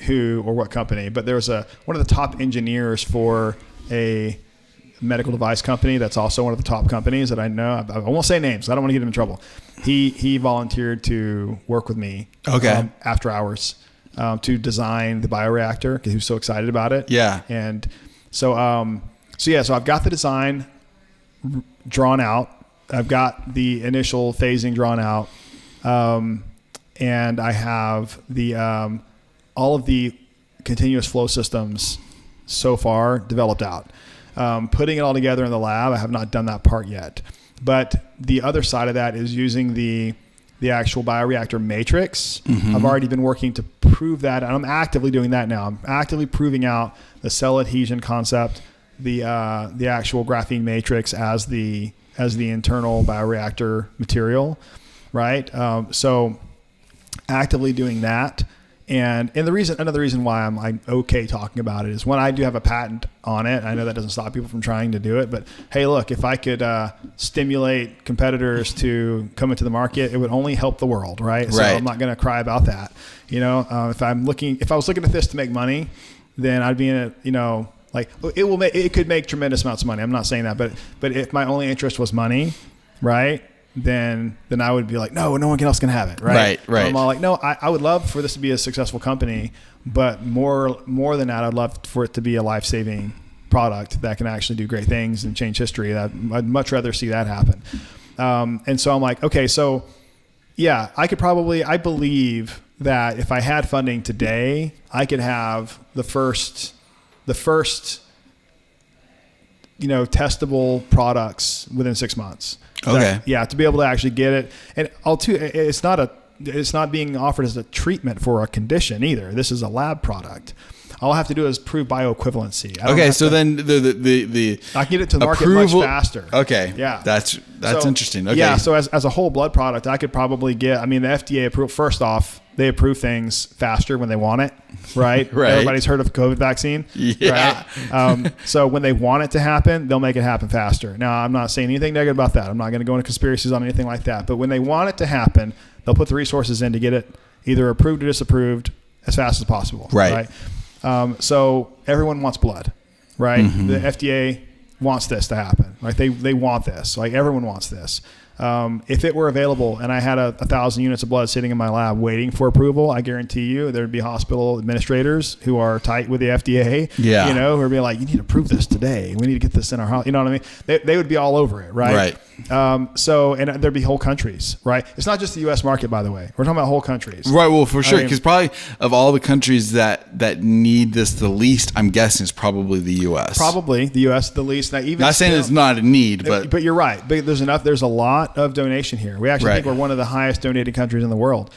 Speaker 5: who or what company, but there's one of the top engineers for a medical device company that's also one of the top companies that I know. I won't say names. I don't want to get him in trouble. He volunteered to work with me after hours to design the bioreactor because he was so excited about it.
Speaker 3: Yeah.
Speaker 5: And so I've got the design drawn out. I've got the initial phasing drawn out. And I have the all of the continuous flow systems so far developed out. Putting it all together in the lab, I have not done that part yet. But the other side of that is using the actual bioreactor matrix. Mm-hmm. I've already been working to prove that, and I'm actively doing that now. I'm actively proving out the cell adhesion concept, the actual graphene matrix as the internal bioreactor material, right? So actively doing that. And another reason why I'm okay talking about it is when I do have a patent on it. I know that doesn't stop people from trying to do it, but hey, look, if I could stimulate competitors to come into the market, it would only help the world, right? So I'm not going to cry about that. If I was looking at this to make money, then I'd be in a, like it could make tremendous amounts of money. I'm not saying that, but if my only interest was money, right? Then I would be like, no one else can have it, right?
Speaker 3: Right.
Speaker 5: I'm all like, no, I would love for this to be a successful company, but more than that, I'd love for it to be a life-saving product that can actually do great things and change history. I'd much rather see that happen. And so I'm like, okay, so yeah, I believe that if I had funding today, I could have the first testable products within 6 months.
Speaker 3: Okay.
Speaker 5: To be able to actually get it, and it's not being offered as a treatment for a condition either. This is a lab product. All I have to do is prove bioequivalency.
Speaker 3: Then the
Speaker 5: I can get it to the market much faster.
Speaker 3: Okay.
Speaker 5: Yeah.
Speaker 3: That's interesting. Okay.
Speaker 5: Yeah. So as a whole blood product, I could probably get. I mean, the FDA approval. First off, they approve things faster when they want it, right?
Speaker 3: Right.
Speaker 5: Everybody's heard of COVID vaccine,
Speaker 3: yeah.
Speaker 5: right? So when they want it to happen, they'll make it happen faster. Now, I'm not saying anything negative about that. I'm not going to go into conspiracies on anything like that. But when they want it to happen, they'll put the resources in to get it either approved or disapproved as fast as possible.
Speaker 3: Right.
Speaker 5: So everyone wants blood, right?
Speaker 3: Mm-hmm.
Speaker 5: The FDA wants this to happen. Like they want this. Like everyone wants this. If it were available and I had 1,000 units of blood sitting in my lab waiting for approval, I guarantee you there'd be hospital administrators who are tight with the FDA, who would be like, you need to approve this today. We need to get this in our house. You know what I mean? They would be all over it, right? And there'd be whole countries, right? It's not just the U.S. market, by the way. We're talking about whole countries.
Speaker 3: Right. Well, for sure. Because probably of all the countries that need this the least, I'm guessing it's probably the U.S.
Speaker 5: Probably the U.S. the least. Now, even
Speaker 3: not saying it's not a need, but
Speaker 5: you're right. But there's a lot of donation here. We actually think we're one of the highest donated countries in the world.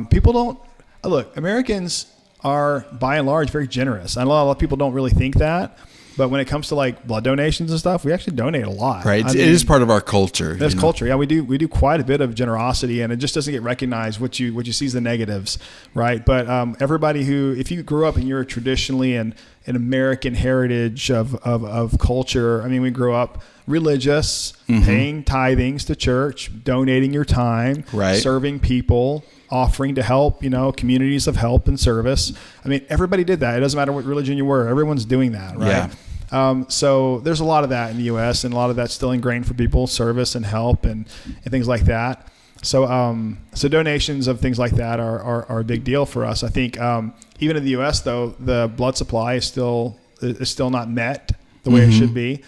Speaker 5: People don't look. Americans are by and large very generous. I know a lot of people don't really think that, but when it comes to like blood donations and stuff, we actually donate a lot.
Speaker 3: Right. It is part of our culture.
Speaker 5: That's culture. Yeah, we do quite a bit of generosity, and it just doesn't get recognized. What you see is the negatives, right? But everybody if you grew up and you're traditionally an American heritage of culture. I mean, we grew up religious, mm-hmm. paying tithings to church, donating your time, serving people, offering to help, communities of help and service. I mean, everybody did that. It doesn't matter what religion you were. Everyone's doing that, right? Yeah. So there's a lot of that in the U.S. and a lot of that's still ingrained for people, service and help and things like that. So donations of things like that are a big deal for us. I think even in the U.S. though, the blood supply is still not met the way it should be.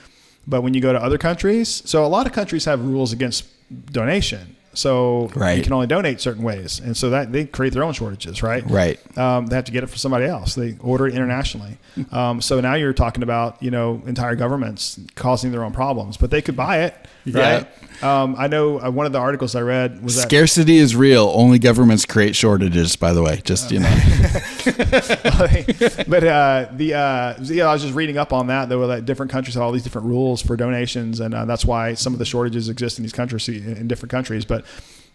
Speaker 5: But when you go to other countries, so a lot of countries have rules against donation. So
Speaker 3: Right.
Speaker 5: you can only donate certain ways. And so that they create their own shortages, right?
Speaker 3: Right.
Speaker 5: They have to get it from somebody else. They order it internationally. So now you're talking about, entire governments causing their own problems, but they could buy it, right? I know one of the articles I read was that
Speaker 3: Scarcity is real. Only governments create shortages, by the way, just,
Speaker 5: but I was just reading up on that. There were like different countries have all these different rules for donations, and that's why some of the shortages exist in these countries, in different countries. But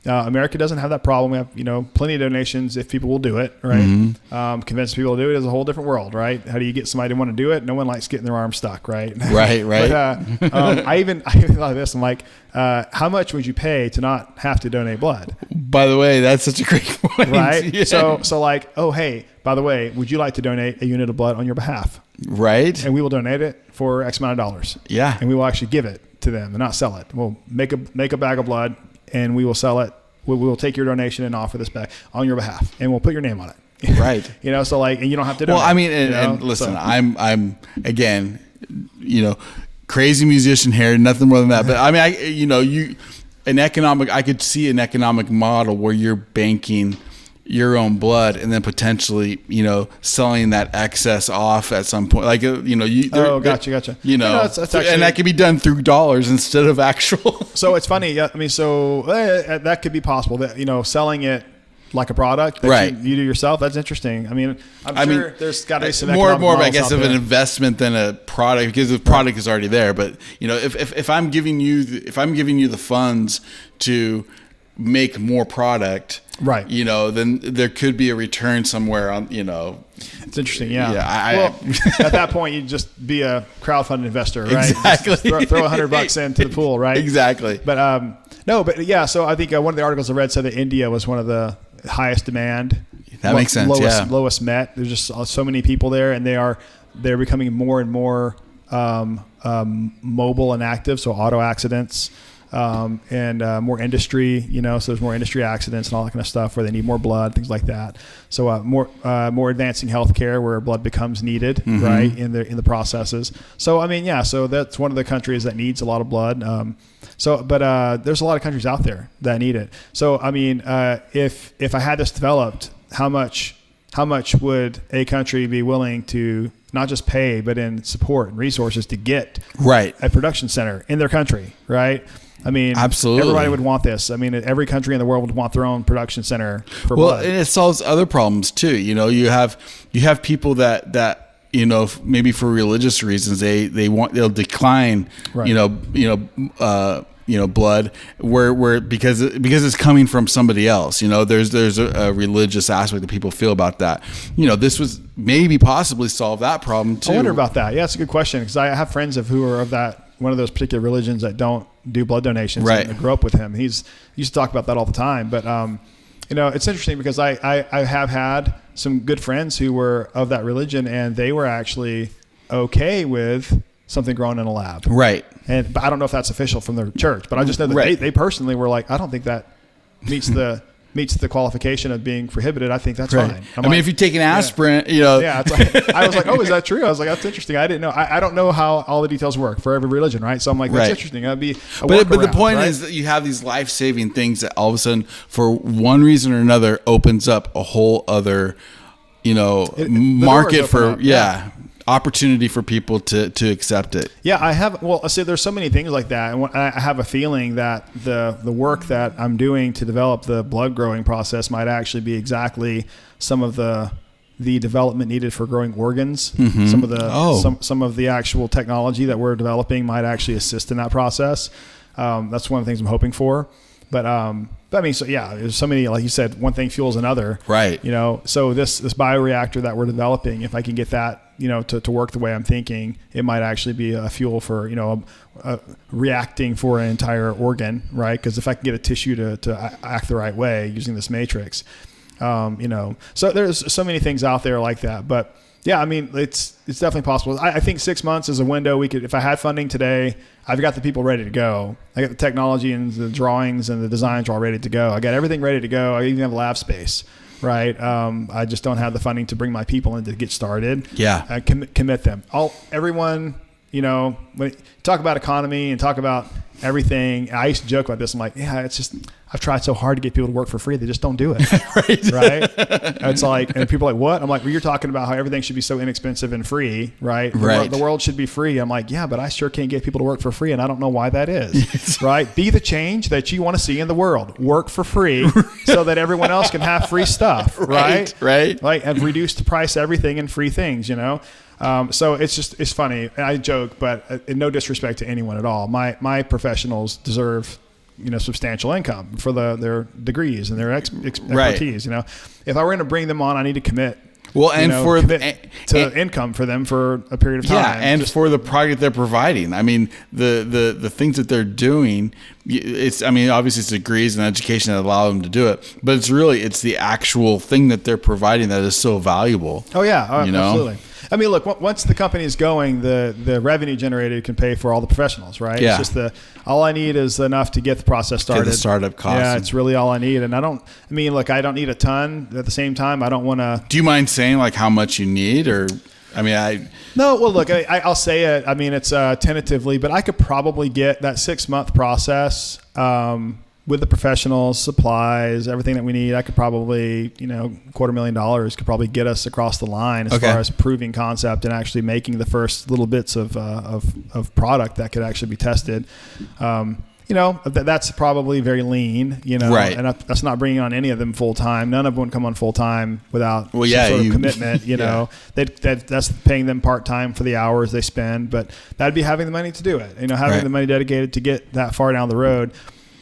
Speaker 5: America doesn't have that problem. We have plenty of donations if people will do it, right? Convince people to do it is a whole different world, right? How do you get somebody to want to do it? No one likes getting their arm stuck, right?
Speaker 3: Right.
Speaker 5: But, I even thought of this. I'm like, how much would you pay to not have to donate blood?
Speaker 3: By the way, that's such a great point.
Speaker 5: Right.
Speaker 3: Yeah.
Speaker 5: So like, oh, hey, by the way, would you like to donate a unit of blood on your behalf?
Speaker 3: Right.
Speaker 5: And we will donate it for X amount of dollars.
Speaker 3: Yeah.
Speaker 5: And we will actually give it to them and not sell it. We'll make a bag of blood and we will sell it. We will take your donation and offer this bag on your behalf, and we'll put your name on it.
Speaker 3: Right.
Speaker 5: So like, and you don't have to donate.
Speaker 3: Well, I mean, and listen,
Speaker 5: So-
Speaker 3: I'm again, crazy musician here, nothing more than that. But I mean, I could see an economic model where you're banking your own blood and then potentially, selling that excess off at some point. Like,
Speaker 5: gotcha. That's actually,
Speaker 3: and that can be done through dollars instead of actual.
Speaker 5: So it's funny. Yeah, I mean, so that could be possible. That selling it like a product that
Speaker 3: Right.
Speaker 5: you do yourself. That's interesting. I mean, I'm sure there's got to be some
Speaker 3: more,
Speaker 5: economic
Speaker 3: I
Speaker 5: models
Speaker 3: guess,
Speaker 5: out
Speaker 3: of an
Speaker 5: there.
Speaker 3: investment than a product, because the product is already there. But if I'm giving you the funds to make more product,
Speaker 5: right?
Speaker 3: Then there could be a return somewhere on.
Speaker 5: It's interesting. Yeah.
Speaker 3: Yeah.
Speaker 5: At that point, you just be a crowdfunded investor, right?
Speaker 3: Exactly.
Speaker 5: Just throw $100 into the pool, right?
Speaker 3: Exactly.
Speaker 5: But yeah. So I think one of the articles I read said that India was one of the highest demand.
Speaker 3: That makes sense.
Speaker 5: Lowest met. There's just so many people there, and they're becoming more and more mobile and active. So auto accidents. And more industry, so there's more industry accidents and all that kind of stuff where they need more blood, things like that. So more advancing healthcare where blood becomes needed, right, in the processes. So I mean, yeah, so that's one of the countries that needs a lot of blood. But there's a lot of countries out there that need it. So I mean, if I had this developed, how much would a country be willing to not just pay, but in support and resources to get a production center in their country, right? I mean,
Speaker 3: absolutely,
Speaker 5: everybody would want this. I mean, every country in the world would want their own production center for blood.
Speaker 3: And it solves other problems too. You have people that maybe for religious reasons they'll decline blood where because it's coming from somebody else. There's a religious aspect that people feel about that. This was maybe possibly solve that problem too.
Speaker 5: I wonder about that. Yeah, that's a good question, because I have friends who are of one of those particular religions that don't do blood donations.
Speaker 3: Right.
Speaker 5: And I grew up with him. He used to talk about that all the time. But it's interesting because I have had some good friends who were of that religion, and they were actually okay with something grown in a lab.
Speaker 3: Right.
Speaker 5: But I don't know if that's official from their church, but I just know that they personally were like, I don't think that meets the qualification of being prohibited. I think that's fine.
Speaker 3: I mean, if you take an aspirin,
Speaker 5: Yeah, it's like, I was like, oh, is that true? I was like, that's interesting. I didn't know. I don't know how all the details work for every religion, right? So I'm like, that's interesting. That'd be
Speaker 3: but the point is that you have these life-saving things that all of a sudden, for one reason or another, opens up a whole other, market for opportunity for people to accept it.
Speaker 5: Yeah, I have. Well, I say there's so many things like that, and I have a feeling that the work that I'm doing to develop the blood growing process might actually be exactly some of the development needed for growing organs. Some of the some of the actual technology that we're developing might actually assist in that process. That's one of the things I'm hoping for. But I mean, so yeah, there's so many, like you said, one thing fuels another.
Speaker 3: Right.
Speaker 5: So this bioreactor that we're developing, if I can get that, to work the way I'm thinking, it might actually be a fuel for, reacting for an entire organ, right? Because if I can get a tissue to act the right way using this matrix, so there's so many things out there like that. But yeah, I mean, it's definitely possible. I think 6 months is a window if I had funding today, I've got the people ready to go. I got the technology and the drawings and the designs are all ready to go. I got everything ready to go. I even have lab space, right? I just don't have the funding to bring my people in to get started.
Speaker 3: Yeah.
Speaker 5: Commit them. Everyone when you talk about economy and talk about everything, I used to joke about this. I'm like, yeah, it's just, I've tried so hard to get people to work for free. They just don't do it. Right. It's like, and people are like, what? I'm like, well, you're talking about how everything should be so inexpensive and free, right? The world should be free. I'm like, yeah, but I sure can't get people to work for free. And I don't know why that is. Right. Be the change that you want to see in the world. Work for free so that everyone else can have free stuff. Right. Like, and reduce the price of everything and free things, So it's funny. I joke, but in no disrespect to anyone at all. My professionals deserve, substantial income for their degrees and their expertise. If I were going to bring them on, I need to commit.
Speaker 3: Well, and
Speaker 5: to income for them for a period of time.
Speaker 3: Yeah, and for the product they're providing. I mean, the things that they're doing. Obviously it's degrees and education that allow them to do it, but it's the actual thing that they're providing that is so valuable.
Speaker 5: Oh yeah, absolutely. I mean, look, once the company is going, the revenue generated can pay for all the professionals, right?
Speaker 3: Yeah.
Speaker 5: It's just all I need is enough to get the process started.
Speaker 3: Get the startup costs.
Speaker 5: Yeah, it's really all I need. And I don't need a ton. At the same time, I don't want to.
Speaker 3: Do you mind saying like how much you need, or?
Speaker 5: No, well, look, I'll say it. I mean, it's tentatively, but I could probably get that 6-month process with the professionals, supplies, everything that we need. I could probably, $250,000 could probably get us across the line as far as proving concept and actually making the first little bits of product that could actually be tested. That's probably very lean,
Speaker 3: right.
Speaker 5: And that's not bringing on any of them full time. None of them would come on full time without some sort of commitment, that's paying them part time for the hours they spend, but that'd be having the money to do it, having the money dedicated to get that far down the road.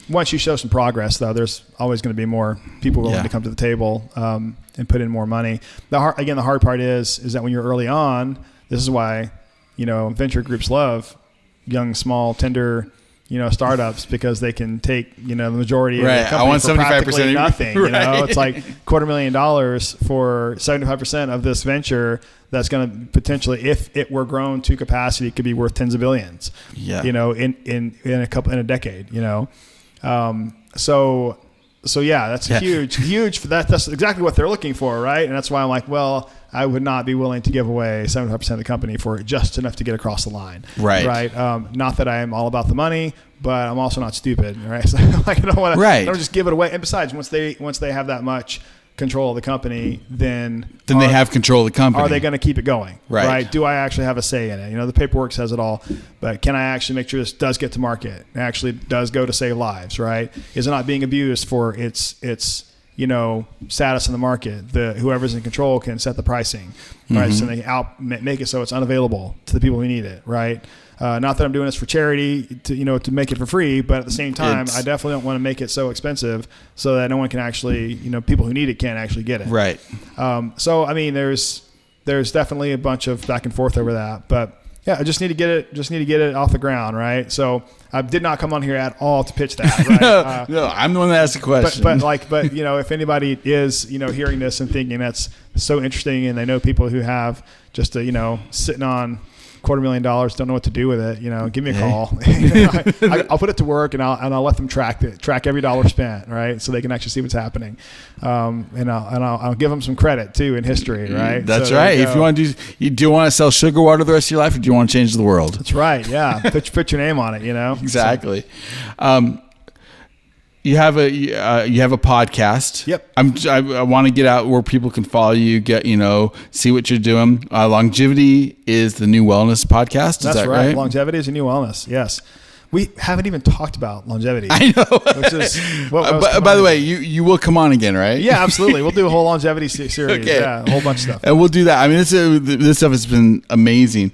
Speaker 5: Once you show some progress, though, there's always going to be more people willing to come to the table and put in more money. The hard part is that when you're early on, this is why, venture groups love young, small, tender, startups, because they can take, the majority of the company
Speaker 3: I want
Speaker 5: for
Speaker 3: 75%
Speaker 5: nothing. It's like $250,000 for 75% of this venture. That's going to potentially, if it were grown to capacity, it could be worth tens of billions. Yeah. In a decade. So yeah, that's huge. That's exactly what they're looking for, right? And that's why I'm like, well, I would not be willing to give away 75% of the company for just enough to get across the line, right? Not that I am all about the money, but I'm also not stupid, right? So like, I don't want to, I don't just give it away. And besides, once they have that much control of the company, then
Speaker 3: they have control of the company.
Speaker 5: Are they going to keep it going? Right? Do I actually have a say in it? The paperwork says it all, but can I actually make sure this does get to market? It actually does go to save lives, right? Is it not being abused for its status in the market? Whoever's in control can set the pricing, right? So they make it so it's unavailable to the people who need it, right? Not that I'm doing this for charity to make it for free, but at the same time, I definitely don't want to make it so expensive so that no one can actually, people who need it can't actually get it.
Speaker 3: Right.
Speaker 5: So, I mean, there's definitely a bunch of back and forth over that, but yeah, I just need to get it off the ground. Right. So I did not come on here at all to pitch that. Right?
Speaker 3: No, I'm the one that asked the question.
Speaker 5: But if anybody is, hearing this and thinking that's so interesting and they know people who have just sitting on $250,000, don't know what to do with it, give me a call. I'll put it to work and I'll let them track every dollar spent, right? So they can actually see what's happening. And I'll give them some credit too in history, right?
Speaker 3: That's right. If you want to do you want to sell sugar water the rest of your life, or do you want to change the world?
Speaker 5: That's right. Yeah. put your name on it,
Speaker 3: Exactly. So. You have a podcast.
Speaker 5: Yep.
Speaker 3: I want to get out where people can follow you, see what you're doing. Longevity is the new wellness podcast.
Speaker 5: That's right. Longevity is a new wellness. Yes. We haven't even talked about longevity.
Speaker 3: I know. Which is by the way, you will come on again, right?
Speaker 5: Yeah, absolutely. We'll do a whole longevity series. Okay. Yeah, a whole bunch of stuff.
Speaker 3: And we'll do that. I mean, this stuff has been amazing.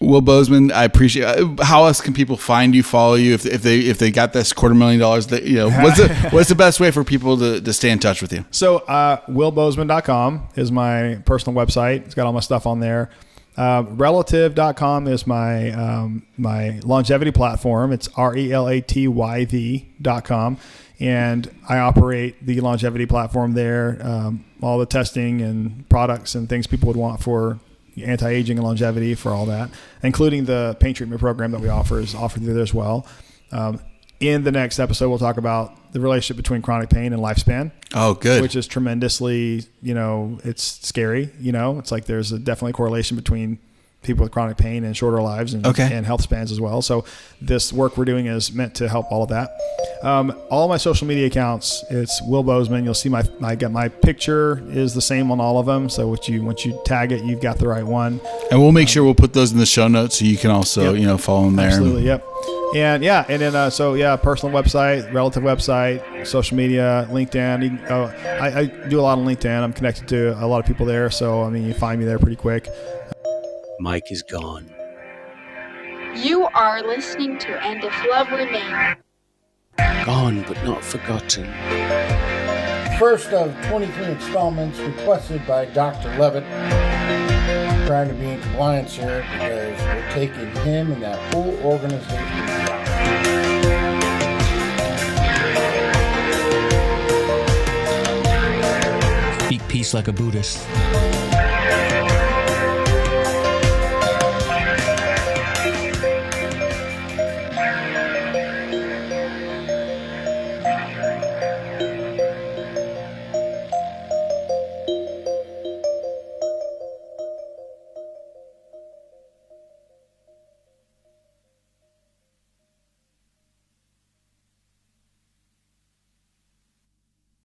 Speaker 3: Will Bozeman, I appreciate. How else can people find you, follow you if they got this $250,000? What's the best way for people to stay in touch with you?
Speaker 5: So willbozeman.com is my personal website. It's got all my stuff on there. Relative.com is my longevity platform. It's relatyv.com, and I operate the longevity platform there. All the testing and products and things people would want for anti-aging and longevity, for all that, including the pain treatment program that we offer is offered there as well. In the next episode, we'll talk about the relationship between chronic pain and lifespan.
Speaker 3: Oh, good.
Speaker 5: Which is tremendously, it's scary. It's like there's definitely a correlation between people with chronic pain and shorter lives and health spans as well. So this work we're doing is meant to help all of that. All my social media accounts, it's Will Bozeman. You'll see my picture is the same on all of them. So once you tag it, you've got the right one.
Speaker 3: And we'll make sure we'll put those in the show notes so you can also, follow them there.
Speaker 5: Absolutely. Yep. And then, personal website, relative website, social media, LinkedIn. I do a lot on LinkedIn. I'm connected to a lot of people there. So, you find me there pretty quick.
Speaker 2: Mike is gone.
Speaker 1: You are listening to And If Love Remains.
Speaker 2: Gone but not forgotten.
Speaker 6: First of 23 installments requested by Dr. Leavitt. Trying to be in compliance here because we're taking him and that whole organization down.
Speaker 2: Speak peace like a Buddhist.